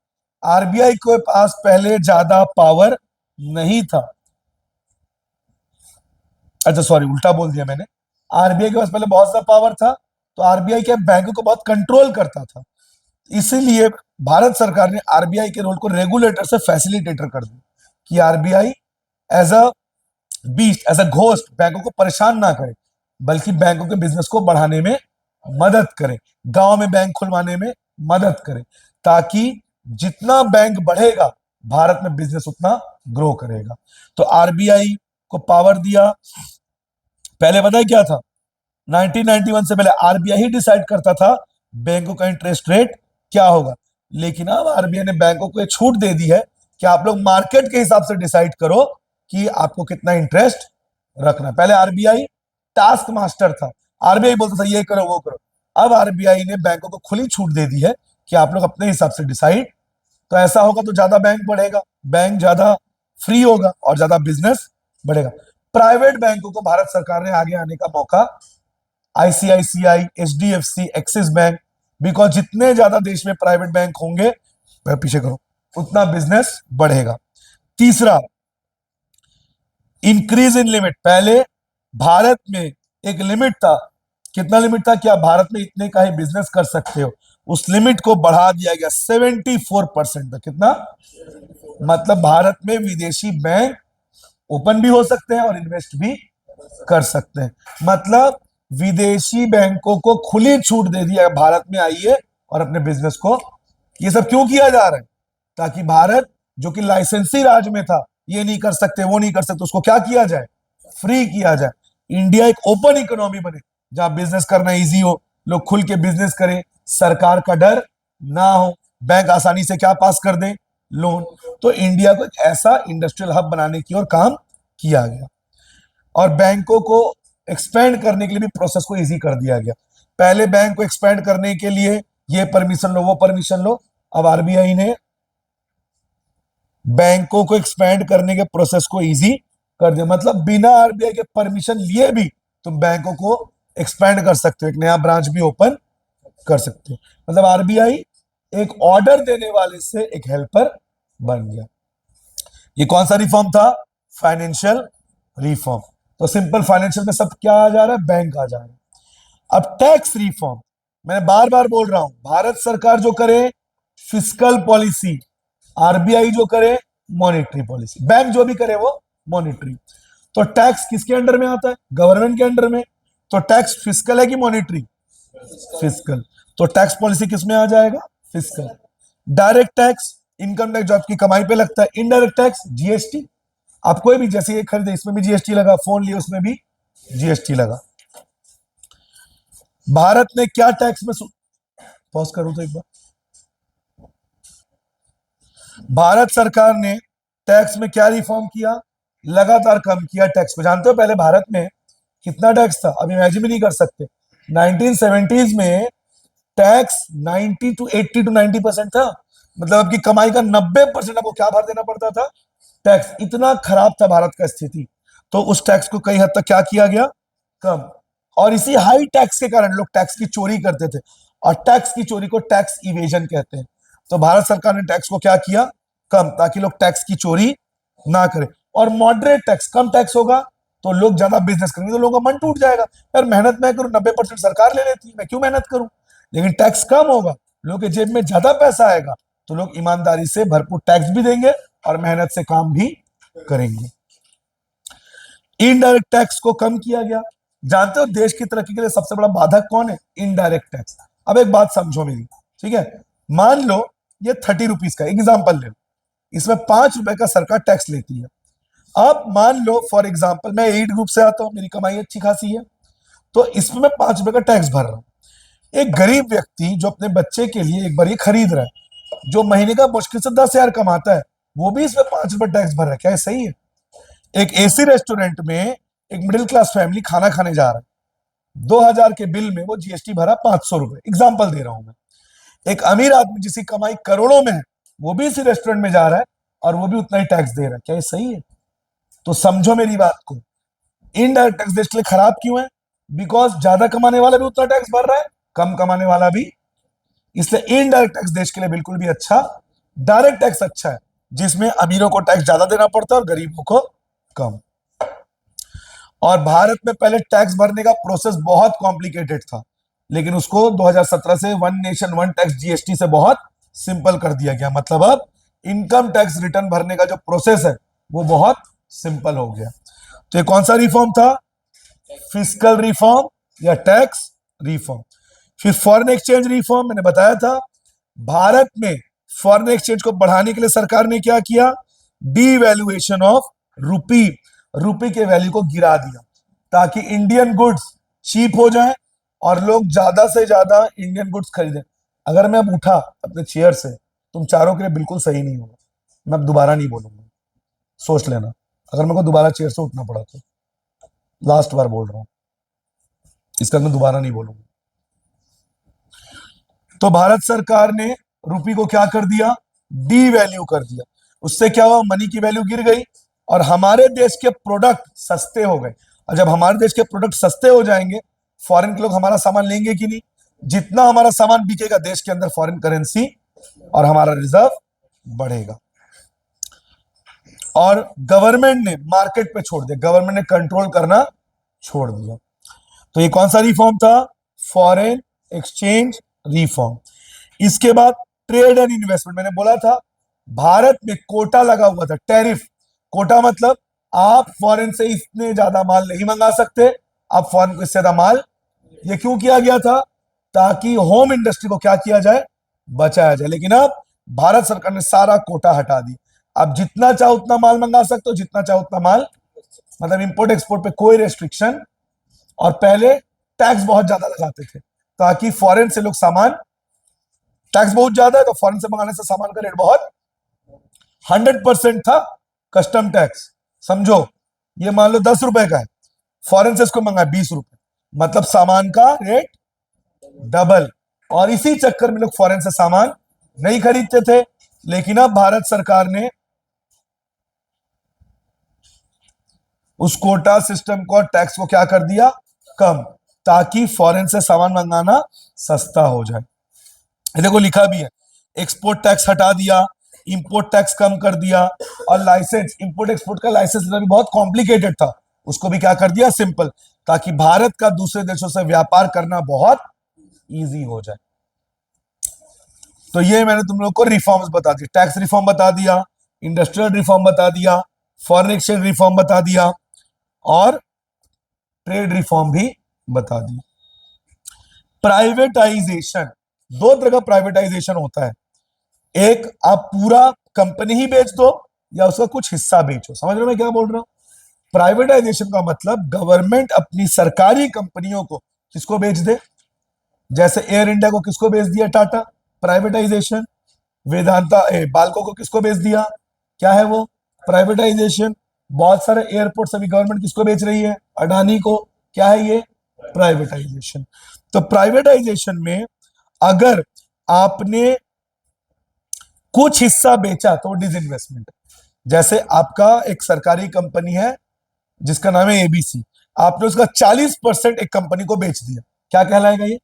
आरबीआई के पास पहले ज्यादा पावर नहीं था, अच्छा सॉरी उल्टा बोल दिया मैंने, आरबीआई के पास पहले बहुत ज्यादा पावर था, तो आरबीआई के बैंकों को बहुत कंट्रोल करता था। इसीलिए भारत सरकार ने आरबीआई के रोल को रेगुलेटर से फैसिलिटेटर कर दिया, कि RBI as a beast, as a ghost बैंकों को परेशान ना करे, बल्कि बैंकों के बिजनेस को बढ़ाने में मदद करे, गांव में बैंक खुलवाने में मदद करे, ताकि जितना बैंक बढ़ेगा भारत में बिजनेस उतना ग्रो करेगा। तो आरबीआई को पावर दिया। पहले पता है क्या था, 1991 से पहले आरबीआई ही डिसाइड करता था बैंकों का इंटरेस्ट रेट क्या होगा, लेकिन अब आरबीआई ने बैंकों को एक छूट दे दी है कि आप लोग मार्केट के हिसाब से डिसाइड करो कि आपको कितना इंटरेस्ट रखना। पहले आरबीआई टास्क मास्टर था, आरबीआई बोलता था ये करो वो करो, अब आरबीआई ने बैंकों को खुली छूट दे दी है कि आप लोग अपने हिसाब से डिसाइड। तो ऐसा होगा तो ज्यादा बैंक बढ़ेगा, बैंक ज्यादा फ्री होगा और ज्यादा बिजनेस बढ़ेगा। प्राइवेट बैंकों को भारत सरकार ने आगे आने का मौका, ICICI, HDFC, axis bank, because जितने ज्यादा देश में प्राइवेट बैंक होंगे, पीछे करो, उतना बिजनेस बढ़ेगा। तीसरा, इंक्रीज इन लिमिट। पहले भारत में एक लिमिट था, कितना लिमिट था, क्या भारत में इतने का ही बिजनेस कर सकते हो, उस लिमिट को बढ़ा दिया गया 74% तक। कितना, मतलब भारत में विदेशी बैंक ओपन भी हो सकते हैं और इन्वेस्ट भी कर सकते हैं। मतलब विदेशी बैंकों को खुली छूट दे दिया, भारत में आइए और अपने बिजनेस को। ये सब क्यों किया जा रहा है, ताकि भारत जो कि लाइसेंसी राज में था, ये नहीं कर सकते वो नहीं कर सकते, उसको क्या किया जाए, फ्री किया जाए। इंडिया एक ओपन इकोनॉमी बने जहां बिजनेस करना इजी हो, लोग खुल के बिजनेस करें, सरकार का डर ना हो, बैंक आसानी से क्या पास कर दे, लोन। तो इंडिया को एक ऐसा इंडस्ट्रियल हब बनाने की ओर काम किया गया, और बैंकों को एक्सपेंड करने के लिए भी प्रोसेस को इजी कर दिया गया। पहले बैंक को एक्सपेंड करने के लिए ये परमिशन लो वो परमिशन लो, अब आरबीआई ने बैंकों को एक्सपेंड करने के प्रोसेस को इजी कर दिया। मतलब बिना आरबीआई के परमिशन लिए भी तुम बैंकों को एक्सपेंड कर सकते हो, एक नया ब्रांच भी ओपन कर सकते हो। मतलब आरबीआई एक ऑर्डर देने वाले से एक हेल्पर बन गया। ये कौन सा रिफॉर्म था, फाइनेंशियल रिफॉर्म। तो सिंपल फाइनेंशियल में सब क्या आ जा रहा है, बैंक आ जा रहा है। अब टैक्स रिफॉर्म, मैं बार बार बोल रहा हूं, भारत सरकार जो करे फिस्कल पॉलिसी, आरबीआई जो करे मॉनेटरी पॉलिसी, बैंक जो भी करे वो मॉनेटरी। तो टैक्स किसके अंडर में आता है, गवर्नमेंट के अंडर में। तो टैक्स फिस्कल है कि मॉनेटरी, फिस्कल। तो टैक्स पॉलिसी किसमें आ जाएगा, fiscal. Direct tax, income tax जो आपकी कमाई पे लगता है। इनडायरेक्ट टैक्स, जीएसटी, आप कोई भी जैसे ये खरीदे इसमें भी जीएसटी लगा, फोन लिए उसमें भी जीएसटी लगा। भारत ने क्या टैक्स में, पॉज करूं तो एक बार, भारत सरकार ने टैक्स में क्या रिफॉर्म किया, लगातार कम किया टैक्स को। जानते हो पहले भारत में कितना टैक्स था, अब इमेजिन भी नहीं कर सकते। 1970s में टैक्स 90 टू 80 टू 90% था, मतलब आपकी कमाई का 90% आपको क्या भर देना पड़ता था, टैक्स। इतना खराब था भारत का स्थिति, तो उस टैक्स को कई हद तक क्या किया गया, कम। और इसी हाई टैक्स के कारण लोग टैक्स की चोरी करते थे, और टैक्स की चोरी को टैक्स इवेजन कहते हैं। तो भारत सरकार ने टैक्स को क्या किया, कम, ताकि लोग टैक्स की चोरी ना करें। और मॉडरेट टैक्स, कम टैक्स होगा तो लोग ज्यादा बिजनेस करेंगे, तो लोगों का मन टूट जाएगा, यार मेहनत मैं करूं, 90% सरकार ले लेती है, मैं क्यों मेहनत करूं। लेकिन टैक्स कम होगा, लोगों के जेब में ज्यादा पैसा आएगा, तो लोग ईमानदारी से भरपूर टैक्स भी देंगे और मेहनत से काम भी करेंगे। इनडायरेक्ट टैक्स को कम किया गया। जानते हो देश की तरक्की के लिए सबसे बड़ा बाधक कौन है, इनडायरेक्ट टैक्स। अब एक बात समझो मेरी, ठीक है, मान लो ये 30 रुपीज का एग्जाम्पल ले लो, इसमें 5 रुपए का सरकार टैक्स लेती है। अब मान लो फॉर एग्जाम्पल मैं एलिट ग्रुप से आता हूं, मेरी कमाई अच्छी खासी है, तो इसमें मैं 5 रुपए का टैक्स भर रहा हूं। एक गरीब व्यक्ति जो अपने बच्चे के लिए एक बार ये खरीद रहा है, जो महीने का मुश्किल से 10,000 कमाता है, वो भी इसमें 5 रुपए टैक्स भर रहा है। क्या ये सही है? एक एसी रेस्टोरेंट में एक मिडिल क्लास फैमिली खाना खाने जा रहा है, 2,000 के बिल में वो जीएसटी भरा 500 रुपए। एग्जाम्पल दे रहा हूं मैं। एक अमीर आदमी जिसकी कमाई करोड़ों में है, वो भी इसी रेस्टोरेंट में जा रहा है और वो भी उतना ही टैक्स दे रहा है। क्या ये सही है? तो समझो मेरी बात को, इनडायरेक्ट टैक्स देश के लिए खराब क्यों है? बिकॉज ज्यादा कमाने वाला भी उतना टैक्स भर रहा है, कम कमाने वाला भी। इसलिए इनडायरेक्ट टैक्स देश के लिए बिल्कुल भी अच्छा। डायरेक्ट टैक्स अच्छा है, जिसमें अमीरों को टैक्स ज्यादा देना पड़ता है और गरीबों को कम। और भारत में पहले टैक्स भरने का प्रोसेस बहुत कॉम्प्लिकेटेड था, लेकिन उसको 2017 से one nation one tax GST से बहुत सिंपल कर दिया गया। मतलब अब इनकम टैक्स रिटर्न भरने का जो प्रोसेस है वो बहुत सिंपल हो गया। तो ये कौन सा रिफॉर्म था? फिस्कल रिफॉर्म या टैक्स रिफॉर्म। फिर फॉरेन एक्सचेंज रिफॉर्म, मैंने बताया था। भारत में फॉरेन एक्सचेंज को बढ़ाने के लिए सरकार ने क्या किया? डीवैल्यूएशन ऑफ रूपी, रूपी के वैल्यू को गिरा दिया, ताकि इंडियन गुड्स चीप हो जाएं और लोग ज्यादा से ज्यादा इंडियन गुड्स खरीदें। अगर मैं अब उठा अपने चेयर से, तुम चारों के लिए बिल्कुल सही नहीं होगा, मैं अब दोबारा नहीं बोलूंगा, सोच लेना। अगर मेरे को दोबारा चेयर से उठना पड़ा तो, लास्ट बार बोल रहा हूं, इसका मैं दोबारा नहीं बोलूंगा। तो भारत सरकार ने रुपी को क्या कर दिया? डीवैल्यू कर दिया। उससे क्या हुआ? मनी की वैल्यू गिर गई और हमारे देश के प्रोडक्ट सस्ते हो गए। और जब हमारे देश के प्रोडक्ट सस्ते हो जाएंगे, फॉरेन के लोग हमारा सामान लेंगे कि नहीं? जितना हमारा सामान बिकेगा देश के अंदर, फॉरेन करेंसी और हमारा रिजर्व बढ़ेगा। और गवर्नमेंट ने मार्केट पे छोड़ दिया, गवर्नमेंट ने कंट्रोल करना छोड़ दिया। तो ये कौन सा रिफॉर्म था? Foreign exchange reform. इसके बाद ट्रेड एंड इन्वेस्टमेंट। मैंने बोला था भारत में कोटा लगा हुआ था, टैरिफ। कोटा मतलब आप फॉरेन से इतने ज्यादा माल नहीं मंगा सकते, आप फॉरेन को इससे ज्यादा माल। ये क्यों किया गया था? ताकि होम इंडस्ट्री को क्या किया जाए? बचाया जाए। लेकिन अब भारत सरकार ने सारा कोटा हटा दिया। आप जितना चाहो उतना माल मंगा सकते हो, जितना चाहो उतना माल, मतलब इंपोर्ट एक्सपोर्ट पे कोई रेस्ट्रिक्शन। और पहले टैक्स बहुत ज्यादा लगाते थे, ताकि फॉरेन से लोग सामान, टैक्स बहुत ज्यादा है तो फॉरेन से मंगाने से सामान का रेट बहुत 100% था कस्टम टैक्स। समझो, ये मान लो 10 रुपए का है, फॉरेन से इसको मंगा 20 रुपए, मतलब सामान का रेट डबल। और इसी चक्कर में लोग फॉरेन से सामान नहीं खरीदते थे। लेकिन अब भारत सरकार ने उस कोटा सिस्टम को, टैक्स को क्या कर दिया? कम, ताकि फॉरेन से सामान मंगाना सस्ता हो जाए। देखो लिखा भी है, एक्सपोर्ट टैक्स हटा दिया, इंपोर्ट टैक्स कम कर दिया, और लाइसेंस, इंपोर्ट एक्सपोर्ट का लाइसेंस लेना भी बहुत कॉम्प्लिकेटेड था, उसको भी क्या कर दिया? सिंपल, ताकि भारत का दूसरे देशों से व्यापार करना बहुत इजी हो जाए। तो ये मैंने तुम लोग को रिफॉर्म्स बता दिए। टैक्स रिफॉर्म बता दिया, इंडस्ट्रियल रिफॉर्म बता दिया, फॉरेन एक्सचेंज रिफॉर्म बता दिया, और ट्रेड रिफॉर्म भी बता दी। प्राइवेटाइजेशन, दो तरह का प्राइवेटाइजेशन होता है। एक, आप पूरा कंपनी ही बेच दो या उसका कुछ हिस्सा बेचो। समझ रहे हो मैं क्या बोल रहा हूं? प्राइवेटाइजेशन का मतलब गवर्नमेंट अपनी सरकारी कंपनियों को किसको बेच दे। जैसे एयर इंडिया को किसको बेच दिया? टाटा, प्राइवेटाइजेशन। वेदांता बाल्को को किसको बेच दिया? क्या है वो? प्राइवेटाइजेशन। बहुत सारे एयरपोर्ट अभी गवर्नमेंट किसको बेच रही है? अडानी को। क्या है ये? प्राइवेटाइजेशन। तो प्राइवेटाइजेशन में अगर आपने कुछ हिस्सा बेचा तो डिसइन्वेस्टमेंट। जैसे आपका एक सरकारी कंपनी है जिसका नाम है एबीसी, आपने उसका 40% एक कंपनी को बेच दिया, क्या कहलाएगा ये?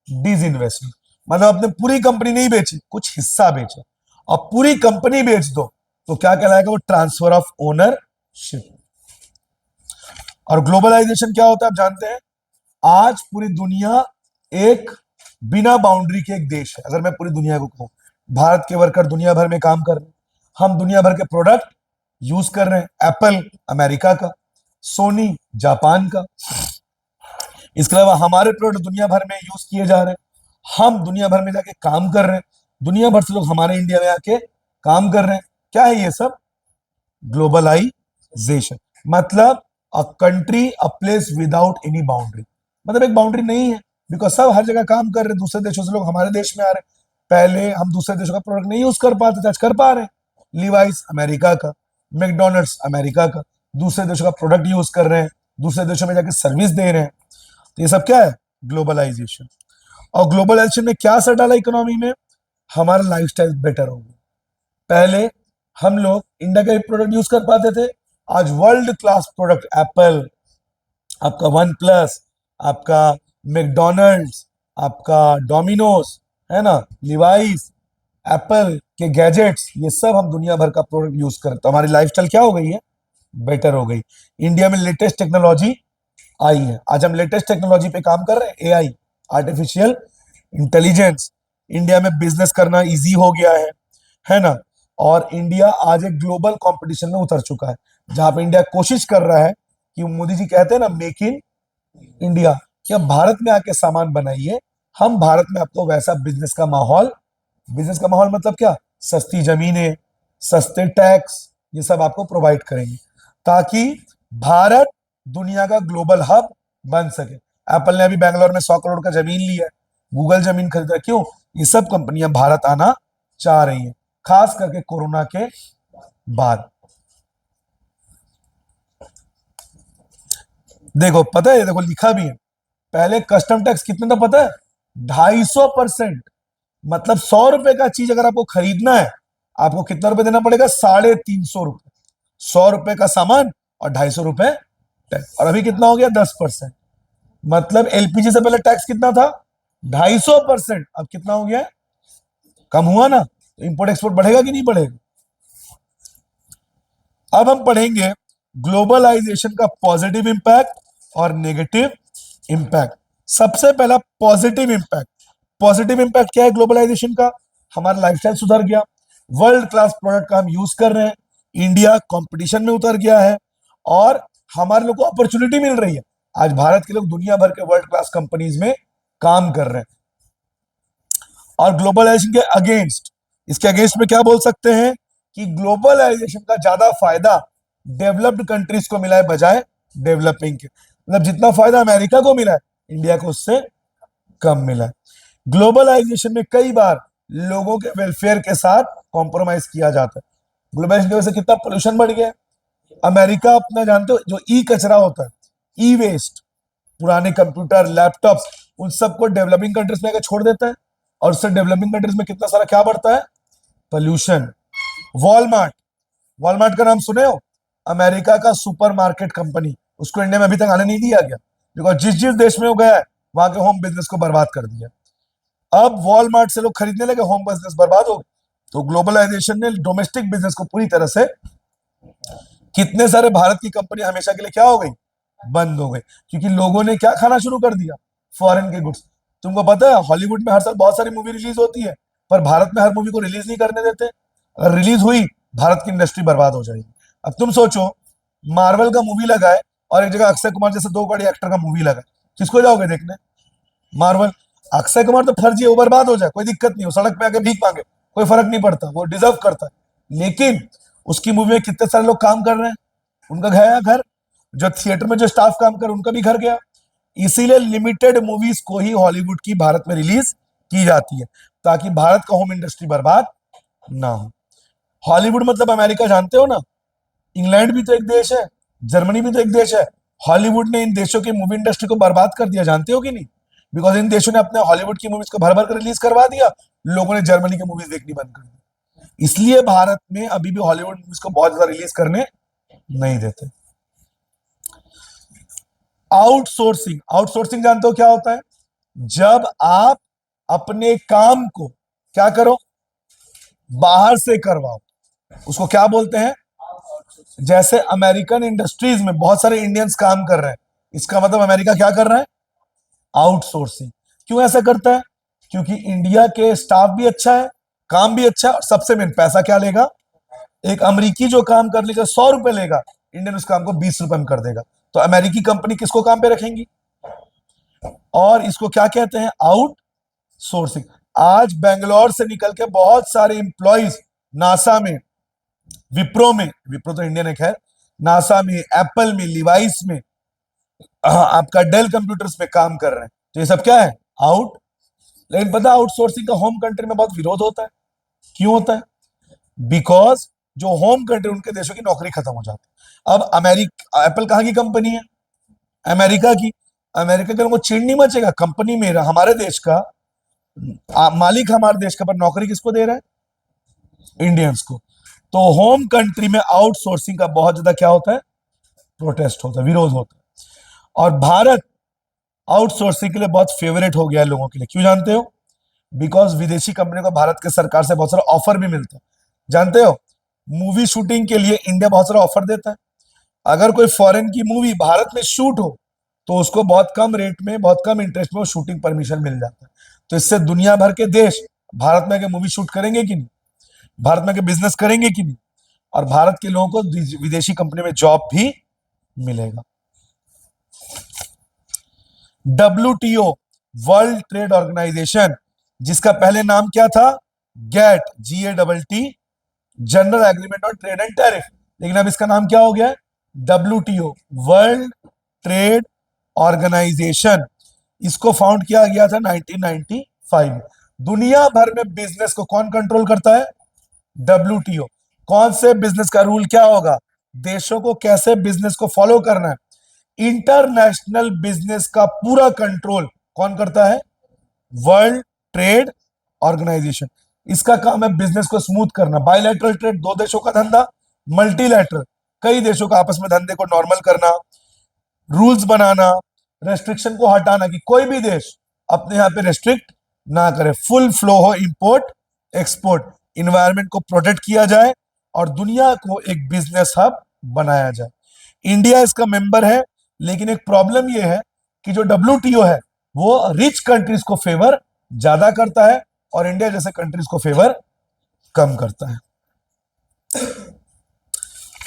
डिसइन्वेस्टमेंट। मतलब आपने पूरी कंपनी नहीं बेची, कुछ हिस्सा बेचा। और पूरी कंपनी बेच दो तो क्या कहलाएगा? वो ट्रांसफर ऑफ ओनरशिप। और ग्लोबलाइजेशन क्या होता है आप जानते हैं? आज पूरी दुनिया एक बिना बाउंड्री के एक देश है। अगर मैं पूरी दुनिया को कहूं, भारत के वर्कर दुनिया भर में काम कर रहे हैं, हम दुनिया भर के प्रोडक्ट यूज कर रहे हैं। एप्पल अमेरिका का, सोनी जापान का, इसके अलावा हमारे प्रोडक्ट दुनिया भर में यूज किए जा रहे हैं, हम दुनिया भर में जाके काम कर रहे हैं, दुनिया भर से लोग हमारे इंडिया में आके काम कर रहे हैं। क्या है ये सब? ग्लोबलाइजेशन। मतलब a country, a place without any boundary. मतलब एक बाउंड्री नहीं है, बिकॉज सब हर जगह काम कर रहे हैं, दूसरे देशों से लोग हमारे देश में आ रहे हैं। पहले हम दूसरे देशों का प्रोडक्ट नहीं यूज कर पाते थे, आज कर पा रहे हैं। लिवाइस अमेरिका का, मैकडोनल्ड्स अमेरिका का, दूसरे देशों का प्रोडक्ट यूज कर रहे हैं, दूसरे देशों में जाके सर्विस दे रहे हैं। तो ये सब क्या है? ग्लोबलाइजेशन। और ग्लोबलाइजेशन ने क्या असर डाला इकोनॉमी में? हमारा लाइफस्टाइल बेटर हो गया। पहले हम लोग इंडिया का प्रोडक्ट यूज कर पाते थे, आज वर्ल्ड क्लास प्रोडक्ट एप्पल, आपका वन प्लस, आपका मैकडोनल्ड्स, आपका डोमिनोज, है ना, लिवाइस, एप्पल के गैजेट्स, ये सब हम दुनिया भर का प्रोडक्ट यूज करते हैं। तो हमारी लाइफस्टाइल क्या हो गई है? बेटर हो गई। इंडिया में लेटेस्ट टेक्नोलॉजी आई है, आज हम लेटेस्ट टेक्नोलॉजी पे काम कर रहे हैं। एआई, आर्टिफिशियल इंटेलिजेंस, इंडिया में बिजनेस करना इजी हो गया है ना। और इंडिया आज एक ग्लोबल कंपटीशन में उतर चुका है, जहां पे इंडिया कोशिश कर रहा है कि मोदी जी कहते हैं ना, मेक इन इंडिया, कि आप भारत में आके सामान बनाइए, हम भारत में आपको वैसा बिजनेस का माहौल मतलब क्या? सस्ती जमीनें, सस्ते टैक्स, ये सब आपको प्रोवाइड करेंगे, ताकि भारत दुनिया का ग्लोबल हब बन सके। एप्पल ने अभी बैंगलोर में 100 करोड़ का जमीन लिया है, गूगल जमीन खरीद रहा है। क्यों? ये सब कंपनियां भारत आना चाह रही हैं, खास करके कोरोना के बाद। देखो पता है, देखो लिखा भी है, पहले कस्टम टैक्स कितने था पता है? 250%। मतलब 100 रुपए का चीज अगर आपको खरीदना है, आपको कितना रुपए देना पड़ेगा? 350 रुपए। 100 रुपए का सामान और 250 रुपए टैक्स। और अभी कितना हो गया? 10%। मतलब एलपीजी से पहले टैक्स कितना था? 250%। अब कितना हो गया? कम हुआ ना। तो इंपोर्ट एक्सपोर्ट बढ़ेगा कि नहीं बढ़ेगा? अब हम पढ़ेंगे ग्लोबलाइजेशन का पॉजिटिव इंपैक्ट और नेगेटिव इंपैक्ट। सबसे पहला पॉजिटिव इंपैक्ट। पॉजिटिव इंपैक्ट क्या है ग्लोबलाइजेशन का? हमारा लाइफस्टाइल सुधर गया, वर्ल्ड क्लास प्रोडक्ट का हम यूज कर रहे हैं, इंडिया कंपटीशन में उतर गया है, और हमारे लोग को अपॉर्चुनिटी मिल रही है। आज भारत के लोग दुनिया भर के वर्ल्ड क्लास कंपनीज में काम कर रहे हैं। और ग्लोबलाइजेशन के अगेंस्ट, इसके अगेंस्ट में क्या बोल सकते हैं कि ग्लोबलाइजेशन का ज्यादा फायदा डेवलप्ड कंट्रीज को मिला है बजाय डेवलपिंग के। मतलब जितना फायदा अमेरिका को मिला है, इंडिया को उससे कम मिला है। ग्लोबलाइजेशन में कई बार लोगों के वेलफेयर के साथ कॉम्प्रोमाइज किया जाता है। ग्लोबलाइजेशन की वजह से कितना पोल्यूशन बढ़ गया है। अमेरिका अपना जानते हो, जो ई कचरा होता है, ई वेस्ट, पुराने कंप्यूटर, लैपटॉप्स, उन सबको डेवलपिंग कंट्रीज में छोड़ देता है, और उससे डेवलपिंग कंट्रीज में कितना सारा क्या बढ़ता है? पोल्यूशन। वॉलमार्ट, वॉलमार्ट का नाम सुने हो? अमेरिका का सुपरमार्केट कंपनी, उसको इंडिया में अभी तक आने नहीं दिया गया, बिकॉज जिस जिस देश में वो गया है, वहां के होम बिजनेस को बर्बाद कर दिया। अब वॉलमार्ट से लोग खरीदने लगे, होम बिजनेस बर्बाद हो गए। तो ग्लोबलाइजेशन ने डोमेस्टिक बिजनेस को पूरी तरह से, कितने सारे भारत की कंपनी हमेशा के लिए क्या हो गई? बंद हो गई, क्योंकि लोगों ने क्या खाना शुरू कर दिया? फॉरेन के गुड्स। तुमको पता है हॉलीवुड में हर साल बहुत सारी मूवी रिलीज होती है, पर भारत में हर मूवी को रिलीज नहीं करने देते। अगर रिलीज हुई, भारत की इंडस्ट्री बर्बाद हो जाएगी। अब तुम सोचो, मार्वल का मूवी लगा है और एक जगह अक्षय कुमार जैसे दो बड़े एक्टर का मूवी लगा है, किसको जाओगे देखने? मार्वल। अक्षय कुमार तो फर्जी है, वो बर्बाद हो जाए कोई दिक्कत नहीं, हो सड़क पे आके भीख मांगे, कोई फर्क नहीं पड़ता, वो डिजर्व करता है। लेकिन उसकी मूवी में कितने सारे लोग काम कर रहे हैं, उनका गया घर, जो थिएटर में जो स्टाफ काम कर उनका भी घर गया। इसीलिए लिमिटेड मूवीज को ही हॉलीवुड की भारत में रिलीज की जाती है, ताकि भारत का होम इंडस्ट्री बर्बाद ना हो। हॉलीवुड मतलब अमेरिका, जानते हो ना? इंग्लैंड भी तो एक देश है, जर्मनी भी तो एक देश है। हॉलीवुड ने इन देशों की मूवी इंडस्ट्री को बर्बाद कर दिया, जानते हो कि नहीं? बिकॉज इन देशों ने अपने हॉलीवुड की मूवीज को भर भर कर रिलीज करवा दिया, लोगों ने जर्मनी की मूवीज देखनी बंद कर दी। इसलिए भारत में अभी भी हॉलीवुड मूवीज को बहुत ज्यादा रिलीज करने नहीं देते। आउटसोर्सिंग, आउटसोर्सिंग जानते हो क्या होता है? जब आप अपने काम को क्या करो? बाहर से करवाओ, उसको क्या बोलते हैं? जैसे अमेरिकन इंडस्ट्रीज में बहुत सारे इंडियंस काम कर रहे हैं, इसका मतलब अमेरिका क्या कर रहा है? आउटसोर्सिंग। क्यों ऐसा करता है? क्योंकि इंडिया के स्टाफ भी अच्छा है, काम भी अच्छा है, और सबसे मेन पैसा क्या लेगा? एक अमेरिकी जो काम कर लेगा 100 रुपए लेगा, इंडियन उस काम को 20 रुपए में कर देगा। तो अमेरिकी कंपनी किसको काम पे रखेंगी? और इसको क्या कहते हैं? Out sourcing. आज बेंगलोर से निकल के बहुत सारे इंप्लॉइज नासा में, विप्रो तो इंडियन है खैर, नासा में, एप्पल में, लिवाइस में, आपका डेल कंप्यूटर्स में काम कर रहे हैं। तो ये सब क्या है? आउट। लेकिन पता आउटसोर्सिंग का होम कंट्री में बहुत विरोध होता है। क्यों होता है? बिकॉज जो होम कंट्री उनके देशों की नौकरी खत्म हो जाती है। अब अमेरिका, एप्पल कहाँ की कंपनी है? अमेरिका की। अमेरिका के लोगों को चिढ़ नहीं मचेगा, कंपनी मेरा, हमारे देश का मालिक हमारे देश का, पर नौकरी किसको दे रहा है? इंडियंस को। तो होम कंट्री में आउटसोर्सिंग का बहुत ज्यादा क्या होता है? प्रोटेस्ट होता है, विरोध होता है। और भारत आउटसोर्सिंग के लिए बहुत फेवरेट हो गया है लोगों के लिए। क्यों जानते हो? बिकॉज विदेशी कंपनियों को भारत के सरकार से बहुत सारा ऑफर भी मिलता है। जानते हो, मूवी शूटिंग के लिए इंडिया बहुत सारा ऑफर देता है। अगर कोई फॉरेन की मूवी भारत में शूट हो तो उसको बहुत कम रेट में, बहुत कम इंटरेस्ट में वो शूटिंग परमिशन मिल जाता है। तो इससे दुनिया भर के देश भारत में आके मूवी शूट करेंगे कि नहीं, भारत में आके बिजनेस करेंगे कि नहीं, और भारत के लोगों को विदेशी कंपनी में जॉब भी मिलेगा। WTO, वर्ल्ड ट्रेड ऑर्गेनाइजेशन, जिसका पहले नाम क्या था? GATT, GATT, general agreement on trade and tariff, लेकिन अब इसका नाम क्या हो गया है? WTO, world trade organisation. इसको फाउंड किया गया था 1995 में। दुनिया भर में बिजनेस को कौन कंट्रोल करता है? WTO। कौन से बिजनेस का रूल क्या होगा, देशों को कैसे बिजनेस को फॉलो करना है, इंटरनेशनल बिजनेस का पूरा कंट्रोल कौन करता है? World trade organisation. इसका काम है बिजनेस को स्मूथ करना। बायलैटरल ट्रेड, दो देशों का धंधा। मल्टीलैटरल, कई देशों का आपस में धंधे को नॉर्मल करना, रूल्स बनाना, रेस्ट्रिक्शन को हटाना कि कोई भी देश अपने यहां पे रेस्ट्रिक्ट ना करे, फुल फ्लो हो इंपोर्ट एक्सपोर्ट, इन्वायरमेंट को प्रोटेक्ट किया जाए और दुनिया को एक बिजनेस हब बनाया जाए। इंडिया इसका मेंबर है, लेकिन एक प्रॉब्लम यह है कि जो WTO है वो रिच कंट्रीज को फेवर ज्यादा करता है और इंडिया जैसे कंट्रीज को फेवर कम करता है।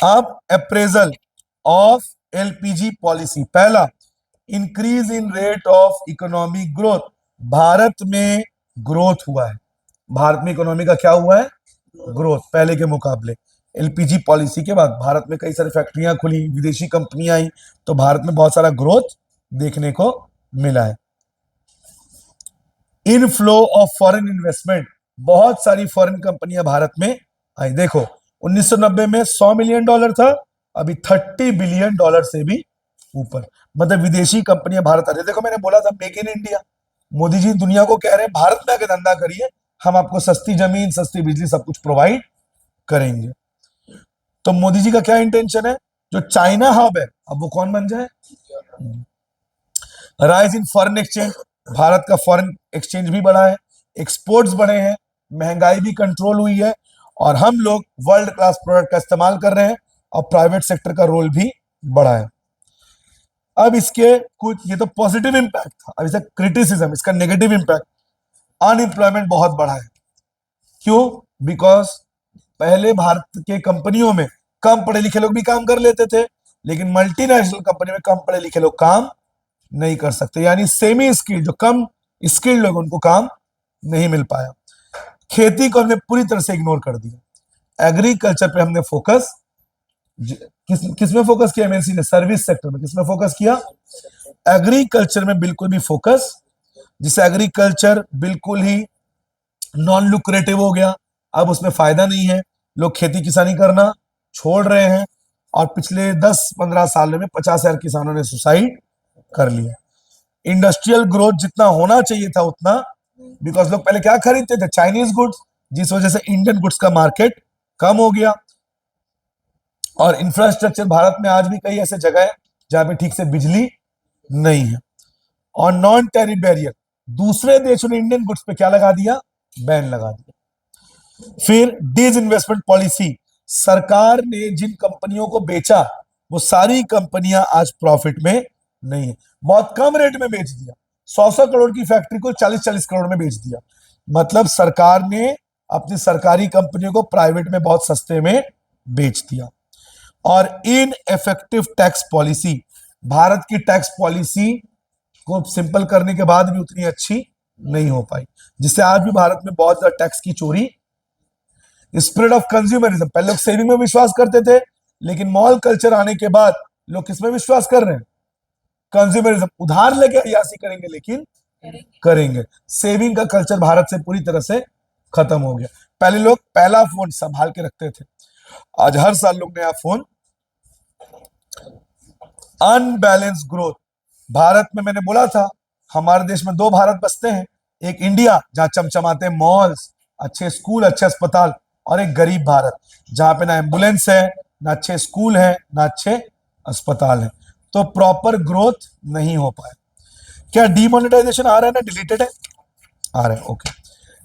अब अप्रेजल ऑफ LPG पॉलिसी। पहला, increase in rate of economic growth. Bharat में ग्रोथ हुआ है, भारत में इकोनॉमी का क्या हुआ है? ग्रोथ, पहले के मुकाबले। LPG पॉलिसी के बाद भारत में कई सारी फैक्ट्रियां खुली, विदेशी कंपनियां आई, तो भारत में बहुत सारा ग्रोथ देखने को मिला है। इनफ्लो ऑफ फॉरेन इन्वेस्टमेंट, बहुत सारी फॉरेन कंपनियां भारत में आई। देखो 1990 में $100 मिलियन था, अभी $30 बिलियन से भी ऊपर, मतलब विदेशी कंपनियां भारत आ रही। देखो मैंने बोला था make in India, Modi ji दुनिया को कह रहे हैं भारत में आके धंधा करिए, हम आपको सस्ती जमीन, सस्ती बिजली, सब कुछ प्रोवाइड करेंगे। तो मोदी जी का क्या इंटेंशन है? जो चाइना हब है अब वो कौन बन जाए? Rise in foreign exchange, Bharat का फॉरेन एक्सचेंज भी बढ़ा है, एक्सपोर्ट्स बढ़े हैं, महंगाई भी कंट्रोल हुई है, और हम लोग वर्ल्ड क्लास प्रोडक्ट का इस्तेमाल कर रहे हैं, और प्राइवेट सेक्टर का रोल भी बढ़ा है। अब इसके कुछ, ये तो पॉजिटिव इंपैक्ट था, अब इसका क्रिटिसिज्म, इसका नेगेटिव इंपैक्ट, अनएम्प्लॉयमेंट बहुत बढ़ा है। क्यों? बिकॉज पहले भारत के कंपनियों में कम पढ़े लिखे लोग भी काम कर लेते थे, लेकिन मल्टीनेशनल कंपनी में कम पढ़े लिखे लोग काम नहीं कर सकते, यानी सेमी स्किल्ड, जो कम स्किल्ड लोग, उनको काम नहीं मिल पाया। खेती को हमने पूरी तरह से इग्नोर कर दिया, एग्रीकल्चर पे हमने फोकस, किसमें फोकस किया? एमएनसी ने सर्विस सेक्टर में। किसमें फोकस किया? एग्रीकल्चर में बिल्कुल भी फोकस, जिससे एग्रीकल्चर बिल्कुल ही नॉन लुक्रेटिव हो गया, अब उसमें फायदा नहीं है, लोग खेती किसानी करना छोड़ रहे हैं, और पिछले 10-15 साल में 50,000 किसानों ने सुसाइड कर लिया। इंडस्ट्रियल ग्रोथ जितना होना चाहिए था उतना, बिकॉज लोग पहले क्या खरीदते थे? चाइनीज गुड्स, जिस वजह से इंडियन गुड्स का मार्केट कम हो गया। और इंफ्रास्ट्रक्चर, भारत में आज भी कई ऐसे जगह है जहां पे ठीक से बिजली नहीं है। और नॉन टैरिफ बैरियर, दूसरे देशों ने इंडियन गुड्स पे क्या लगा दिया? बैन लगा दिया। फिर डिसइन्वेस्टमेंट पॉलिसी, सरकार ने जिन कंपनियों को बेचा वो सारी कंपनियां आज प्रॉफिट में नहीं है, बहुत कम रेट में बेच दिया, 100 करोड़ की फैक्ट्री को 40-40 करोड़ में बेच दिया, मतलब सरकार ने अपनी सरकारी कंपनियों को प्राइवेट में बहुत सस्ते में बेच दिया। और in effective tax policy, Bharat की टैक्स पॉलिसी को सिंपल करने के बाद भी उतनी अच्छी नहीं हो पाई, जिससे आज भी भारत में बहुत ज्यादा टैक्स की चोरी। स्प्रेड ऑफ कंज्यूमरिज्म, पहले लोग सेविंग में विश्वास करते थे, लेकिन मॉल कल्चर आने के बाद लोग किसमें विश्वास कर रहे हैं? कंज्यूमरिज्म, उधार लेके अय्यासी करेंगे, लेकिन करेंगे। सेविंग का कल्चर भारत से पूरी तरह से खत्म हो गया। पहले लोग पहला फोन संभाल के रखते थे, आज हर साल लोग नया फोन। अनबैलेंस ग्रोथ, भारत में मैंने बोला था हमारे देश में दो भारत बसते हैं, एक इंडिया जहां चमचमाते मॉल्स, अच्छे स्कूल, अच्छे अस्पताल, और एक गरीब भारत जहां पे ना एम्बुलेंस है, ना अच्छे स्कूल है, ना अच्छे अस्पताल है। तो प्रॉपर ग्रोथ नहीं हो पाए। क्या डीमोनेटाइजेशन आ रहा है ना, डिलीटेड है, आ रहा है, ओके।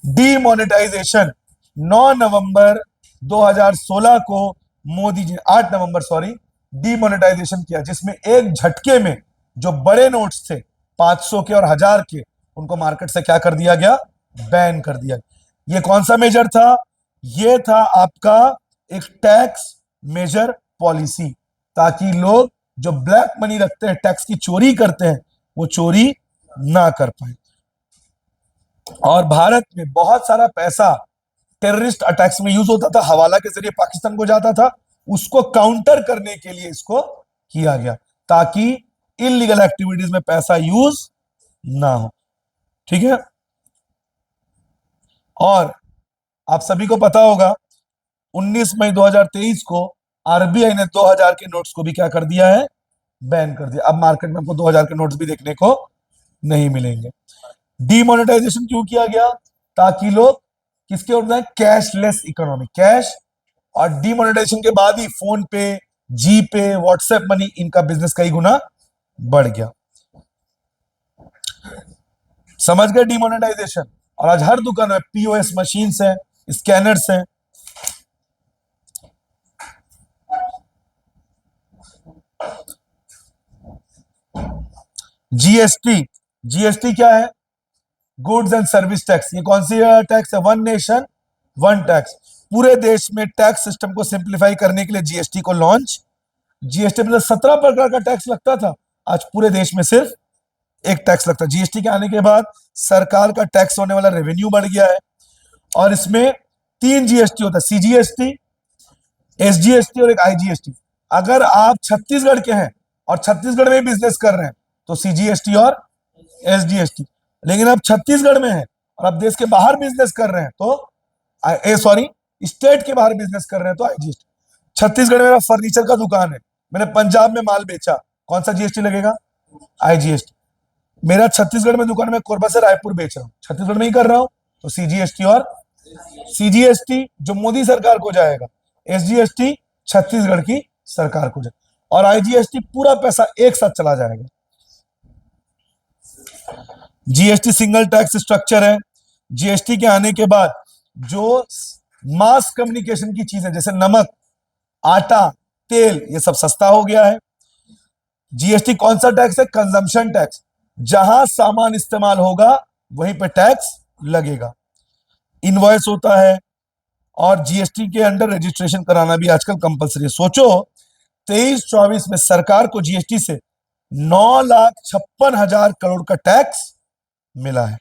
डीमोनेटाइजेशन 9 नवंबर 2016 को मोदी जी, 8 नवंबर सॉरी, डीमोनेटाइजेशन किया, जिसमें एक झटके में जो बड़े नोट्स थे 500 के और 1000 के, उनको मार्केट से क्या कर दिया गया, बैन कर दिया। ये कौन सा मेजर था, ये था आपका एक टैक्स मेजर पॉलिसी, ताकि लोग जो ब्लैक मनी रखते हैं, टैक्स की चोरी करते हैं, वो चोरी ना कर पाए। और भारत में बहुत सारा पैसा टेररिस्ट अटैक्स में यूज होता था, हवाला के जरिए पाकिस्तान को जाता था, उसको काउंटर करने के लिए इसको किया गया, ताकि इलीगल एक्टिविटीज में पैसा यूज ना हो। ठीक है। और आप सभी को पता होगा 19 मई 2023 को आरबीआई ने 2000 के नोट्स को भी क्या कर दिया है, बैन कर दिया। अब मार्केट में आपको 2000 के नोट्स भी देखने को नहीं मिलेंगे। डीमोनेटाइजेशन क्यों किया गया, ताकि लोग किसके ओर जाए, कैशलेस इकोनॉमी, कैश। और डीमोनेटाइजेशन के बाद ही फोन पे, जी पे, व्हाट्सएप मनी, इनका बिजनेस कई गुना बढ़ गया। समझ गए डीमोनेटाइजेशन। और आज हर दुकान में पीओएस मशीन्स हैं, स्कैनर्स हैं। जीएसटी, जीएसटी क्या है, गुड्स एंड सर्विस टैक्स। ये कौन सी टैक्स है, वन नेशन वन टैक्स। पूरे देश में टैक्स सिस्टम को सिंप्लीफाई करने के लिए जीएसटी को लॉन्च। जीएसटी में 17 प्रकार का टैक्स लगता था, आज पूरे देश में सिर्फ एक टैक्स लगता है। जीएसटी के आने के बाद सरकार का टैक्स होने वाला रेवेन्यू बढ़ गया है। और इसमें 3 जीएसटी होता है, सीजीएसटी, एसजीएसटी और एक आईजीएसटी। अगर आप छत्तीसगढ़ के हैं और छत्तीसगढ़ में बिजनेस कर रहे हैं तो सीजीएसटी और एसजीएसटी। लेकिन आप छत्तीसगढ़ में हैं और आप देश के बाहर बिजनेस कर रहे हैं तो सॉरी, स्टेट के बाहर बिजनेस कर रहे हैं तो आईजीएसटी। छत्तीसगढ़ में मेरा फर्नीचर का दुकान है, मैंने पंजाब में माल बेचा, कौन सा जीएसटी लगेगा, आईजीएसटी। मेरा छत्तीसगढ़ में दुकान में कोरबा से रायपुर बेच रहा हूँ, छत्तीसगढ़ में ही कर रहा हूँ, तो सीजीएसटी और सीजीएसटी जो मोदी सरकार को जाएगा, एसजीएसटी छत्तीसगढ़ की सरकार को जाएगा, और आईजीएसटी पूरा पैसा एक साथ चला जाएगा। जीएसटी सिंगल टैक्स स्ट्रक्चर है। जीएसटी के आने के बाद जो मास कम्युनिकेशन की चीजें जैसे नमक, आटा, तेल, ये सब सस्ता हो गया है। जीएसटी कौन सा टैक्स है, कंजम्पशन टैक्स, जहां सामान इस्तेमाल होगा वहीं पे टैक्स लगेगा। इनवॉइस होता है, और जीएसटी के अंडर रजिस्ट्रेशन कराना भी आजकल कंपलसरी है। सोचो 23-24 में सरकार को जीएसटी से 9,56,000 करोड़ का टैक्स मिला है।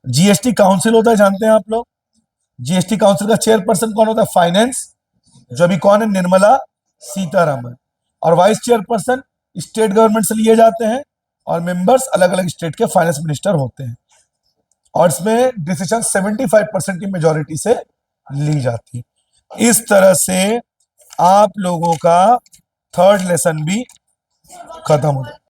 जीएसटी काउंसिल होता है, जानते हैं आप लोग, जीएसटी काउंसिल का चेयरपर्सन कौन होता है, फाइनेंस, जो अभी कौन है, निर्मला सीतारमन। और वाइस चेयरपर्सन स्टेट गवर्नमेंट से लिए जाते हैं, और मेंबर्स अलग अलग स्टेट के फाइनेंस मिनिस्टर होते हैं। और इसमें डिसीजन 75% की मेजोरिटी से ली जाती है। इस तरह से आप लोगों का थर्ड लेसन भी खत्म हो गया।